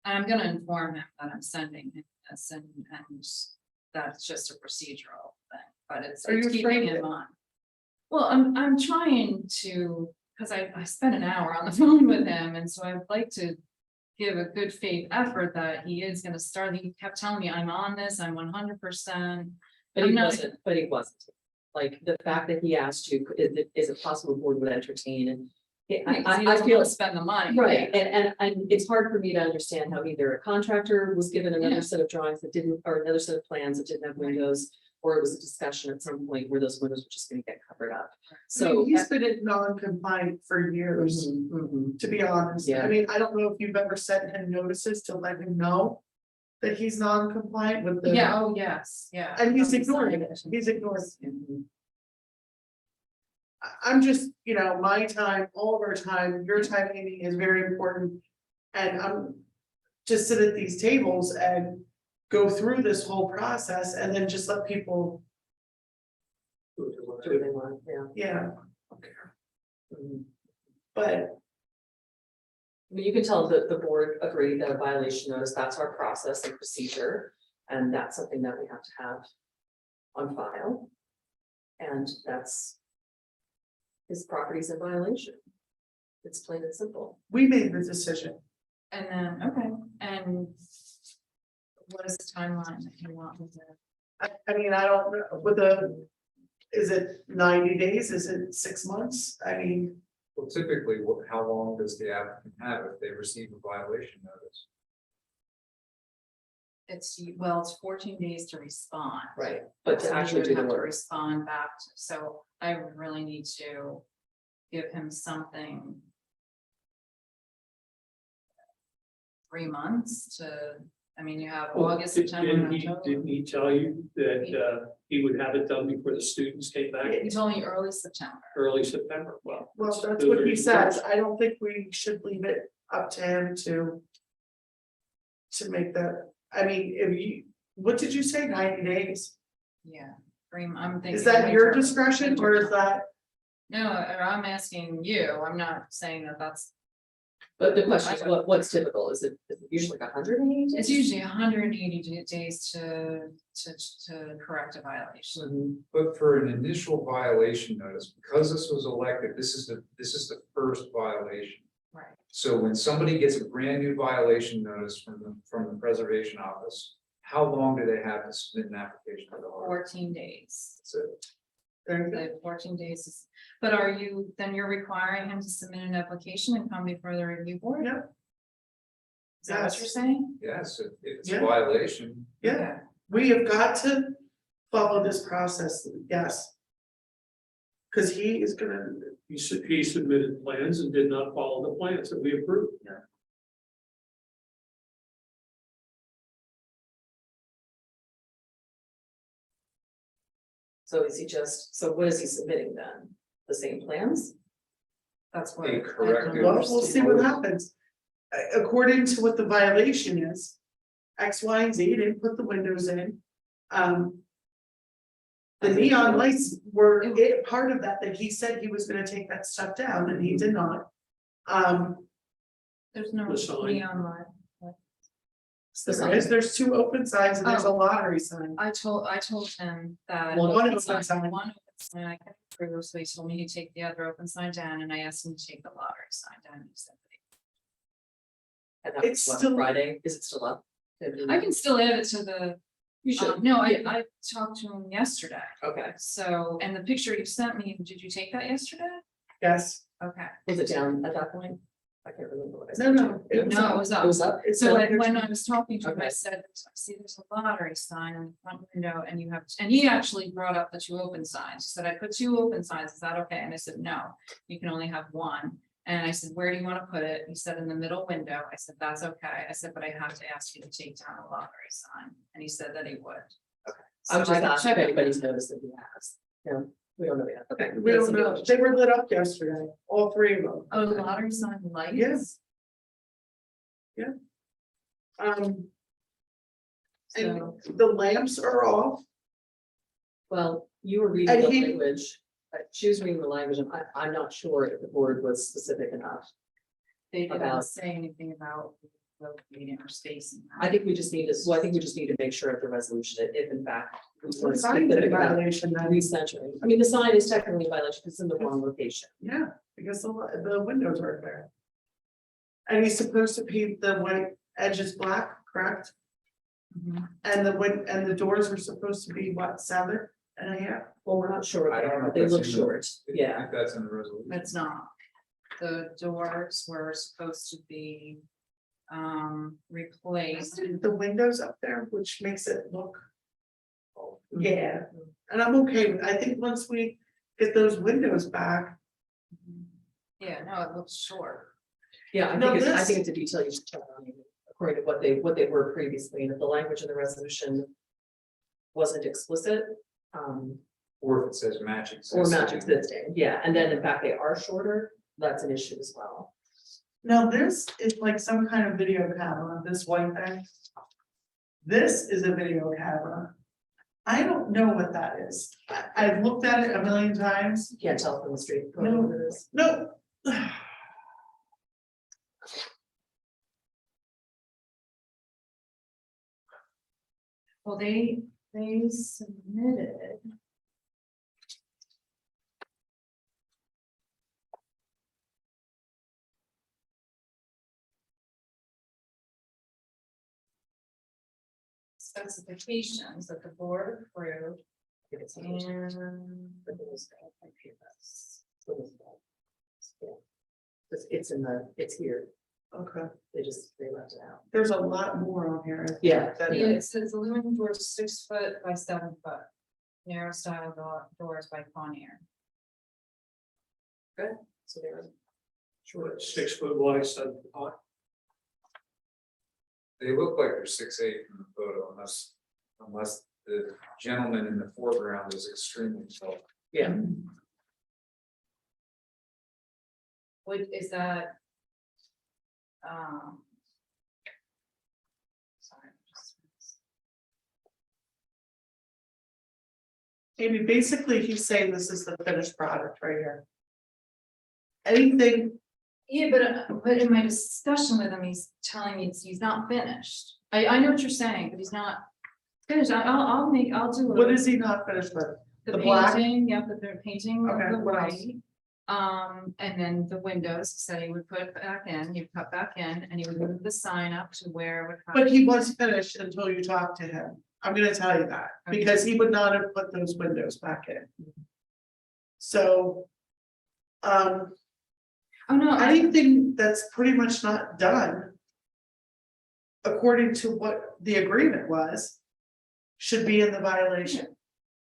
And I'm gonna inform him that I'm sending him this and that's just a procedural thing, but it's Are you keeping afraid him that- on. Well, I'm trying to, because I spent an hour on the phone with him, and so I'd like to give a good faith effort that he is gonna start. He kept telling me, I'm on this, I'm 100%. But he I'm not- wasn't, like, the fact that he asked you, is it possible the board would entertain and. I feel, Spend the money. right, and it's hard for me to understand how either a contractor was given Yeah. another set of drawings that didn't, or another set of plans that didn't have windows. Or it was a discussion at some point where those windows were just gonna get covered up, so. He's been in non-compliant for years, Mhm, mhm. to be honest. Yeah. I mean, I don't know if you've ever sent him notices to let him know that he's non-compliant with the. Yeah, oh, yes, yeah. And he's Probably ignoring signed it. He's ignoring it. Mhm. I'm just, my time, all of our time, your time, Amy, is very important. And I'm just sit at these tables and go through this whole process and then just let people, Do what they want, yeah. yeah, Mhm. but I mean, you can tell that the board agreed that a violation notice, that's our process and procedure, and that's something that we have to have on file. And that's his property's in violation. It's plain and simple. we made the decision. And then, okay, and what is the timeline that you want with it? I mean, I don't know, is it 90 days? Is it 6 months? I mean, Well, typically, how long does the applicant have if they receive a violation notice? It's 14 days to respond. Right. But to So you actually would do the have to work. respond back, so I really need to give him something. 3 months to, I mean, you have August, September, and October. Didn't he tell you that he would have it done before the students came back He told me early September. early September? Well. well, that's those what are he his says. words. I don't think we should leave it up to him to make that, I mean, what did you say, 90 days? Yeah, I'm thinking. Is that your winter- discretion or is that? No, I'm asking you, I'm not saying that that's, But the question is, what's typical? Is it usually like 180 days? it's usually 180 days to correct a violation. Mhm. But for an initial violation notice, because this was elected, this is the first violation. Right. So when somebody gets a brand new violation notice from the preservation office, how long do they have to submit an application to the HARB? 14 days. That's it. The 14 days is, but then you're requiring him to submit an application and come before the review board? Yeah. Is that what you're saying? Yes, if it's Yeah. a violation, Yeah, Okay. we have got to follow this process, yes. Cause he is gonna, He submitted plans and did not follow the plans that we approved. So is he so what is he submitting then? The same plans? That's what. A corrected- well, we'll see what happens. According to what the violation is. X, Y, and Z, didn't put the windows in. The neon lights were part of that he said he was gonna take that stuff down and he did not. There's no The sign. neon light. There's 2 open signs and there's a lottery sign. I told him that. One open sign. One open sign I can approve, so he told me he'd take the other open sign down, and I asked him to take the lottery sign down. He said And that It's was what, still- Friday, is it still up? I can still add it to the, You should. no, Yeah. I talked to him yesterday, Okay, so, and the picture you sent me, did you take that yesterday? Yes, Okay, was it down at that point? I can't remember what I said. no, it was no, it up. was It up. was up? It's So up. when I was talking to him, I Okay. said, I see there's a lottery sign in the front window and you have, and he actually brought up the 2 open signs. He said, I put 2 open signs, is that okay? And I said, no, you can only have 1. And I said, where do you want to put it? He said, in the middle window. I said, that's okay. I said, but I have to ask you to take down a lottery sign. And he said that he would. Okay. So I was just can asking if check it. anybody's noticed that he has. No, we don't know yet. Okay. We don't know, they were lit up yesterday, all three of them. Oh, the lottery sign lights? Yes. Um, So, and the lamps are off. Well, you were reading And the he- language, she was reading the language, and I'm not sure if the board was specific enough. they didn't About- say anything about locating or spacing. I think we just need to, well, I think we just need to make sure at the resolution, that if in fact. we The want to sign's in specific about violation then. recentering, I mean, the sign is technically a violation, because it's in the wrong location. Yeah, because the windows aren't there. And he's supposed to paint the white edges black, correct? Mhm. And and the doors are supposed to be what, 7.5? Well, we're not sure, I don't know if they that's look in the- short, I yeah. think that's in the resolution. It's not. The doors were supposed to be replaced. The windows up there, which makes it look. Yeah, and I'm okay, I think once we get those windows back, Yeah, no, it looks short. Yeah, I No, think it's, I this- think it's a detail you should check on, according to what they were previously, and if the language in the resolution. Wasn't explicit, Or if it says match existing. or match existing, yeah, and then in fact they are shorter, that's an issue as well. now this is like some kind of video camera, this white thing. This is a video camera. I don't know what that is, I've looked at it a million times, You can't tell from the street. No. what it is. no. Well, they submitted. Specifications that the board approved If it's and. But it was- I feel that's- it was- yeah. It's in the, it's here, Okay, they left it out. there's a lot more on here. Yeah. That- Yeah, it says aluminum doors 6 foot by 7 foot. Narrow style doors by Conair. So they were. Short, 6 foot wide, 7 foot high. They look like they're 6'8" from the photo, unless the gentleman in the foreground is extremely tall. Yeah, What is that? Sorry. Amy, basically, he's saying this is the finished product right here. Anything, Yeah, but in my discussion with him, he's telling me he's not finished. I know what you're saying, but he's not finished. I'll do. what is he not finished with? The the black? painting, yep, the painting of Okay, the what else? white. And then the windows, he said he would put back in, he'd cut back in, and he would move the sign up to where it would. have- But he was finished until you talked to him, I'm gonna tell you that, Okay. because he would not have put those windows back in. So. Oh, no, Anything that's pretty much not done. According to what the agreement was. Should be in the violation.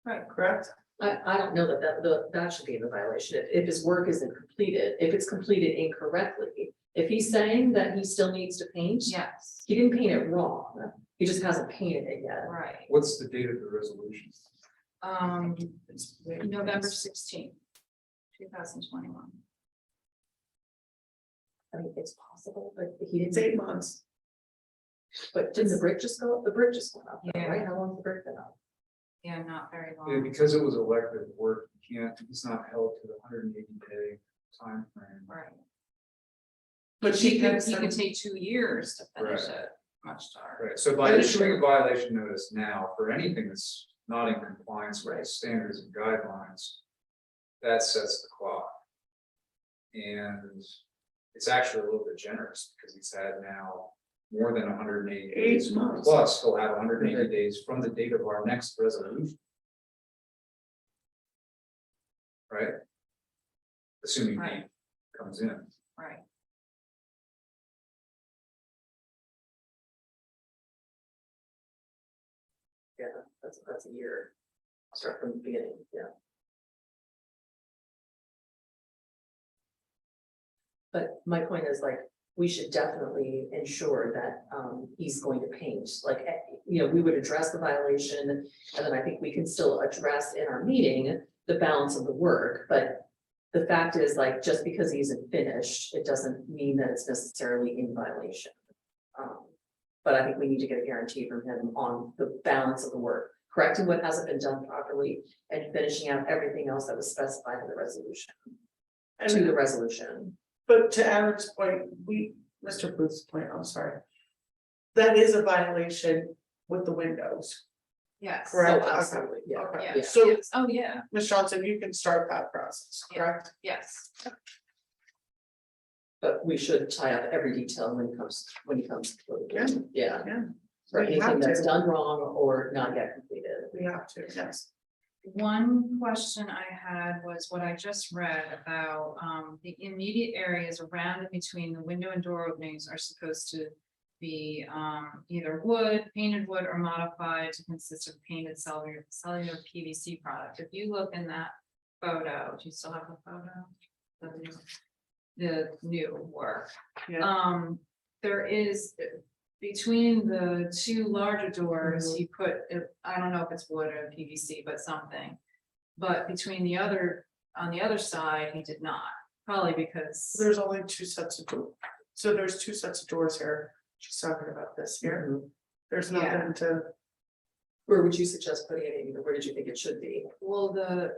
Right. Correct? I don't know that should be in the violation, if his work isn't completed, if it's completed incorrectly. If he's saying that he still needs to paint. yes, He didn't paint it wrong, he just hasn't painted it yet. right. What's the date of the resolution? November 16th, 2021. I mean, it's possible, but he It's didn't, 8 months. but didn't the brick just go up? The brick just went up, though, Yeah. right? How long's the brick been up? Yeah, not very Yeah, long. because it was elective work, he's not held to the 180-day time frame. Right. But He she could, can he could take 2 years to finish Right. it, much darker. Right, so by issuing a violation notice now for anything that's not in compliance with the standards and guidelines. That sets the clock. And it's actually a little bit generous because he's had now more than 180 days. 8 months. Plus, he'll have 180 days from the date of our next resolution. Right? Assuming he Right. comes in. Right. Yeah, that's a year. Start from the beginning, yeah. But my point is like, we should definitely ensure that he's going to paint, like, we would address the violation. And then I think we can still address in our meeting the balance of the work, but the fact is, like, just because he isn't finished, it doesn't mean that it's necessarily in violation. But I think we need to get a guarantee from him on the balance of the work, correcting what hasn't been done properly and finishing out everything else that was specified in the resolution, to the resolution. But to Eric's point, Mr. Booth's point, I'm sorry. That is a violation with the windows, Yes. correct? Oh, absolutely, yeah. Okay, Yeah. so, Yes. Oh, yeah, Ms. Johnson, you can start that process, Yeah. correct? yes. But we should tie up every detail when it comes, Yeah. yeah. Yeah. For We have anything that's to. done wrong or not yet completed. We have to, yes. One question I had was what I just read about, the immediate areas around and between the window and door openings are supposed to be, either wood, painted wood, or modified to consist of painted cellular PVC product. If you look in that photo, do you still have the photo? The new work. Yeah. There is, between the two larger doors, he put, I don't know if it's wood or PVC, but something. But between the other, on the other side, he did not, probably because. There's only two sets of doors. So there's two sets of doors here. She's talking about this here. There's Yeah. nothing to, Where would you suggest putting it, Amy, or where did you think it should be? Well,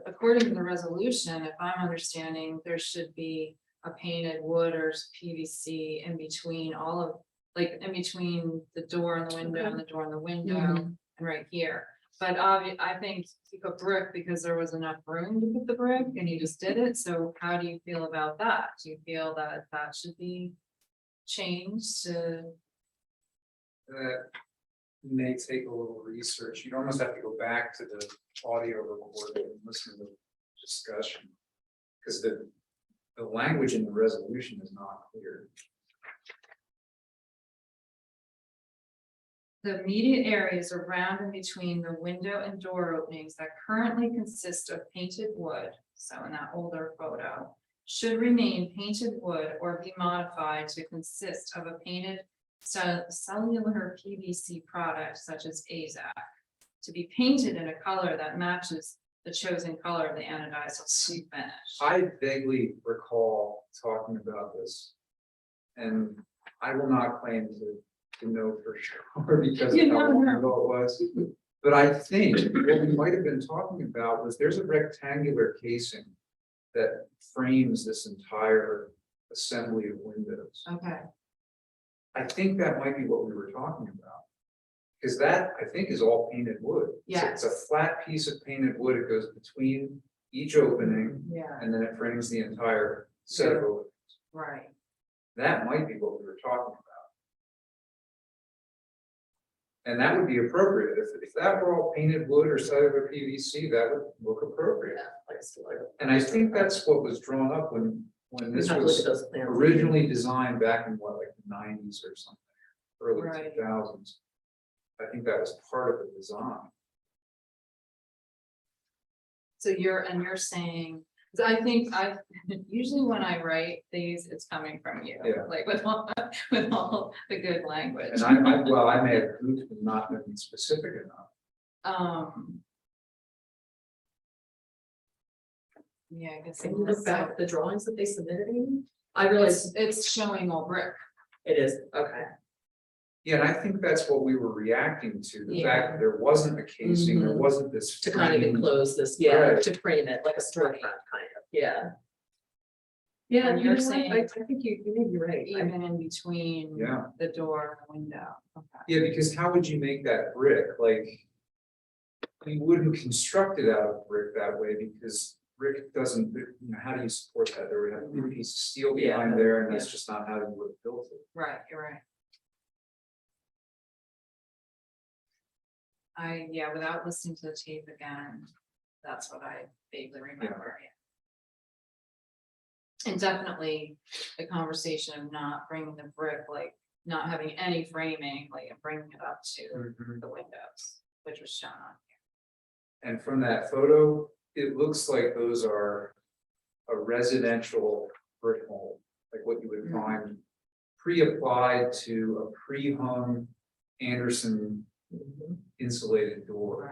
according to the resolution, if I'm understanding, there should be a painted wood or PVC in between all of, like, in between the door and the window and the door and the window and right here. But I think he put brick because there was enough room to put the brick and he just did it. So how do you feel about that? Do you feel that that should be changed to? That may take a little research. You'd almost have to go back to the audio recording and listen to the discussion. Because the language in the resolution is not clear. The immediate areas around and between the window and door openings that currently consist of painted wood, so in that older photo, should remain painted wood or be modified to consist of a painted cellular PVC product such as AZAC, to be painted in a color that matches the chosen color of the anodized finish. I vaguely recall talking about this. And I will not claim to know for sure because of how long ago it was. But I think what we might have been talking about was there's a rectangular casing that frames this entire assembly of windows. Okay, I think that might be what we were talking about. Because that, I think, is all painted wood. So Yes. it's a flat piece of painted wood. It goes between each opening yeah, and then it frames the entire set of openings. right. That might be what we were talking about. And that would be appropriate. If that were all painted wood or cellular PVC, that would look appropriate. Yeah, I still like it. And I think that's what was drawn up when We this have to look at was those plans. originally designed back in what, like the 90s or something, early Right. 2000s. I think that was part of the design. So you're saying, 'cause I think usually when I write these, it's coming from you, Yeah. like with all the good language. And I may have goofed and not been specific enough. Yeah, I guess. Can you look back at the drawings that they submitted, Amy? I realize It's showing all brick. it is, okay. Yeah, and I think that's what we were reacting to, the Yeah. fact that there wasn't a casing, there Mhm. wasn't this. To kind of frame. enclose this, yeah, Right. to frame it like a storefront kind of, yeah. Yeah, And you you're know what? saying- I think you may be right. Even in between Yeah. the door and window. Okay. Yeah, because how would you make that brick? Like, you wouldn't construct it out of brick that way because brick doesn't, how do you support that? There would have to be a piece of steel Yeah, behind there and that's yeah. just not how you would have built it. Right, you're right. Without listening to the tape again, that's what I vaguely remember. And definitely the conversation of not bringing the brick, like not having any framing, like and bringing it up to the windows, which was shown on here. And from that photo, it looks like those are a residential brick mold. like what you would find pre-applied to a pre-hung Anderson insulated door.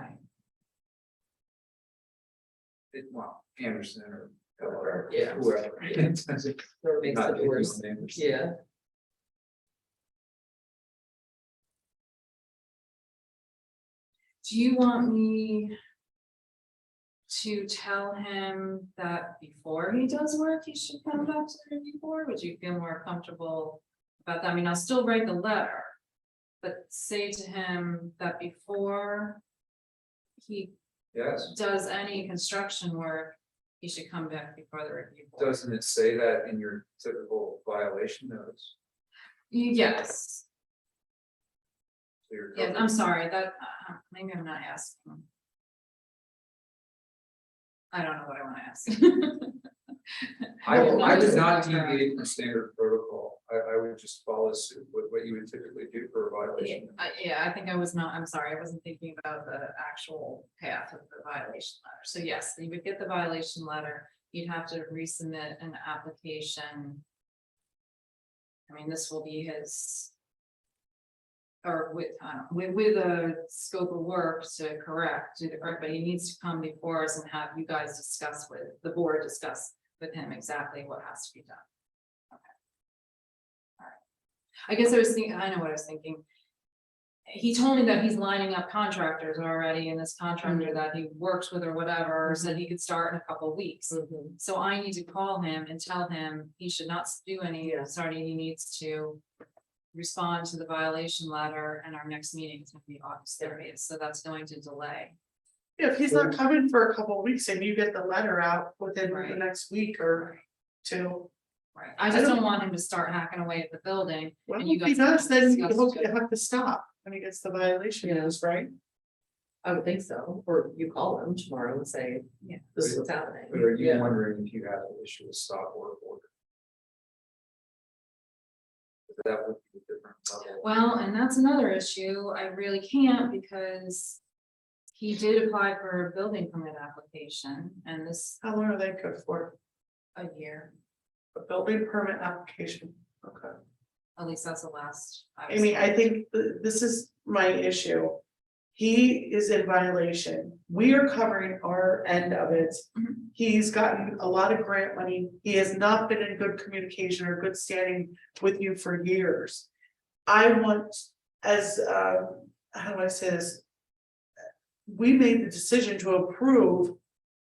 Right. Well, Anderson or Whoever, yeah. whoever. Whoever makes the Not picking doors, on Anderson. yeah. Do you want me to tell him that before he does work, he should come back to the review board? Would you feel more comfortable about that? I mean, I'll still write the letter, but say to him that before he Yes, does any construction work, he should come back before the review board. doesn't it say that in your typical violation notice? Yes, So you're yeah, covered. I'm sorry, that, maybe I'm not asking. I don't know what I want to ask. I would Just not like her. deviate from standard protocol. I would just follow suit with what you would typically do for a Yeah, violation. yeah, I think I was not, I'm sorry, I wasn't thinking about the actual path of the violation letter. So yes, you would get the violation letter, you'd have to resubmit an application. I mean, this will be his. Or with, with a scope of work to correct, do the correct, but he needs to come before us and have you guys discuss with, the board discuss with him exactly what has to be done. Okay. All right. I guess I was thinking, I know what I was thinking. He told me that he's lining up contractors already, and this contractor that he works with or whatever, said he could start in a couple of weeks. So I need to call him and tell him he should not do any starting, he needs to respond to the violation letter, and our next meeting is going to be August 30th, so that's going to delay. If he's not coming for a couple of weeks and you get the letter out within the Right. next week or two. Right, I just don't want him to start hacking away at the building. Well, And you if he guys does, then discuss he'll it. have to stop when he gets the violation notice, right? I would think so, or you call them tomorrow and say, Yeah. this is what's happening. But are you Yeah. wondering if you have to issue a stop work order? That would be a different level. Well, and that's another issue, I really can't because he did apply for a building permit application, and this How long are they good for? a year, A building permit application? Okay. at least that's the last. Amy, I think this is my issue. He is in violation. We are covering our end of it. Mhm. He's gotten a lot of grant money. He has not been in good communication or good standing with you for years. I want, as, how do I say this? We made the decision to approve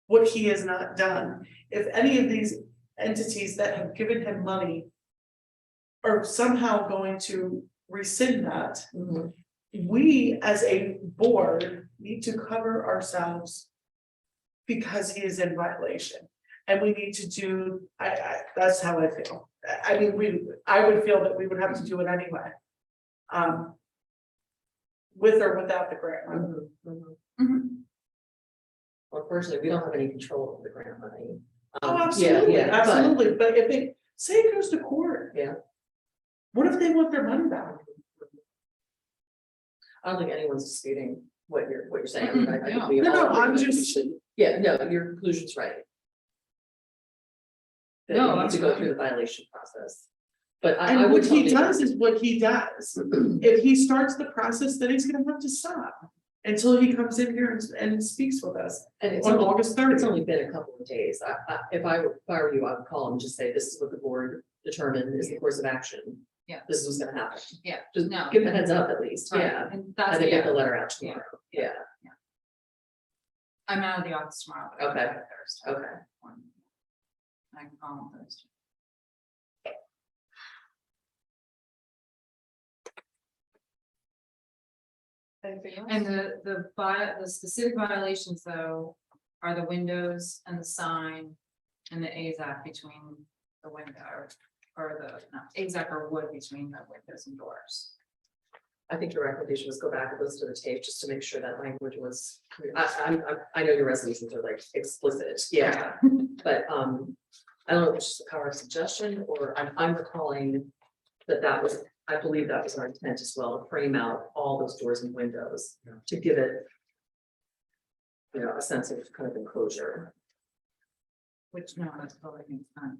what he has not done. If any of these entities that have given him money are somehow going to rescind that, Mhm. we as a board need to cover ourselves because he is in violation. And we need to do, that's how I feel. I mean, I would feel that we would have to do it anyway. With or without the grant money. Mhm. Well, unfortunately, we don't have any control over the grant money. Oh, Yeah, absolutely, yeah, but- absolutely, but if it, say it goes to court. Yeah. What if they want their money back? I don't think anyone's disputing what you're saying. I mean, I think No. we No, all no, I'm agree that we just- should- Yeah, no, your conclusion's right. That No, we need that's to go fine. through the violation process. But I And would what tell he you- does is what he does. If he starts the process, then he's gonna have to stop. Until he comes in here and speaks with us And it's on only, August it's 30th. only been a couple of days. If I were you, I would call and just say, this is what the board determined is the course of action. Yeah. This is what's gonna happen. Yeah, Just no. give the heads up at least, Right, yeah. and And that's, then get the yeah, letter out tomorrow, yeah, I'm out of the office tomorrow. but I'm Okay. back Thursday. okay. I can call him Thursday. Anything else? And the specific violations though, are the windows and the sign and the AZAC between the window or the, not AZAC or wood between the windows and doors. I think your recommendation was go back and listen to the tape just to make sure that language was, I know your resolutions are like explicit, yeah. But, I don't know if it's just a power of suggestion or I'm recalling that was, I believe that was our intent as well, to frame out all those doors and windows Yeah. to give it, you know, a sense of kind of enclosure. Which no, that's totally makes sense.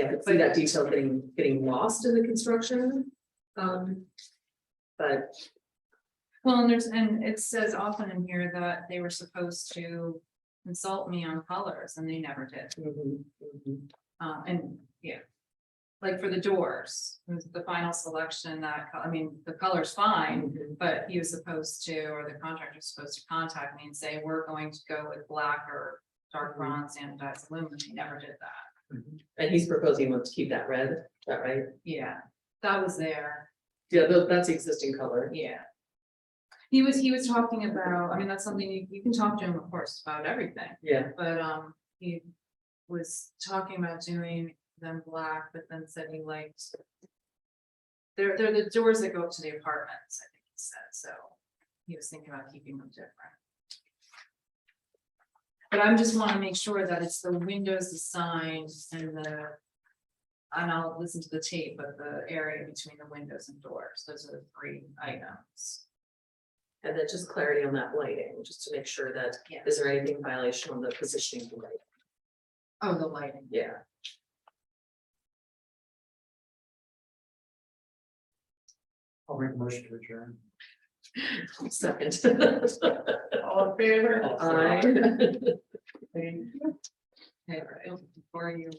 I could see that detail getting lost in the construction. But Well, and it says often in here that they were supposed to consult me on colors and they never did. And yeah. Like for the doors, it was the final selection that, I mean, the color's fine, but he was supposed to, or the contractor was supposed to contact me and say, we're going to go with black or dark bronze standardized aluminum. He never did that. And he's proposing to keep that red, is that right? Yeah, that was there. Yeah, that's the existing color. Yeah. He was talking about, I mean, that's something you can talk to him, of course, about everything, Yeah, but he was talking about doing them black, but then said he liked. They're the doors that go up to the apartments, I think he said, so he was thinking about keeping them different. But I just want to make sure that it's the windows, the signs, and I'll listen to the tape, but the area between the windows and doors, those are the 3 items. and then just clarity on that lighting, just to make sure that, Yeah. is there anything violation on the positioning of the light? Oh, the lighting. Yeah. I'll make a motion to adjourn. Second. All in favor? Aye. Thank you. Okay, before you